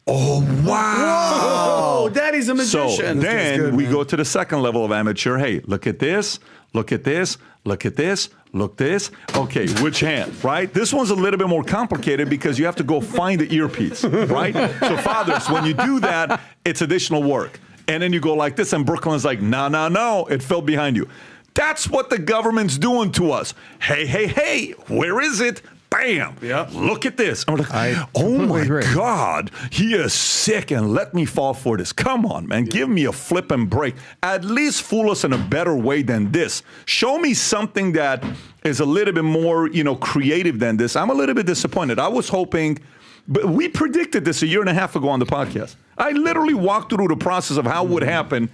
Oh, wow. Whoa, Daddy's a magician. So then we go to the second level of amateur. Hey, look at this, look at this, look at this, look this. Okay, which hand, right? This one's a little bit more complicated because you have to go find the earpiece, right? So fathers, when you do that, it's additional work. And then you go like this, and Brooklyn's like, no, it fell behind you. That's what the government's doing to us. Hey, where is it? Bam! Yeah. Look at this. I'm like, oh my God, he is sick, and let me fall for this. Come on, man, give me a flip and break. At least fool us in a better way than this. Show me something that is a little bit more, creative than this. I'm a little bit disappointed. I was hoping. But we predicted this a year and a half ago on the podcast. I literally walked through the process of how it would happen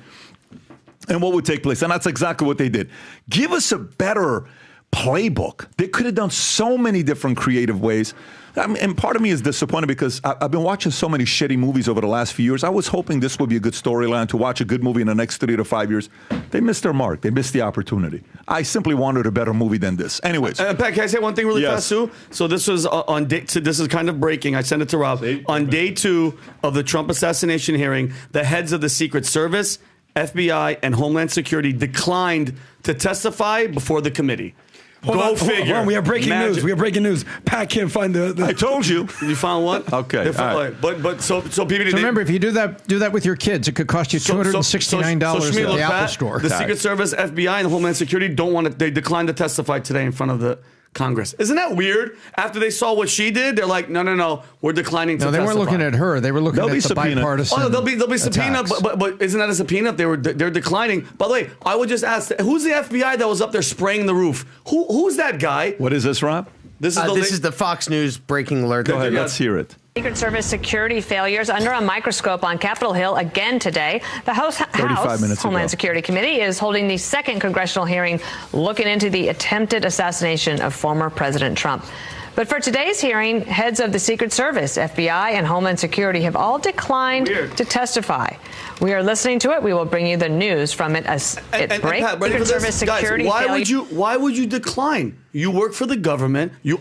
and what would take place. And that's exactly what they did. Give us a better playbook. They could have done so many different creative ways. And part of me is disappointed because I've been watching so many shitty movies over the last few years. I was hoping this would be a good storyline to watch a good movie in the next 3 to 5 years. They missed their mark. They missed the opportunity. I simply wanted a better movie than this. Anyways. Pat, can I say one thing really fast, too? So this was on day two. This is kind of breaking. I sent it to Rob. On day 2 of the Trump assassination hearing, the heads of the Secret Service FBI, and Homeland Security declined to testify before the committee. Go figure. Hold on, we have breaking news. We have breaking news. Pat can't find the I told you. You found what? Okay. All right. But so PBD. So remember, if you do that with your kids, it could cost you $269 at the Apple Store. The Secret Service, FBI, and Homeland Security don't want to. They declined to testify today in front of the Congress. Isn't that weird? After they saw what she did, they're like, no, we're declining to testify. No, they weren't looking at her. They were looking at the bipartisan. Oh, they'll be subpoena, but isn't that a subpoena? They're declining. By the way, I would just ask, who's the FBI that was up there spraying the roof? Who's that guy? What is this, Rob? This is the Fox News breaking alert. Go ahead, let's hear it. Secret Service security failures under a microscope on Capitol Hill again today. The House Homeland Security Committee is holding the second congressional hearing looking into the attempted assassination of former President Trump. But for today's hearing, heads of the Secret Service, FBI, and Homeland Security have all declined to testify. We are listening to it. We will bring you the news from it as it breaks. Secret Service security failures. Why would you decline? You work for the government. You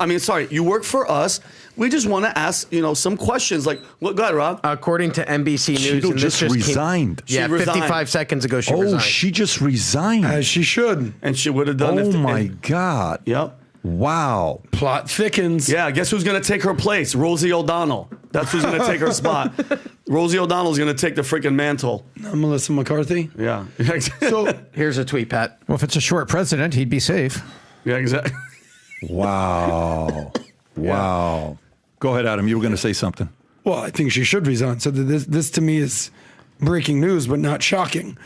work for us. We just want to ask, some questions. Like, go ahead, Rob. According to NBC News, she just resigned. Yeah, 55 seconds ago she resigned. Oh, she just resigned. As she should. And she would have done it. Oh, my God. Yep. Wow. Plot thickens. Yeah, guess who's going to take her place? Rosie O'Donnell. That's who's going to take her spot. Rosie O'Donnell's going to take the freaking mantle. Melissa McCarthy? Yeah. So here's a tweet, Pat. Well, if it's a short president, he'd be safe. Yeah, exactly. Wow. Wow. Go ahead, Adam. You were going to say something. Well, I think she should resign. So this to me is breaking news, but not shocking.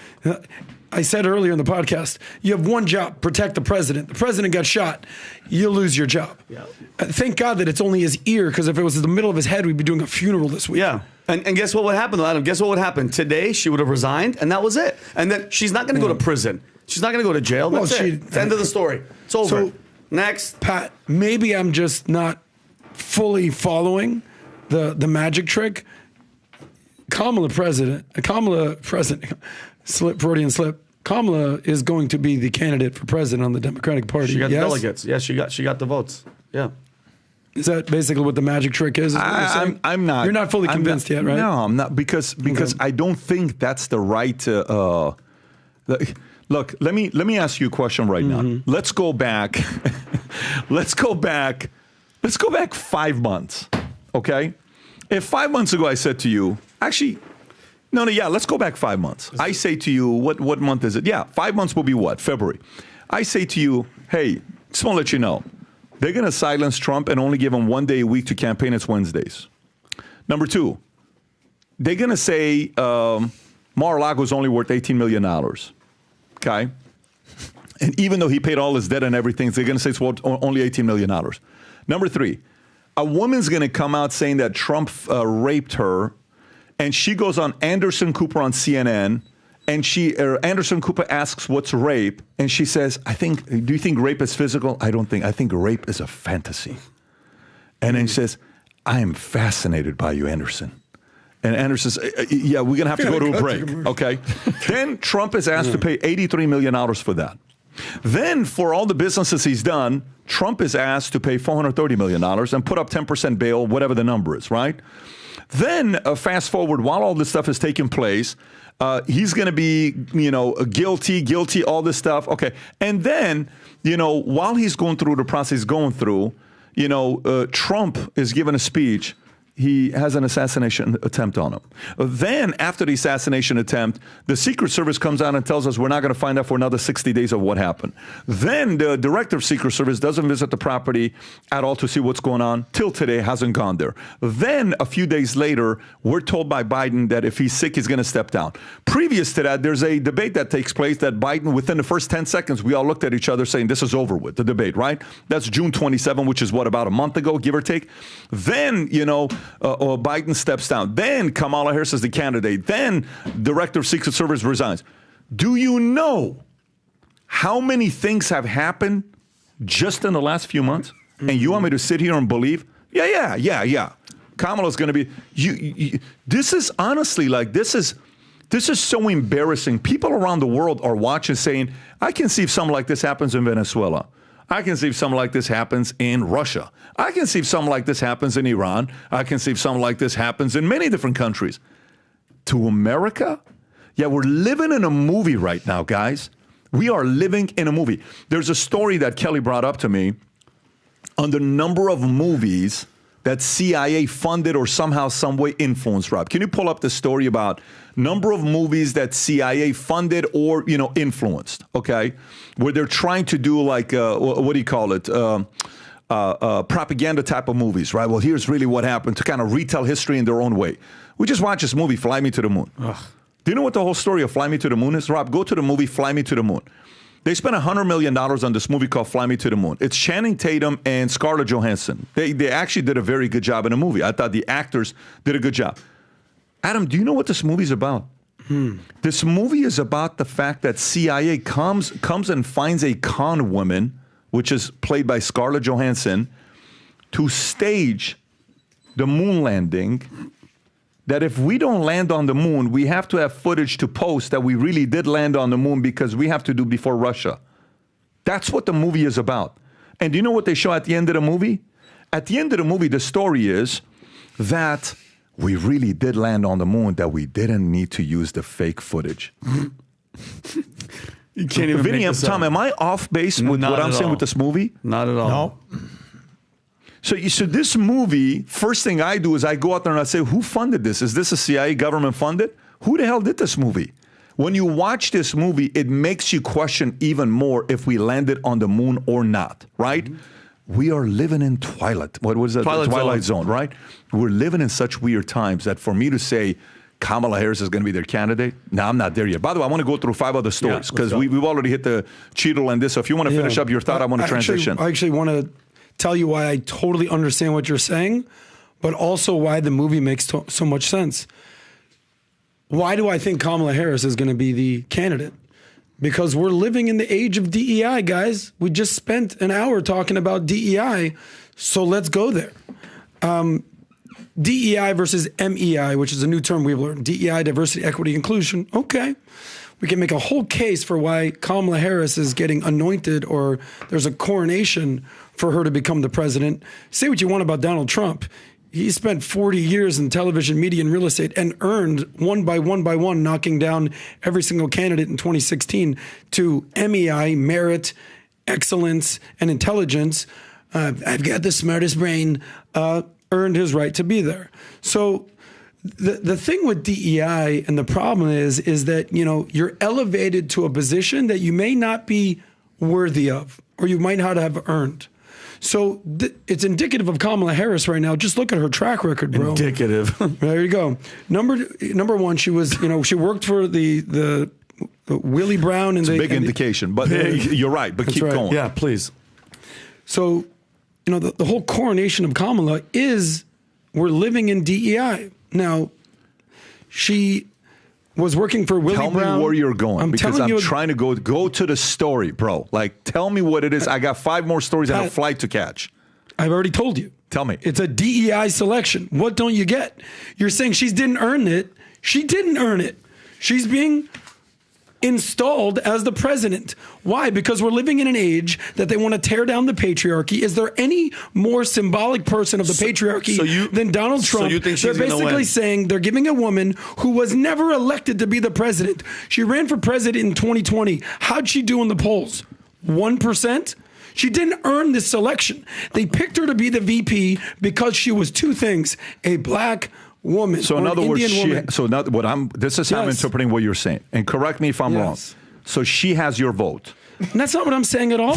I said earlier in the podcast, you have one job, protect the president. The president got shot, you lose your job. Yeah. Thank God that it's only his ear, because if it was in the middle of his head, we'd be doing a funeral this week. Yeah. And guess what would happen, though, Adam? Guess what would happen? Today, she would have resigned, and that was it. And then she's not going to go to prison. She's not going to go to jail. That's it. It's the end of the story. It's over. So, next. Pat, maybe I'm just not fully following the magic trick. Kamala Freudian slip. Kamala is going to be the candidate for president on the Democratic Party. She got the delegates. Yeah, she got the votes. Yeah. Is that basically what the magic trick is? I'm not. You're not fully convinced yet, right? No, I'm not, because I don't think that's the right. Look, let me ask you a question right now. Let's go back. Let's go back 5 months. Okay, if 5 months ago I said to you, actually. No, let's go back 5 months. I say to you, what month is it? Yeah, 5 months will be what? February. I say to you, hey, just want to let you know, they're going to silence Trump and only give him 1 day a week to campaign. It's Wednesdays. Number two, they're going to say Mar-a-Lago is only worth $18 million. Okay? And even though he paid all his debt and everything, they're going to say it's worth only $18 million. Number three, a woman's going to come out saying that Trump raped her. And she goes on Anderson Cooper on CNN, and Anderson Cooper asks, what's rape? And she says, do you think rape is physical? I think rape is a fantasy. And then she says, I am fascinated by you, Anderson. And Anderson says, yeah, we're going to have to go to a break. Okay. Then Trump is asked to pay $83 million for that. Then for all the businesses he's done, Trump is asked to pay $430 million and put up 10% bail, whatever the number is, right? Then fast forward, while all this stuff is taking place, he's going to be, guilty, all this stuff. Okay. And then, while he's going through the process Trump is giving a speech. He has an assassination attempt on him. Then, after the assassination attempt, the Secret Service comes out and tells us we're not going to find out for another 60 days of what happened. Then, the director of Secret Service doesn't visit the property at all to see what's going on. Till today, hasn't gone there. Then, a few days later, we're told by Biden that if he's sick, he's going to step down. Previous to that, there's a debate that takes place that Biden, within the first 10 seconds, we all looked at each other saying, this is over with, the debate, right? That's June 27, which is about a month ago, give or take. Then, Biden steps down. Then Kamala Harris is the candidate. Then Director of Secret Service resigns. Do you know how many things have happened just in the last few months? And you want me to sit here and believe? Yeah. Kamala's going to be. This is honestly this is so embarrassing. People around the world are watching, saying, "I can see if something like this happens in Venezuela. I can see if something like this happens in Russia. I can see if something like this happens in Iran. I can see if something like this happens in many different countries." To America, Yeah, we're living in a movie right now, guys. We are living in a movie. There's a story that Kelly brought up to me on the number of movies that CIA funded or somehow, some way influenced. Rob, can you pull up the story about number of movies that CIA funded or, influenced, okay? Where they're trying to do like, what do you call it? Propaganda type of movies, right? Well, here's really what happened to kind of retell history in their own way. We just watched this movie, Fly Me to the Moon. Ugh. Do you know what the whole story of Fly Me to the Moon is? Rob, go to the movie Fly Me to the Moon. They spent $100 million on this movie called Fly Me to the Moon. It's Channing Tatum and Scarlett Johansson. They actually did a very good job in the movie. I thought the actors did a good job. Adam, do you know what this movie's about? This movie is about the fact that CIA comes and finds a con woman, which is played by Scarlett Johansson, to stage the moon landing. That if we don't land on the moon, we have to have footage to post that we really did land on the moon because we have to do before Russia. That's what the movie is about. And do you know what they show at the end of the movie? At the end of the movie, the story is that we really did land on the moon, that we didn't need to use the fake footage. You can't even Vinny, make this Tom, up. am I off base with what I'm saying with this movie? Not at all. No. So this movie, first thing I do is I go out there and I say, who funded this? Is this a CIA government funded? Who the hell did this movie? When you watch this movie, it makes you question even more if we landed on the moon or not, right? Mm-hmm. We are living in Twilight. What was that? Twilight Zone, right? We're living in such weird times that for me to say Kamala Harris is going to be their candidate, no, I'm not there yet. By the way, I want to go through 5 other stories because we've already hit the Cheatle and this. So if you want to finish up your thought, I want to transition. I actually want to tell you why I totally understand what you're saying, but also why the movie makes so much sense. Why do I think Kamala Harris is going to be the candidate? Because we're living in the age of DEI, guys. We just spent an hour talking about DEI, so let's go there. DEI versus MEI, which is a new term we've learned. DEI, diversity, equity, inclusion. Okay. We can make a whole case for why Kamala Harris is getting anointed or there's a coronation for her to become the president. Say what you want about Donald Trump. He spent 40 years in television, media, and real estate and earned one by one, knocking down every single candidate in 2016 to MEI, merit, excellence, and intelligence. I've got the smartest brain, earned his right to be there. So the thing with DEI and the problem is that, you're elevated to a position that you may not be worthy of, or you might not have earned. So it's indicative of Kamala Harris right now. Just look at her track record, bro. Indicative. There you go. Number one, she was, she worked for the Willie Brown and it's a big indication, but you're right. But keep going. Yeah, please. So, the whole coronation of Kamala is we're living in DEI. Now, she was working for Willie Brown. Tell me where you're going, because I'm trying to go to the story, bro. Like, tell me what it is. I got 5 more stories and a flight to catch. I've already told you. Tell me. It's a DEI selection. What don't you get? You're saying she didn't earn it. She didn't earn it. She's being installed as the president. Why? Because we're living in an age that they want to tear down the patriarchy. Is there any more symbolic person of the patriarchy than Donald Trump? So you think she's They're basically saying they're giving a woman who was never elected to be the president. She ran for president in 2020. How'd she do in the polls? 1%? She didn't earn this selection. They picked her to be the VP because she was 2 things: a black woman. So in other words, this is how I'm interpreting what you're saying. And correct me if I'm wrong. So she has your vote. And that's not what I'm saying at all.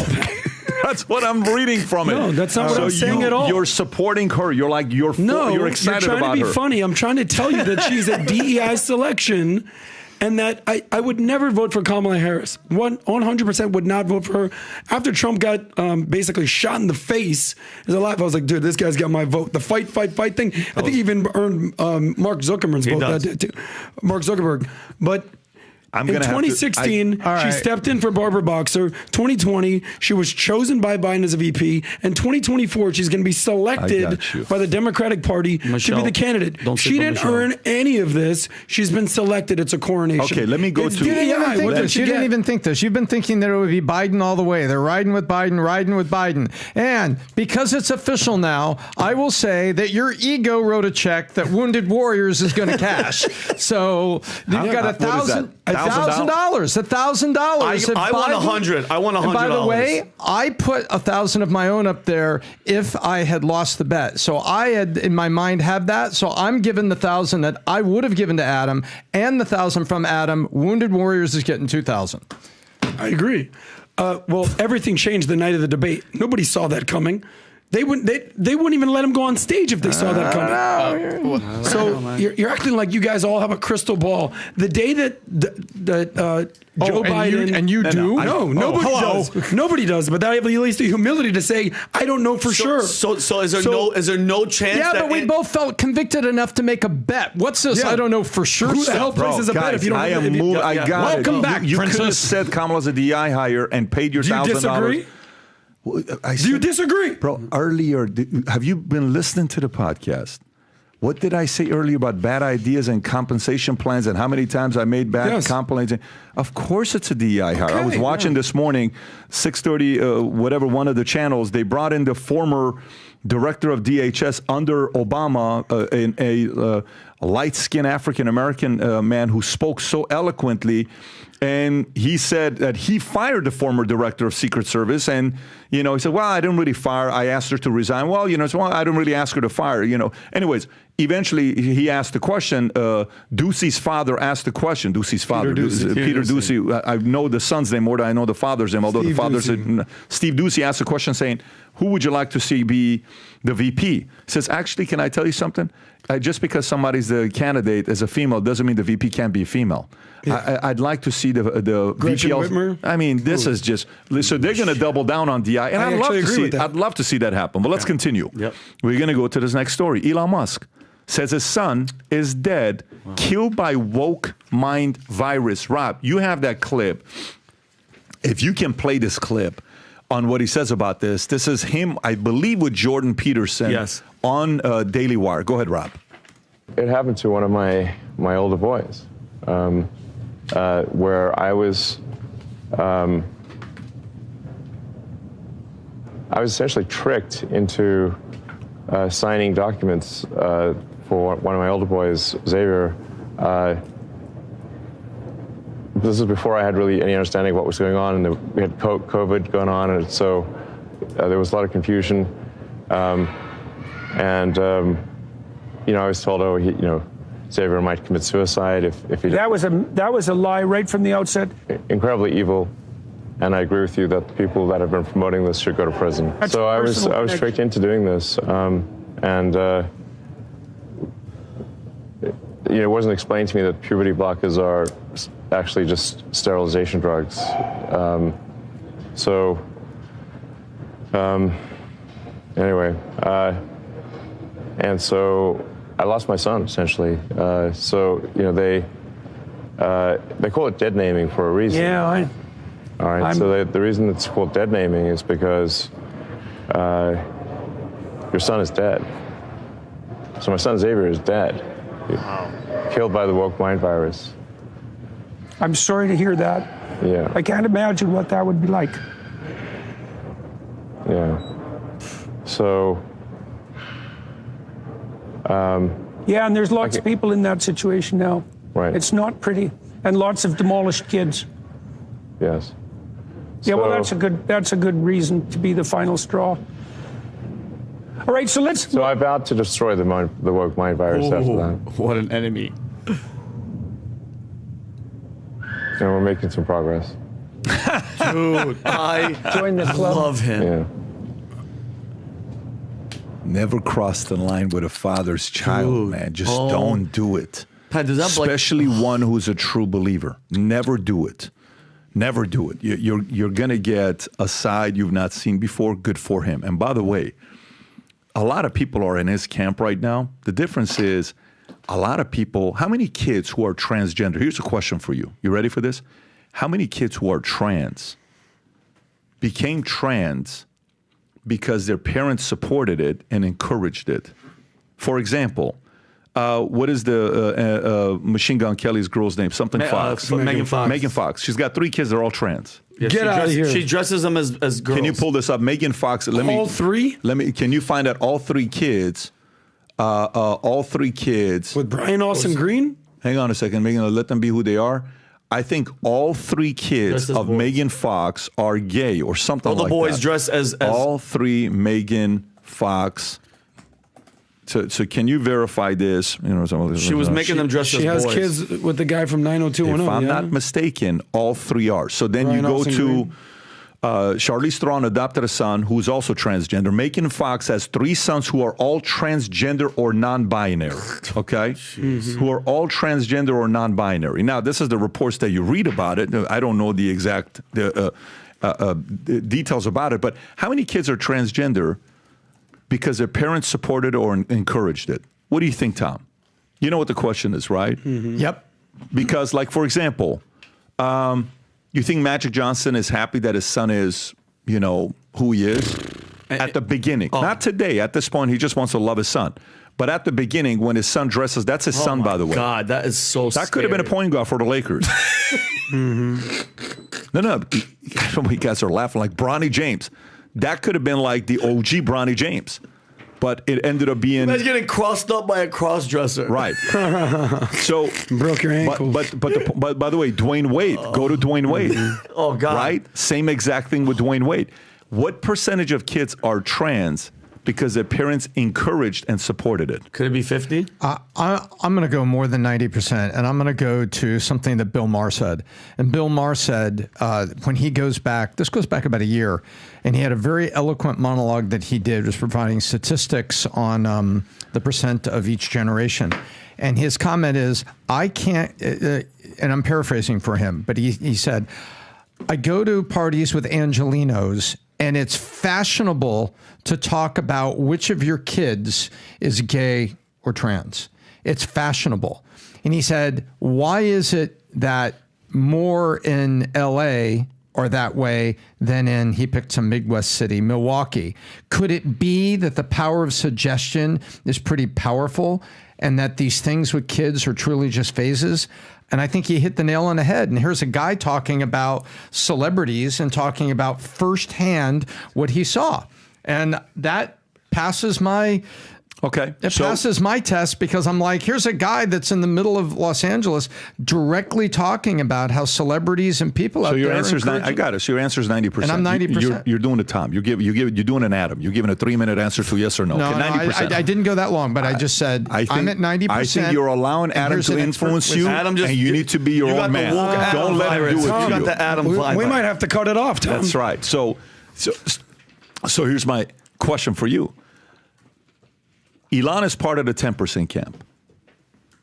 That's what I'm reading from it. No, that's not what I'm saying at all. You're supporting her. You're like, you're excited about her. No, you're trying to be funny. I'm trying to tell you that she's a DEI selection and that I would never vote for Kamala Harris. 100% would not vote for her. After Trump got basically shot in the face, as a laugh, I was like, dude, this guy's got my vote. The fight thing. I think he even earned Mark Zuckerberg's vote. That day too. Mark Zuckerberg. But I'm in going to 2016, she stepped in for Barbara Boxer. 2020, she was chosen by Biden as a VP. And 2024, she's going to be selected by the Democratic Party to be the candidate. She didn't earn any of this. She's been selected. It's a coronation. Okay, let me go to... You didn't even think this. You've been thinking that it would be Biden all the way. They're riding with Biden. And because it's official now, I will say that your ego wrote a check that Wounded Warriors is going to cash. So you've got $1,000. $1,000. I won 100. I won $100. And by the way, I put 1,000 of my own up there if I had lost the bet. So I had in my mind had that. So I'm giving the 1,000 that I would have given to Adam, and the 1,000 from Adam. Wounded Warriors is getting 2,000. I agree. Well, everything changed the night of the debate. Nobody saw that coming. They wouldn't even let him go on stage if they saw that coming. So you're acting like you guys all have a crystal ball. The day that Joe Biden you do? No, nobody does. Nobody does. But I have at least the humility to say I don't know for sure. So is there no chance? Yeah, but we both felt convicted enough to make a bet. What's this? I don't know for sure. Who the hell places a bet if you don't? I got Welcome back, you Princess. could have said Kamala's a DI hire and paid your $1,000. Do you disagree? Do you disagree? Bro, earlier, have you been listening to the podcast? What did I say earlier about bad ideas and compensation plans and how many times I made bad complaints? Of course it's a DEI hire. I was watching this morning, 6:30, whatever, one of the channels. They brought in the former director of DHS under Obama, a light-skinned African-American man who spoke so eloquently. And he said that he fired the former director of Secret Service. And, he said, well, I didn't really fire. I asked her to resign. Well, I didn't really ask her to fire, Anyways, eventually he asked the question. Ducey's father asked the question. Ducey's father, Peter Ducey. I know the son's name more than I know the father's name, although the father's Steve Ducey asked the question saying, who would you like to see be the VP? He says, actually, can I tell you something? Just because somebody's the candidate as a female doesn't mean the VP can't be a female. Yeah. I'd like to see the Gretchen VP. Whitmer? I mean, this is just so they're going to double down on DI, and I'd love to see that happen. But let's continue. Yep. We're going to go to this next story. Elon Musk says his son is dead, killed by woke mind virus. Rob, you have that clip. If you can play this clip on what he says about this is him, I believe, with Jordan Peterson on Daily Wire. Go ahead, Rob. It happened to one of my older boys, where I was essentially tricked into signing documents for one of my older boys, Xavier. This is before I had really any understanding of what was going on, and we had COVID going on, and so there was a lot of confusion. I was told, Xavier might commit suicide if he. That was a lie right from the outset. Incredibly evil, and I agree with you that the people that have been promoting this should go to prison. That's so I was tricked into doing this, it wasn't explained to me that puberty blockers are actually just sterilization drugs. Anyway, and so I lost my son essentially. They call it dead naming for a reason. Yeah. All right. So the reason it's called dead naming is because your son is dead. So my son Xavier is dead. Wow. Killed by the woke mind virus. I'm sorry to hear that. Yeah. I can't imagine what that would be like. Yeah. So. Yeah, and there's lots of people in that situation now. Right. It's not pretty, and lots of demolished kids. Yes. Yeah, well, that's a good reason to be the final straw. All right, so let's. So I vowed to destroy the woke mind virus after that. What an enemy! And we're making some progress. Dude, I join the club. Love him. Yeah. Never cross the line with a father's child, man. Just don't do it. Pat, does that especially one who's a true believer. Never do it. Never do it. You're going to get a side you've not seen before. Good for him. And by the way, a lot of people are in his camp right now. The difference is a lot of people, how many kids who are transgender, here's a question for you. You ready for this? How many kids who are trans became trans because their parents supported it and encouraged it? For example, what is the Machine Gun Kelly's girl's name? Something Fox. Megan Fox. Megan Fox. She's got 3 kids. They're all trans. Yeah, Get out of here. She dresses them as girls. Can you pull this up? Megan Fox. All 3? Can you find out all 3 kids? All 3 kids. With Brian Austin Green? Hang on a second. Megan, let them be who they are. I think all 3 kids of boys. Megan Fox are gay or something like that. All the boys dress as... All 3 Megan Fox. So can you verify this? You know, she was making them dress as boys. She has kids with the guy from 90210. If I'm not mistaken, all 3 are. So then Brian you go Austin to... Green. Charlize Theron adopted a son who's also transgender. Megan Fox has 3 sons who are all transgender or non-binary, okay? Who are all transgender or non-binary. Now, this is the reports that you read about it. I don't know the exact details about it, but how many kids are transgender because their parents supported or encouraged it? What do you think, Tom? You know what the question is, right? Yep. Because, like, for example... you think Magic Johnson is happy that his son is, you know, who he is? At the beginning. Not today. At this point, he just wants to love his son. But at the beginning, when his son dresses, that's his son, by the way. God, that is so scary. That could have been a point guard for the Lakers. No. You guys are laughing like Bronny James. That could have been like the OG Bronny James. But it ended up being... He's getting crossed up by a cross-dresser. Right. So... Broke your ankle. But by the way, Dwayne Wade. Go to Dwayne Wade. Oh, God. Right? Same exact thing with Dwayne Wade. What percentage of kids are trans because their parents encouraged and supported it? Could it be 50? I'm going to go more than 90%, and I'm going to go to something that Bill Maher said. And Bill Maher said when he goes back, this goes back about a year, and he had a very eloquent monologue that he did, was providing statistics on the percent of each generation. And his comment is, I can't, and I'm paraphrasing for him, but he said, I go to parties with Angelinos, and it's fashionable to talk about which of your kids is gay or trans. It's fashionable. And he said, why is it that more in LA are that way than in, he picked some Midwest city, Milwaukee? Could it be that the power of suggestion is pretty powerful and that these things with kids are truly just phases? And I think he hit the nail on the head. And here's a guy talking about celebrities and talking about firsthand what he saw. And that passes my... Okay. It passes my test because I'm like, here's a guy that's in the middle of Los Angeles directly talking about how celebrities and people out there. So your answer is I got it. So your answer is 90%. And I'm 90%. You're doing it, Tom. You're doing an Adam. You're giving a 3-minute answer to yes or no. No, okay, 90%. I didn't go that long, but I just said I'm at 90%. I think you're allowing Adam to influence you, and you need to be your own man. Don't let him do it. You got the Adam vibe. We might have to cut it off, Tom. That's right. So here's my question for you. Elon is part of the 10% camp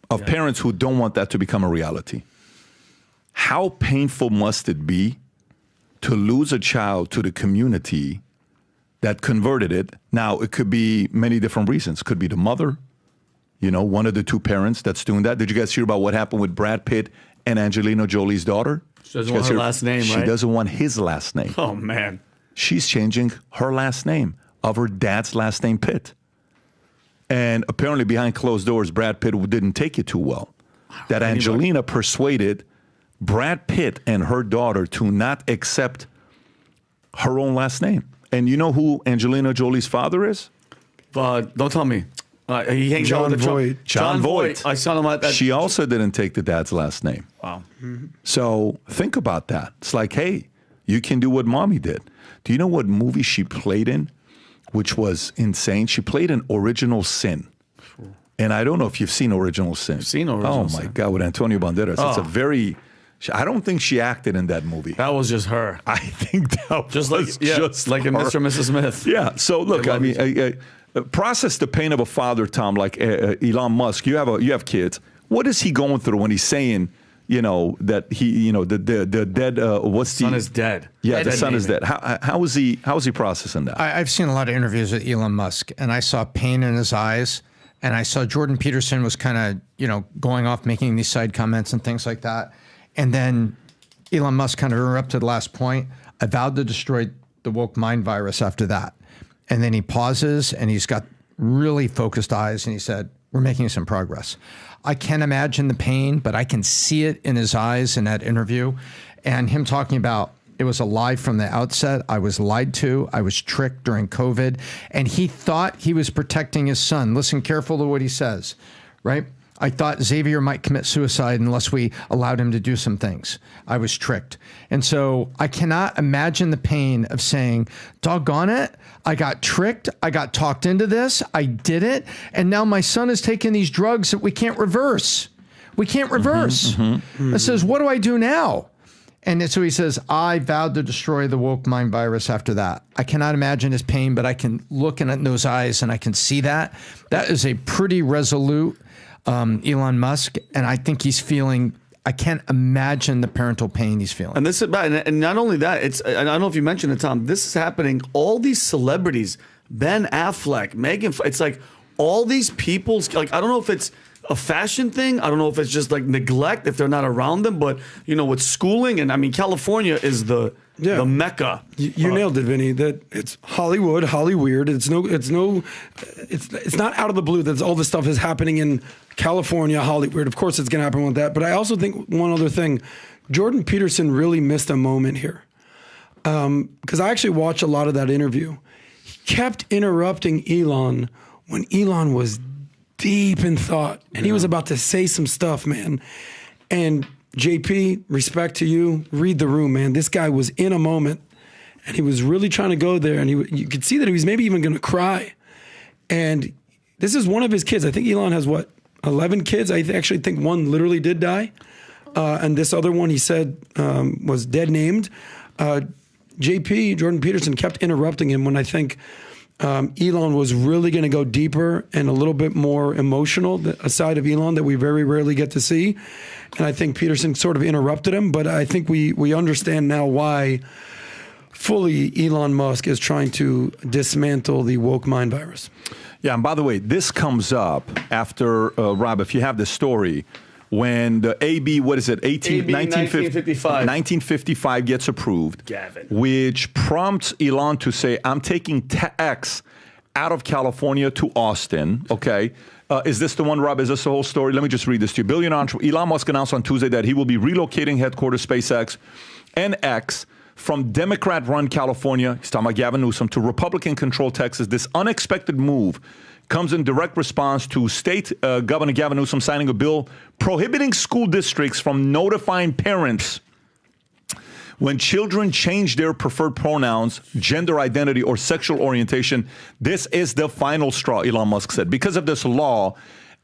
of parents who don't want that to become a reality. How painful must it be to lose a child to the community that converted it? Now, it could be many different reasons. It could be the mother, you know, one of the 2 parents that's doing that. Did you guys hear about what happened with Brad Pitt and Angelina Jolie's daughter? She doesn't want her last name, right? She doesn't want his last name. Oh, man. She's changing her last name of her dad's last name, Pitt. And apparently behind closed doors, Brad Pitt didn't take it too well. That Angelina persuaded Brad Pitt and her daughter to not accept her own last name. And you know who Angelina Jolie's father is? Don't tell me. He hangs out with John Voight. I saw him at that. She also didn't take the dad's last name. Wow. So think about that. It's like, hey, you can do what mommy did. Do you know what movie she played in? Which was insane. She played in Original Sin. And I don't know if you've seen Original Sin. I've seen Original Sin. Oh, my God, with Antonio Banderas. It's a very... I don't think she acted in that movie. That was just her. I think that just was just like in Mr. and Mrs. Smith. Yeah. So, look, I mean, process the pain of a father, Tom, like Elon Musk. You have kids. What is he going through when he's saying... You know, that he, you know, the dead, what's the... son is dead. Yeah, the son is dead. How is he processing that? I've seen a lot of interviews with Elon Musk, and I saw pain in his eyes, And I saw Jordan Peterson was kind of, going off, making these side comments and things like that. And then Elon Musk kind of interrupted the last point. I vowed to destroy the woke mind virus after that. And then he pauses and he's got really focused eyes and he said, we're making some progress. I can't imagine the pain, but I can see it in his eyes in that interview. And him talking about, it was a lie from the outset. I was lied to. I was tricked during COVID. And he thought he was protecting his son. Listen careful to what he says, right? I thought Xavier might commit suicide unless we allowed him to do some things. I was tricked. And so I cannot imagine the pain of saying, doggone it, I got tricked. I got talked into this. I did it. And now my son is taking these drugs that we can't reverse. We can't reverse. It says, what do I do now? And so he says, I vowed to destroy the woke mind virus after that. I cannot imagine his pain, but I can look in those eyes and I can see that. That is a pretty resolute Elon Musk. And I think he's feeling, I can't imagine the parental pain he's feeling. And this is about, and not only that, it's, I don't know if you mentioned it, Tom, this is happening. All these celebrities, Ben Affleck, Megan, it's like all these people's, like, I don't know if it's a fashion thing. I don't know if it's just like neglect if they're not around them, but with schooling, and I mean, California is the mecca. You nailed it, Vinny. That it's Hollywood, Hollyweird. It's not out of the blue that all this stuff is happening in California, Hollyweird. Of course, it's going to happen with that. But I also think one other thing, Jordan Peterson really missed a moment here, because I actually watched a lot of that interview. He kept interrupting Elon when Elon was deep in thought, and he was about to say some stuff, man. And JP, respect to you. Read the room, man. This guy was in a moment, and he was really trying to go there, and you could see that he was maybe even going to cry. And this is one of his kids. I think Elon has, 11 kids? I actually think one literally did die. And this other one, he said, was dead named. JP, Jordan Peterson, kept interrupting him when I think Elon was really going to go deeper and a little bit more emotional, a side of Elon that we very rarely get to see. And I think Peterson sort of interrupted him, but I think we understand now why fully Elon Musk is trying to dismantle the woke mind virus. Yeah, and by the way, this comes up after, Rob, if you have the story, when the AB, 1955 gets approved, Gavin, which prompts Elon to say, I'm taking X out of California to Austin, okay? Is this the one, Rob? Is this the whole story? Let me just read this to you. Billionaire entrepreneur Elon Musk announced on Tuesday that he will be relocating headquarters SpaceX and X from Democrat-run California, he's talking about Gavin Newsom, to Republican-controlled Texas. This unexpected move comes in direct response to state Governor Gavin Newsom signing a bill prohibiting school districts from notifying parents when children change their preferred pronouns, gender identity, or sexual orientation. This is the final straw, Elon Musk said. Because of this law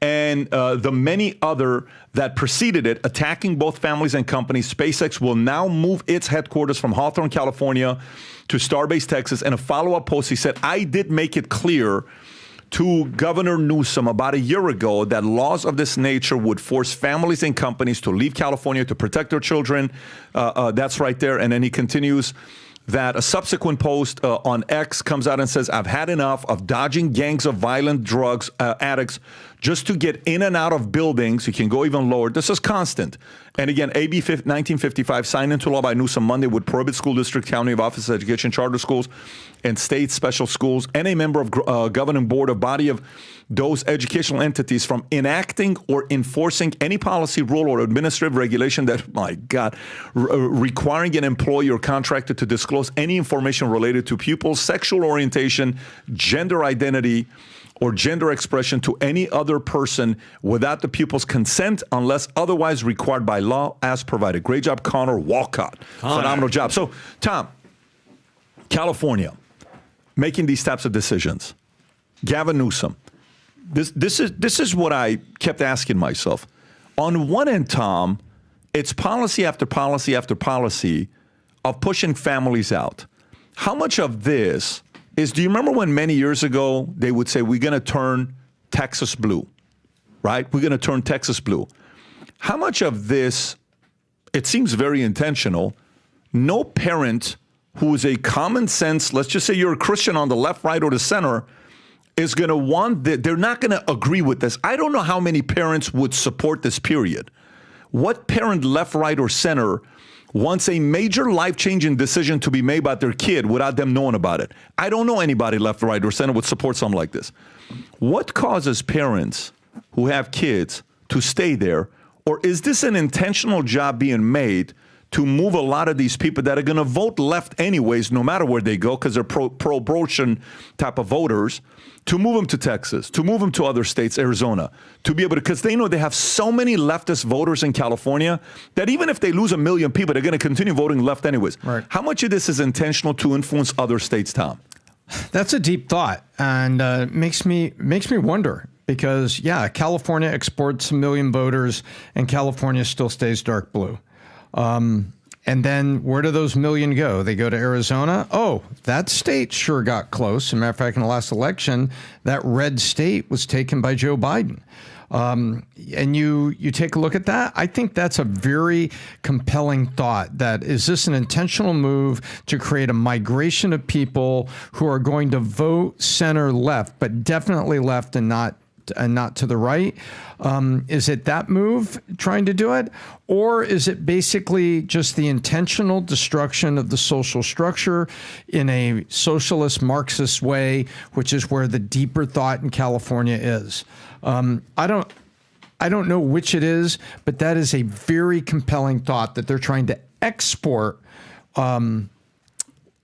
and the many other that preceded it, attacking both families and companies, SpaceX will now move its headquarters from Hawthorne, California to Starbase, Texas. In a follow-up post, he said, I did make it clear to Governor Newsom about a year ago that laws of this nature would force families and companies to leave California to protect their children. That's right there. And then he continues that a subsequent post on X comes out and says, I've had enough of dodging gangs of violent drugs addicts just to get in and out of buildings. You can go even lower. This is constant. And again, AB 1955 signed into law by Newsom Monday would prohibit school district, county of office of education, charter schools, and state special schools, and a member of governing board or body of those educational entities from enacting or enforcing any policy, rule, or administrative regulation that, my God, requiring an employee or contractor to disclose any information related to pupils' sexual orientation, gender identity, or gender expression to any other person without the pupil's consent unless otherwise required by law as provided. Great job, Connor Walcott. Phenomenal job. So, Tom, California, making these types of decisions. Gavin Newsom. This is what I kept asking myself. On one end, Tom, it's policy after policy after policy of pushing families out. How much of this is, do you remember when many years ago they would say, we're going to turn Texas blue, right? We're going to turn Texas blue. How much of this, it seems very intentional, no parent who is a common sense, let's just say you're a Christian on the left, right, or the center, is going to want they're not going to agree with this. I don't know how many parents would support this, period. What parent, left, right, or center, wants a major life-changing decision to be made about their kid without them knowing about it? I don't know anybody, left, right, or center, would support something like this. What causes parents who have kids to stay there? Or is this an intentional job being made to move a lot of these people that are going to vote left anyways, no matter where they go, because they're pro-abortion type of voters, to move them to Texas, to move them to other states, Arizona, to be able to, because they know they have so many leftist voters in California that even if they lose 1 million people, they're going to continue voting left anyways. Right. How much of this is intentional to influence other states, Tom? That's a deep thought, and makes me wonder. Because, yeah, California exports 1 million voters, and California still stays dark blue. And then where do those 1 million go? They go to Arizona? Oh, that state sure got close. As a matter of fact, in the last election, that red state was taken by Joe Biden. And you take a look at that. I think that's a very compelling thought. That is this an intentional move to create a migration of people who are going to vote center left, but definitely left and not to the right? Is it that move trying to do it? Or is it basically just the intentional destruction of the social structure in a socialist Marxist way, which is where the deeper thought in California is? I don't know which it is, but that is a very compelling thought that they're trying to export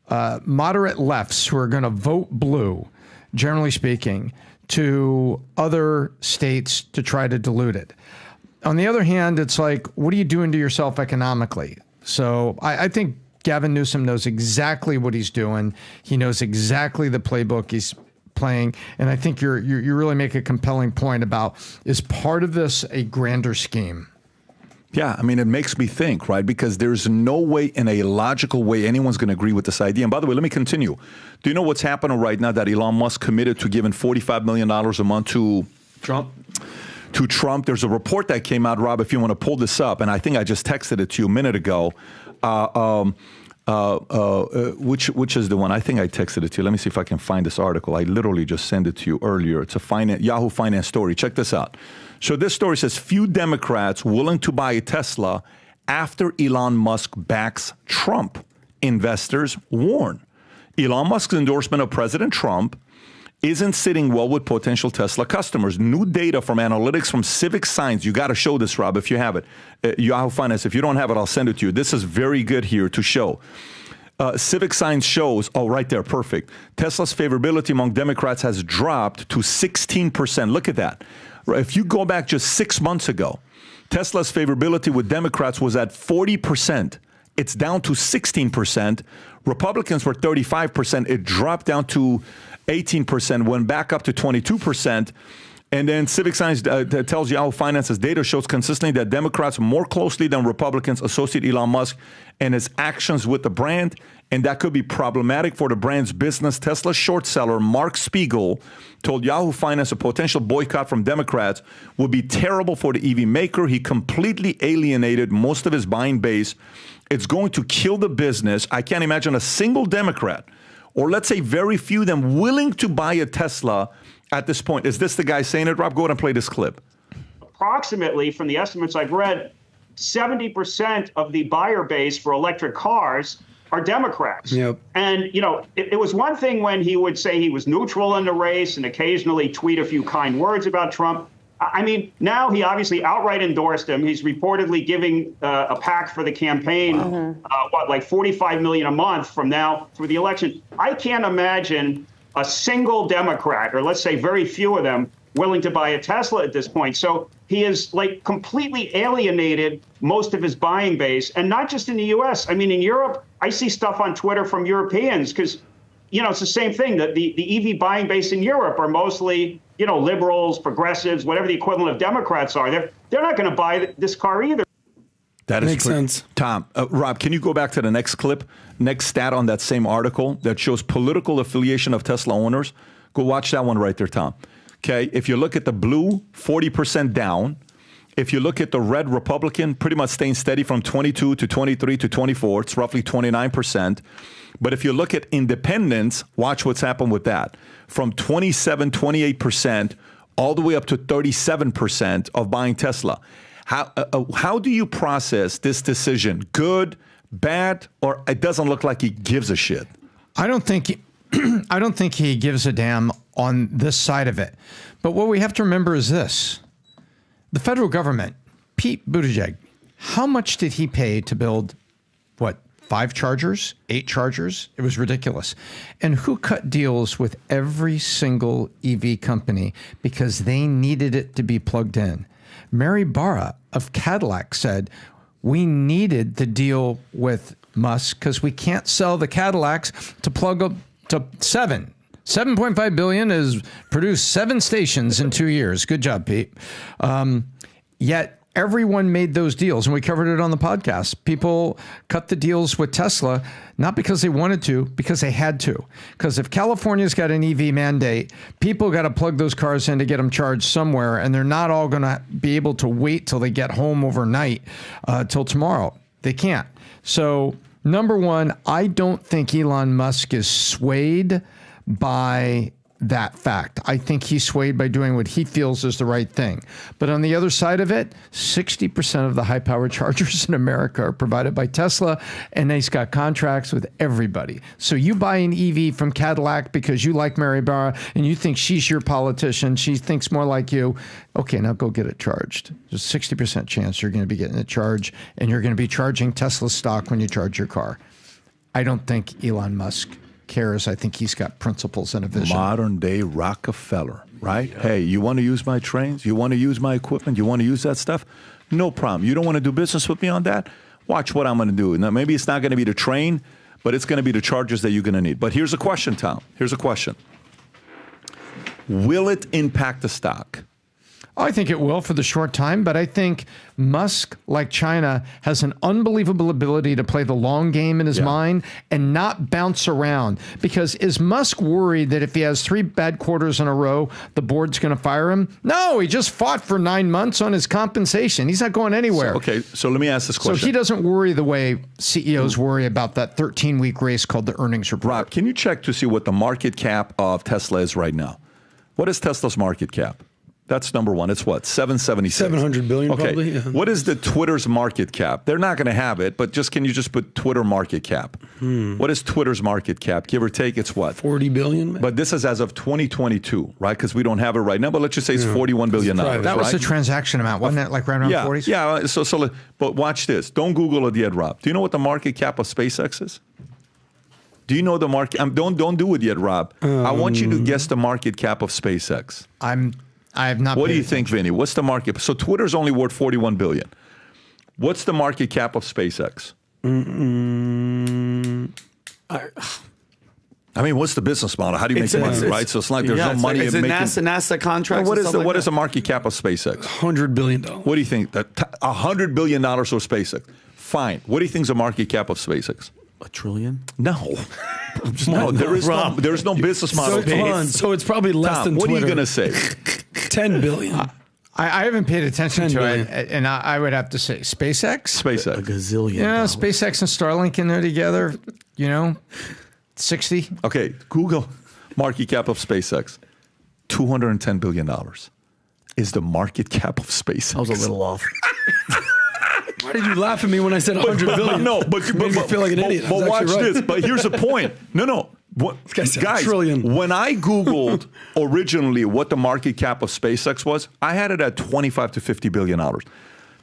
moderate lefts who are going to vote blue, generally speaking, to other states to try to dilute it. On the other hand, it's like, what are you doing to yourself economically? So I think Gavin Newsom knows exactly what he's doing. He knows exactly the playbook he's playing. And I think you really make a compelling point about, is part of this a grander scheme? Yeah, I mean, it makes me think, right? Because there's no way, in a logical way, anyone's going to agree with this idea. And by the way, let me continue. Do you know what's happening right now that Elon Musk committed to giving $45 million a month to Trump? To Trump. There's a report that came out, Rob, if you want to pull this up, and I think I just texted it to you a minute ago. Which is the one? I think I texted it to you. Let me see if I can find this article. I literally just sent it to you earlier. It's a Yahoo Finance story. Check this out. So this story says, few Democrats willing to buy a Tesla after Elon Musk backs Trump. Investors warn. Elon Musk's endorsement of President Trump isn't sitting well with potential Tesla customers. New data from analytics from Civic Signs. You got to show this, Rob, if you have it. Yahoo Finance. If you don't have it, I'll send it to you. This is very good here to show. Civic Signs shows, oh, right there, perfect. Tesla's favorability among Democrats has dropped to 16%. Look at that. If you go back just 6 months ago, Tesla's favorability with Democrats was at 40%. It's down to 16%. Republicans were 35%. It dropped down to 18%, went back up to 22%. And then Civic Signs tells Yahoo Finance's data shows consistently that Democrats more closely than Republicans associate Elon Musk and his actions with the brand, and that could be problematic for the brand's business. Tesla short seller Mark Spiegel told Yahoo Finance a potential boycott from Democrats would be terrible for the EV maker. He completely alienated most of his buying base. It's going to kill the business. I can't imagine a single Democrat, or let's say very few of them, willing to buy a Tesla at this point. Is this the guy saying it, Rob? Go ahead and play this clip. Approximately, from the estimates I've read, 70% of the buyer base for electric cars are Democrats. Yep. And, you know, it was one thing when he would say he was neutral in the race and occasionally tweet a few kind words about Trump. I mean, now he obviously outright endorsed him. He's reportedly giving a PAC for the campaign, like $45 million a month from now through the election. I can't imagine a single Democrat, or let's say very few of them, willing to buy a Tesla at this point. So he has like completely alienated most of his buying base, and not just in the U.S. I mean, in Europe, I see stuff on Twitter from Europeans because, you know, it's the same thing. The EV buying base in Europe are mostly, you know, liberals, progressives, whatever the equivalent of Democrats are. They're not going to buy this car either. That is makes sense. Tom, Rob, can you go back to the next clip, next stat on that same article that shows political affiliation of Tesla owners? Go watch that one right there, Tom. Okay, if you look at the blue, 40% down, If you look at the red Republican, pretty much staying steady from 22 to 23 to 24. It's roughly 29%. But if you look at independents, watch what's happened with that. From 27, 28%, all the way up to 37% of buying Tesla. How do you process this decision? Good, bad, or it doesn't look like he gives a shit? I don't think he gives a damn on this side of it. But what we have to remember is this. The federal government, Pete Buttigieg, how much did he pay to build, 5 chargers, 8 chargers? It was ridiculous. And who cut deals with every single EV company because they needed it to be plugged in? Mary Barra of Cadillac said, we needed the deal with Musk because we can't sell the Cadillacs to plug up to 7.5 billion is produced 7 stations in 2 years. Good job, Pete. Yet everyone made those deals, and we covered it on the podcast. People cut the deals with Tesla, not because they wanted to, because they had to. Because if California's got an EV mandate, people got to plug those cars in to get them charged somewhere, and they're not all going to be able to wait till they get home overnight till tomorrow. They can't. So, number one, I don't think Elon Musk is swayed by that fact. I think he's swayed by doing what he feels is the right thing. But on the other side of it, 60% of the high-powered chargers in America are provided by Tesla, and he's got contracts with everybody. So you buy an EV from Cadillac because you like Mary Barra and you think she's your politician, she thinks more like you. Okay, now go get it charged. There's a 60% chance you're going to be getting it charged, and you're going to be charging Tesla stock when you charge your car. I don't think Elon Musk cares. I think he's got principles and a vision. Modern day Rockefeller, right? Yeah. Hey, you want to use my trains? You want to use my equipment? You want to use that stuff? No problem. You don't want to do business with me on that? Watch what I'm going to do. Now, maybe it's not going to be the train, but it's going to be the chargers that you're going to need. But here's a question, Tom. Here's a question. Will it impact the stock? I think it will for the short time, but I think Musk, like China, has an unbelievable ability to play the long game in his mind and not bounce around. Because is Musk worried that if he has 3 bad quarters in a row, the board's going to fire him? No, he just fought for 9 months on his compensation. He's not going anywhere. So let me ask this question. So he doesn't worry the way CEOs worry about that 13-week race called the earnings report. Rob, can you check to see what the market cap of Tesla is right now? What is Tesla's market cap? That's number one. It's what? 776. 700 billion, okay. Probably. Yeah. What is the Twitter's market cap? They're not going to have it, but can you just put Twitter market cap? What is Twitter's market cap? Give or take, it's what? 40 billion. Man. But this is as of 2022, right? Because we don't have it right now. But let's just say it's $41 billion. That was the transaction amount, wasn't it? Like right around 40s? Yeah. So, but watch this. Don't Google it yet, Rob. Do you know what the market cap of SpaceX is? Do you know the market? Don't do it yet, Rob. I want you to guess the market cap of SpaceX. I have not. What do you think, Vinny? What's the market? So Twitter's only worth $41 billion. What's the market cap of SpaceX? I mean, what's the business model? How do you make money, right? So it's like there's no money in making. NASA contracts. What is the market cap of SpaceX? $100 billion. What do you think? $100 billion for SpaceX. Fine. What do you think is the market cap of SpaceX? $1 trillion? No. No, there's no business model. So it's probably less than What Twitter. are you going to say? 10 billion. I haven't paid attention to it, and I would have to say SpaceX. SpaceX. A gazillion. Yeah, SpaceX and Starlink in there together, 60. Okay, Google market cap of SpaceX. $210 billion is the market cap of SpaceX. I was a little off. Why did you laugh at me when I said 100 billion? No, but you made me feel like an idiot. But watch this. But here's the point. No. Guys, when I Googled originally what the market cap of SpaceX was, I had it at $25 to $50 billion.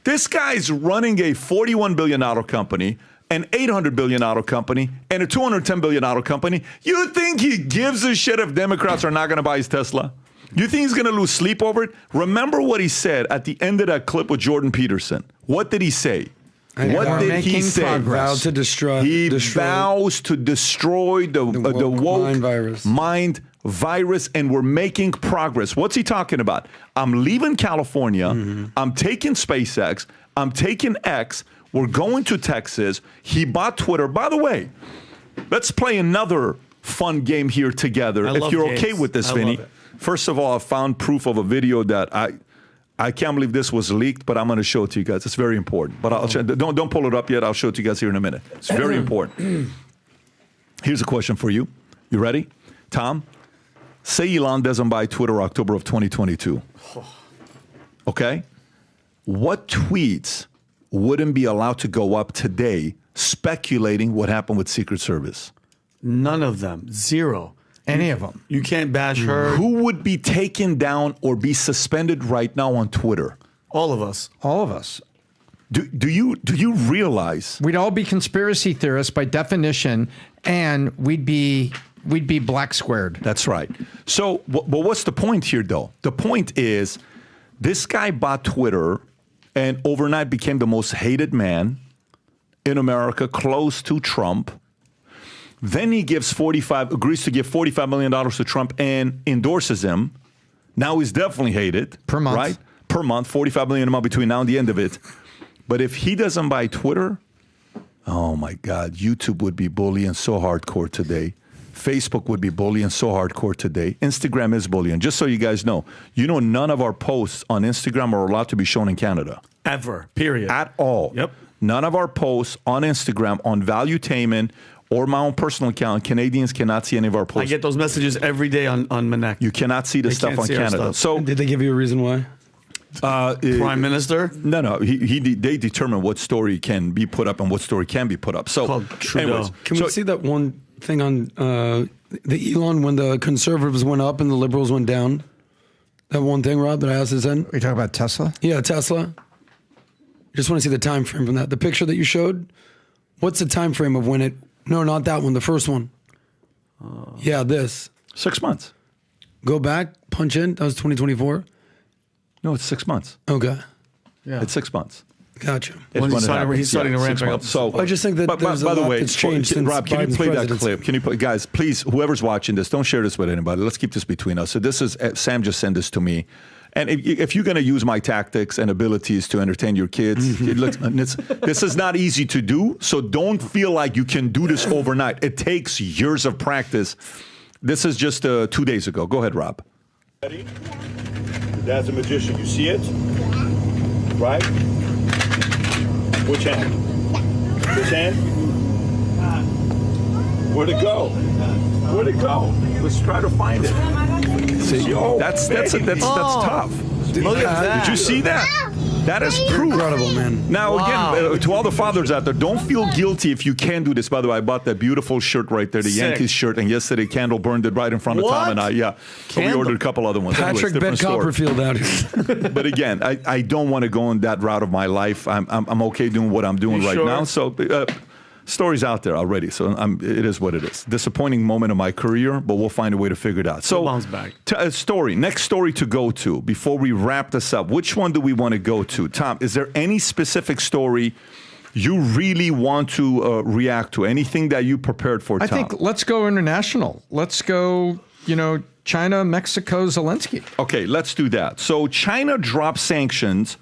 This guy's running a $41 billion company, an $800 billion company, and a $210 billion company. You think he gives a shit if Democrats are not going to buy his Tesla? You think he's going to lose sleep over it? Remember what he said at the end of that clip with Jordan Peterson. What did he say? What did he say? Vowed to destroy. He vows to destroy the woke mind virus, and we're making progress. What's he talking about? I'm leaving California. I'm taking SpaceX. I'm taking X. We're going to Texas. He bought Twitter. By the way, let's play another fun game here together. If you're okay with this, Vinny. First of all, I found proof of a video that I I can't believe this was leaked, but I'm going to show it to you guys. It's very important. But don't pull it up yet. I'll show it to you guys here in a minute. It's very important. Here's a question for you. You ready? Tom, say Elon doesn't buy Twitter October of 2022. Okay? What tweets wouldn't be allowed to go up today speculating what happened with Secret Service? None of them. Zero. Any of them. You can't bash her. Who would be taken down or be suspended right now on Twitter? All of us. All of us. Do you realize we'd all be conspiracy theorists by definition, and we'd be black squared. That's right. So, but what's the point here, though? The point is, this guy bought Twitter, and overnight became the most hated man in America, close to Trump. Then he agrees to give $45 million to Trump and endorses him. Now he's definitely hated per month, right? Per month, $45 million a month between now and the end of it. But if he doesn't buy Twitter, oh my God, YouTube would be bullying so hardcore today. Facebook would be bullying so hardcore today. Instagram is bullying. Just so you guys know, none of our posts on Instagram are allowed to be shown in Canada. Ever. Period. At all. Yep. None of our posts on Instagram, on Valuetainment, or my own personal account, Canadians cannot see any of our posts. I get those messages every day on Manek. You cannot see the stuff on Canada. So, did they give you a reason why? Prime Minister? No. They determine what story can be put up and what story can be put up. So, anyways, can we see that one thing on the Elon when the conservatives went up and the liberals went down? That one thing, Rob, that I asked us in? Are you talking about Tesla? Yeah, Tesla. Just want to see the time frame from that. The picture that you showed, what's the time frame of when it... No, not that one, the first one. Yeah, this. 6 months. Go back, punch in. That was 2024? No, it's 6 months. Okay. Yeah. It's 6 months. Gotcha. He's starting to ramp up. So, I just think that there's a lot that's changed since Rob, can you play Biden's that clip? Can you play, guys, please, whoever's watching this, don't share this with anybody. Let's keep this between us. So this is, Sam just sent this to me. And if you're going to use my tactics and abilities to entertain your kids, this is not easy to do. So don't feel like you can do this overnight. It takes years of practice. This is just 2 days ago. Go ahead, Rob. Ready? Dad's a magician. You see it? Right? Which hand? This hand? Where'd it go? Where'd it go? Let's try to find it. See, that's tough. Look at that. Did you see that? That is proof. Incredible, man. Now, again, to all the fathers out there, don't feel guilty if you can do this. By the way, I bought that beautiful shirt right there, the Yankees shirt, and yesterday Candle burned it right in front of Tom and I. Yeah, we ordered a couple other ones. Patrick Ben Copperfield out here. But again, I don't want to go in that route of my life. I'm okay doing what I'm doing right now. So. Stories out there already, so it is what it is. Disappointing moment of my career, but we'll find a way to figure it out. So, bounce back. Next story to go to before we wrap this up. Which one do we want to go to? Tom, is there any specific story you really want to react to? Anything that you prepared for, Tom? I think let's go international. Let's go, China, Mexico, Zelensky. Okay, let's do that. So China dropped sanctions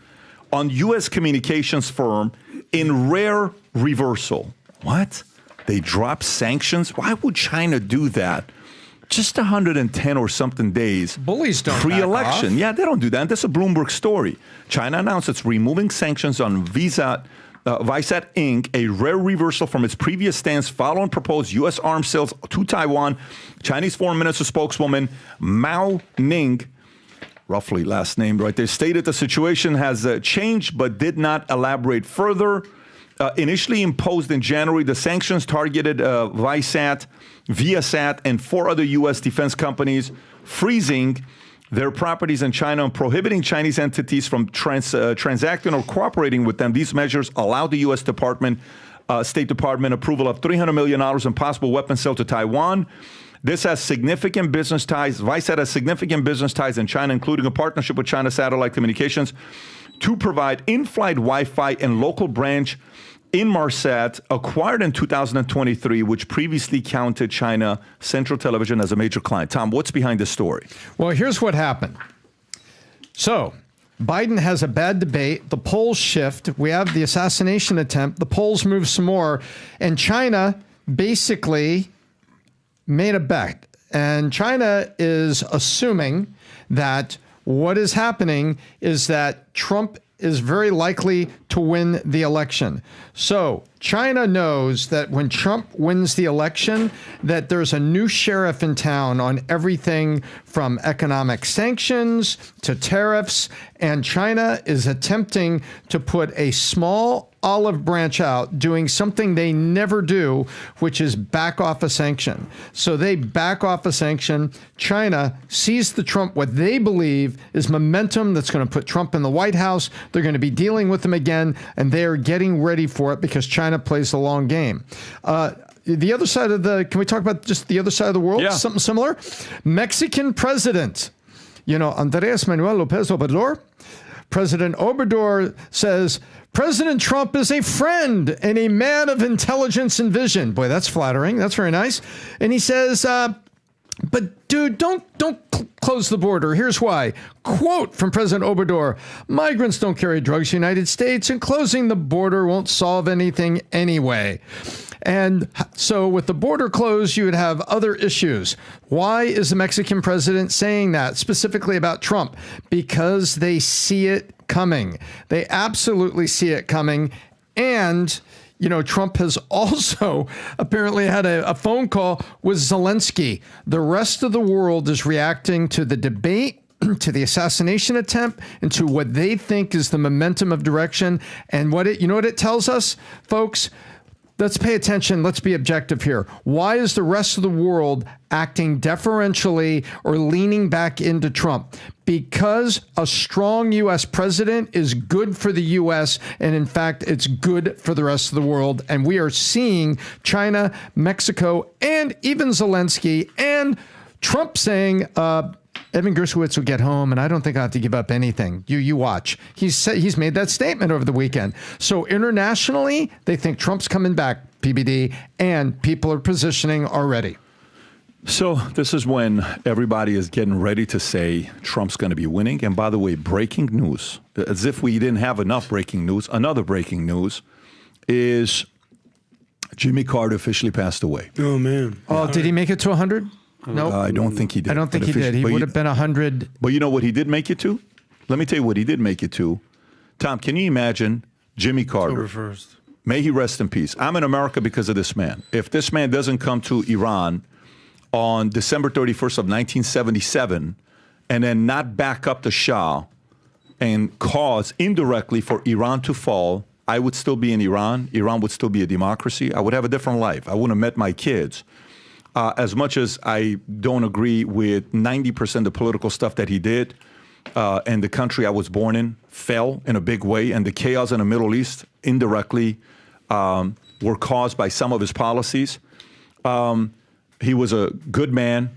on U.S. communications firm in rare reversal. What? They dropped sanctions? Why would China do that? Just 110 or something days. Bullies don't pre-election. Yeah, they don't do that. That's a Bloomberg story. China announced it's removing sanctions on Viasat Inc., a rare reversal from its previous stance following proposed U.S. arms sales to Taiwan. Chinese Foreign Minister spokeswoman Mao Ning, roughly last name right there, stated the situation has changed but did not elaborate further. Initially imposed in January, the sanctions targeted Viasat, and 4 other U.S. defense companies, freezing their properties in China and prohibiting Chinese entities from transacting or cooperating with them. These measures allowed the U.S. State Department approval of $300 million in possible weapons sale to Taiwan. This has significant business ties. Viasat has significant business ties in China, including a partnership with China Satellite Communications to provide in-flight Wi-Fi and local branch Inmarsat, acquired in 2023, which previously counted China Central Television as a major client. Tom, what's behind this story? Well, here's what happened. So Biden has a bad debate. The polls shift. We have the assassination attempt. The polls move some more. And China basically made a bet. And China is assuming that what is happening is that Trump is very likely to win the election. So China knows that when Trump wins the election, that there's a new sheriff in town on everything from economic sanctions to tariffs, and China is attempting to put a small olive branch out, doing something they never do, which is back off a sanction. So they back off a sanction. China sees the Trump, what they believe is momentum that's going to put Trump in the White House. They're going to be dealing with him again, and they are getting ready for it because China plays the long game. The other side of can we talk about just the other side of the world? Yeah. Something similar? Mexican president, Andrés Manuel López Obrador. President Obrador says, President Trump is a friend and a man of intelligence and vision. Boy, that's flattering. That's very nice. And he says, but dude, don't close the border. Here's why. Quote from President Obrador, migrants don't carry drugs in the United States, and closing the border won't solve anything anyway. And so with the border closed, you would have other issues. Why is the Mexican president saying that specifically about Trump? Because they see it coming. They absolutely see it coming. And Trump has also apparently had a phone call with Zelensky. The rest of the world is reacting to the debate, to the assassination attempt, and to what they think is the momentum of direction. And what it tells us, folks? Let's pay attention. Let's be objective here. Why is the rest of the world acting deferentially or leaning back into Trump? Because a strong U.S. president is good for the U.S. and, in fact, it's good for the rest of the world. And we are seeing China, Mexico, and even Zelensky and Trump saying, Evan Gershowitz will get home, and I don't think I have to give up anything. You watch. He's made that statement over the weekend. So internationally, they think Trump's coming back, PBD, and people are positioning already. So this is when everybody is getting ready to say Trump's going to be winning. And by the way, breaking news, as if we didn't have enough breaking news, another breaking news is Jimmy Carter officially passed away. Oh, man. Oh, did he make it to 100? No, I don't think he did. I don't think he did. He would have been 100. But you know what he did make it to? Let me tell you what he did make it to. Tom, can you imagine Jimmy Carter? October 1st. May he rest in peace. I'm in America because of this man. If this man doesn't come to Iran on December 31st of 1977 and then not back up the Shah and cause indirectly for Iran to fall, I would still be in Iran. Iran would still be a democracy. I would have a different life. I wouldn't have met my kids. As much as I don't agree with 90% of the political stuff that he did, and the country I was born in fell in a big way, and the chaos in the Middle East indirectly were caused by some of his policies. He was a good man.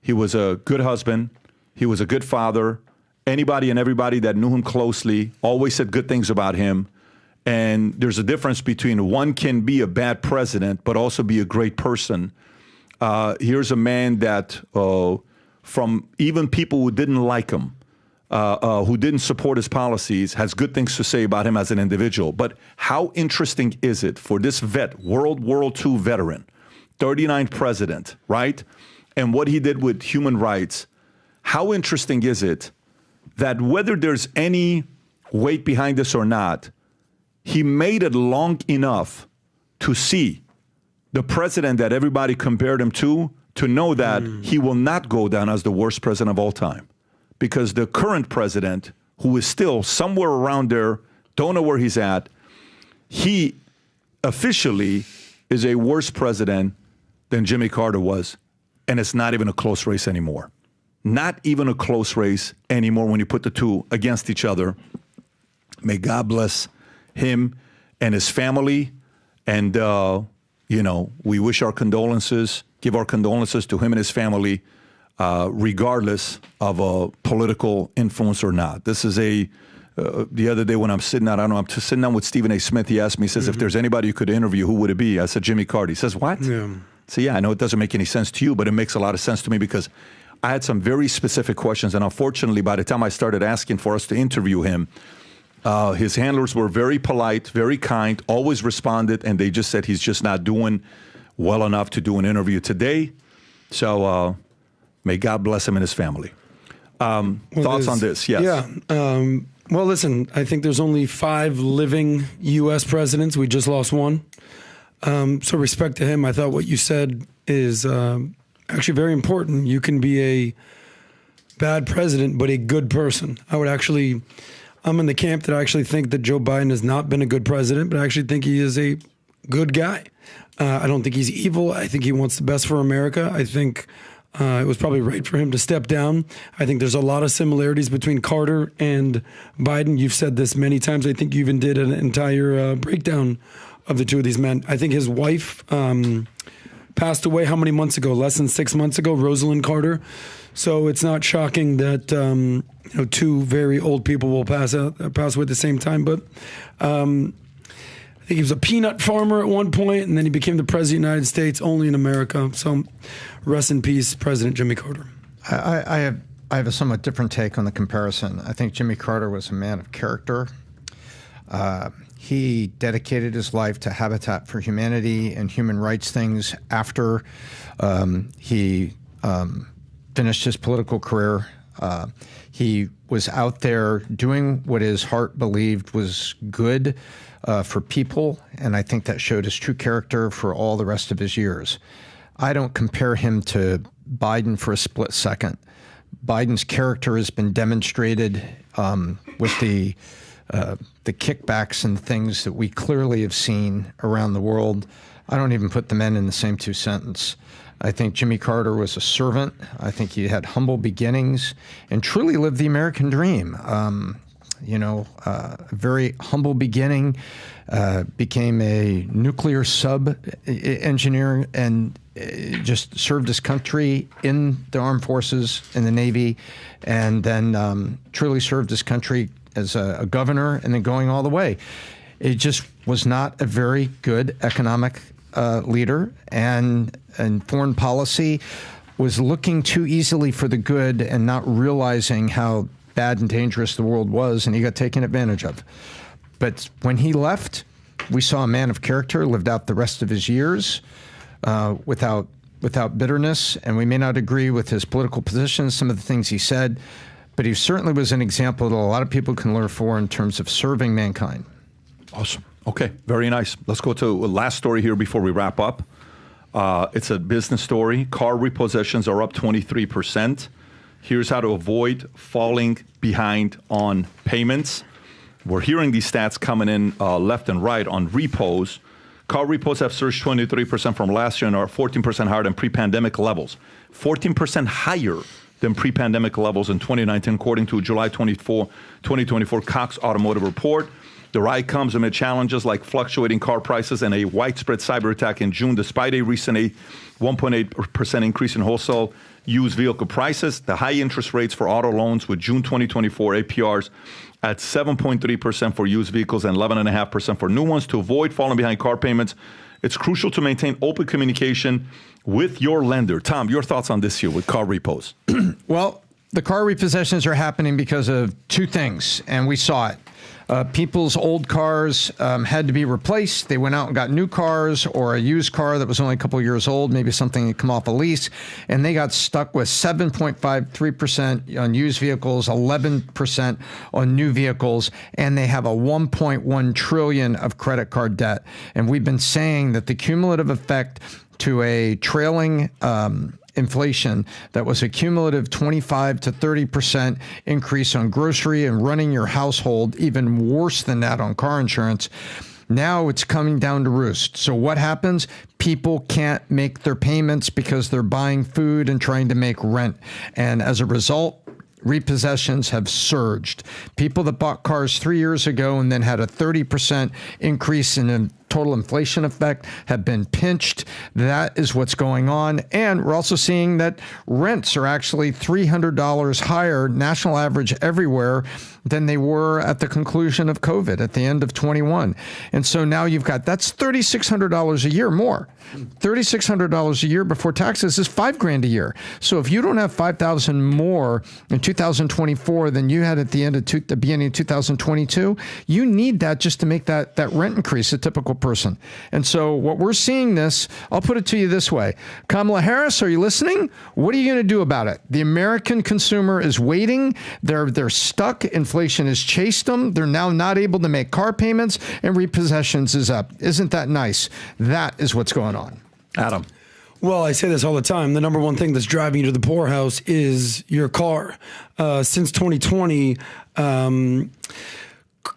He was a good husband. He was a good father. Anybody and everybody that knew him closely always said good things about him. And there's a difference between one can be a bad president, but also be a great person. Here's a man that from even people who didn't like him, who didn't support his policies, has good things to say about him as an individual. But how interesting is it for this vet, World War II veteran, 39th president, right? And what he did with human rights, how interesting is it that whether there's any weight behind this or not, he made it long enough to see the president that everybody compared him to know that he will not go down as the worst president of all time. Because the current president, who is still somewhere around there, don't know where he's at, he officially is a worse president than Jimmy Carter was. And it's not even a close race anymore. Not even a close race anymore when you put the two against each other. May God bless him and his family. And, we wish our condolences, give our condolences to him and his family, regardless of a political influence or not. This is the other day when I'm sitting down, I'm sitting down with Stephen A. Smith. He asked me, he says, if there's anybody you could interview, who would it be? I said, Jimmy Carter. He says, what? Yeah. So, yeah, I know it doesn't make any sense to you, but it makes a lot of sense to me because I had some very specific questions. And unfortunately, by the time I started asking for us to interview him, his handlers were very polite, very kind, always responded, and they just said he's just not doing well enough to do an interview today. So may God bless him and his family. Thoughts on this? Yes. Yeah. Well, listen, I think there's only 5 living U.S. presidents. We just lost one. So respect to him. I thought what you said is actually very important. You can be a bad president, but a good person. I'm in the camp that I actually think that Joe Biden has not been a good president, but I actually think he is a good guy. I don't think he's evil. I think he wants the best for America. I think it was probably right for him to step down. I think there's a lot of similarities between Carter and Biden. You've said this many times. I think you even did an entire breakdown of the two of these men. I think his wife passed away how many months ago? Less than 6 months ago, Rosalind Carter. So it's not shocking that 2 very old people will pass away at the same time. But I think he was a peanut farmer at one point, and then he became the president of the United States, only in America. So rest in peace, President Jimmy Carter. I have a somewhat different take on the comparison. I think Jimmy Carter was a man of character. He dedicated his life to Habitat for Humanity and human rights things after he finished his political career. He was out there doing what his heart believed was good for people, and I think that showed his true character for all the rest of his years. I don't compare him to Biden for a split second. Biden's character has been demonstrated with the kickbacks and things that we clearly have seen around the world. I don't even put the men in the same 2 sentences. I think Jimmy Carter was a servant. I think he had humble beginnings and truly lived the American dream. A very humble beginning, became a nuclear sub engineer and just served his country in the armed forces, in the Navy, and then truly served his country as a governor and then going all the way. It just was not a very good economic leader, and foreign policy was looking too easily for the good and not realizing how bad and dangerous the world was, and he got taken advantage of. But when he left, we saw a man of character, lived out the rest of his years without bitterness, and we may not agree with his political positions, some of the things he said, but he certainly was an example that a lot of people can learn for in terms of serving mankind. Awesome. Okay, very nice. Let's go to a last story here before we wrap up. It's a business story. Car repossessions are up 23%. Here's how to avoid falling behind on payments. We're hearing these stats coming in left and right on repos. Car repos have surged 23% from last year and are 14% higher than pre-pandemic levels. 14% higher than pre-pandemic levels in 2019, according to a July 2024 Cox Automotive report. The rise comes amid challenges like fluctuating car prices and a widespread cyber attack in June, despite a recent 1.8% increase in wholesale used vehicle prices. The high interest rates for auto loans with June 2024 APRs at 7.3% for used vehicles and 11.5% for new ones. To avoid falling behind car payments, it's crucial to maintain open communication with your lender. Tom, your thoughts on this here with car repos? Well, the car repossessions are happening because of 2 things, and we saw it. People's old cars had to be replaced. They went out and got new cars or a used car that was only a couple of years old, maybe something that come off a lease, and they got stuck with 7.53% on used vehicles, 11% on new vehicles, and they have a $1.1 trillion of credit card debt. And we've been saying that the cumulative effect to a trailing inflation that was a cumulative 25 to 30% increase on grocery and running your household, even worse than that on car insurance. Now it's coming down to roost. So what happens? People can't make their payments because they're buying food and trying to make rent. And as a result, repossessions have surged. People that bought cars 3 years ago and then had a 30% increase in the total inflation effect have been pinched. That is what's going on. And we're also seeing that rents are actually $300 higher, national average everywhere, than they were at the conclusion of COVID at the end of 21. And so now you've got, that's $3,600 a year more. $3,600 a year before taxes is $5,000 a year. So if you don't have $5,000 more in 2024 than you had at the end of the beginning of 2022, you need that just to make that rent increase a typical person. And so what we're seeing this, I'll put it to you this way. Kamala Harris, are you listening? What are you going to do about it? The American consumer is waiting. They're stuck. Inflation has chased them. They're now not able to make car payments, and repossessions is up. Isn't that nice? That is what's going on. Adam. Well, I say this all the time. The number one thing that's driving you to the poorhouse is your car. Since 2020,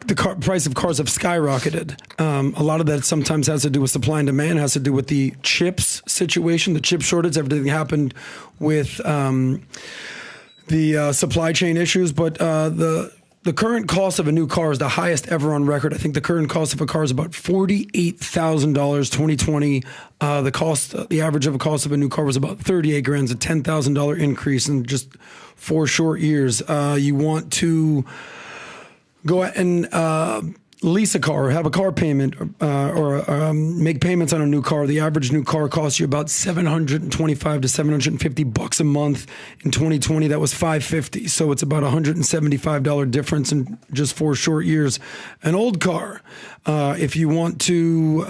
the price of cars have skyrocketed. A lot of that sometimes has to do with supply and demand, has to do with the chips situation, the chip shortage, everything that happened with the supply chain issues. But the current cost of a new car is the highest ever on record. I think the current cost of a car is about $48,000, 2020. The average of a cost of a new car was about $38,000, a $10,000 increase in just 4 short years. You want to go out and lease a car, or have a car payment, or make payments on a new car. The average new car costs you about $725 to $750 a month. In 2020, that was $550. So it's about $175 difference in just 4 short years. An old car, if you want to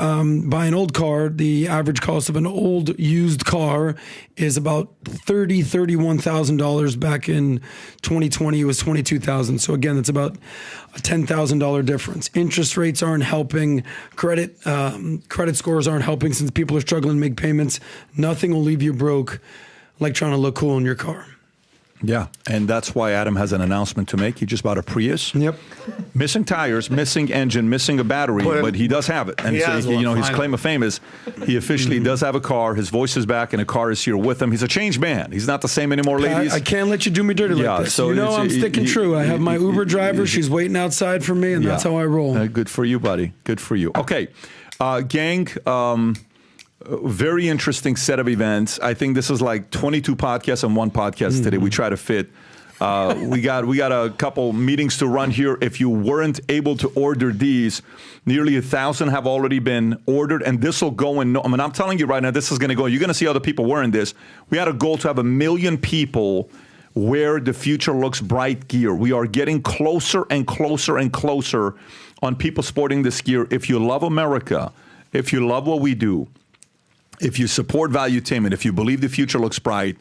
buy an old car, the average cost of an old used car is about $31,000. Back in 2020, it was $22,000. So again, it's about a $10,000 difference. Interest rates aren't helping. Credit scores aren't helping, since people are struggling to make payments. Nothing will leave you broke like trying to look cool in your car. Yeah, and that's why Adam has an announcement to make. He just bought a Prius. Yep. Missing tires, missing engine, missing a battery, but he does have it. And his claim of fame is he officially does have a car. His voice is back, and a car is here with him. He's a changed man. He's not the same anymore, ladies. I can't let you do me dirty like this. So I'm sticking true. I have my Uber driver. She's waiting outside for me, and that's how I roll. Good for you, buddy. Good for you. Okay, gang. Very interesting set of events. I think this is like 22 podcasts on one podcast today. We try to fit. We got a couple meetings to run here. If you weren't able to order these, nearly 1,000 have already been ordered, and this will go in. I mean, I'm telling you right now, this is going to go. You're going to see other people wearing this. We had a goal to have 1 million people wear the Future Looks Bright gear. We are getting closer and closer and closer on people sporting this gear. If you love America, if you love what we do, if you support Valuetainment, if you believe the future looks bright,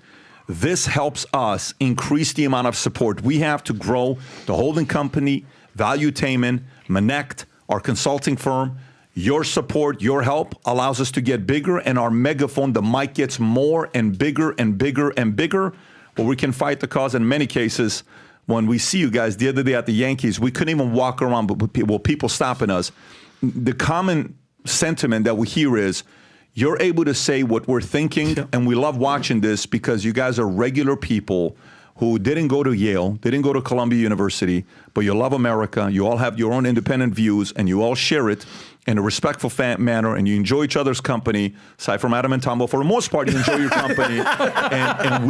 this helps us increase the amount of support. We have to grow the holding company, Valuetainment, Manect, our consulting firm. Your support, your help allows us to get bigger, and our megaphone, the mic, gets more and bigger and bigger and bigger, where we can fight the cause. In many cases, when we see you guys the other day at the Yankees, we couldn't even walk around with people stopping us. The common sentiment that we hear is, you're able to say what we're thinking, and we love watching this because you guys are regular people who didn't go to Yale, didn't go to Columbia University, but you love America. You all have your own independent views, and you all share it in a respectful manner, and you enjoy each other's company. Aside from Adam and Tom, but for the most part, you enjoy your company, and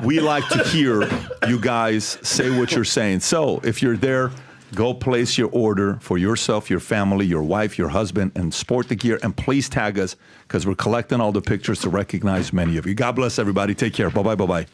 we like to hear you guys say what you're saying. So if you're there, go place your order for yourself, your family, your wife, your husband, and sport the gear. And please tag us, because we're collecting all the pictures to recognize many of you. God bless everybody. Take care. Bye-bye. Bye-bye.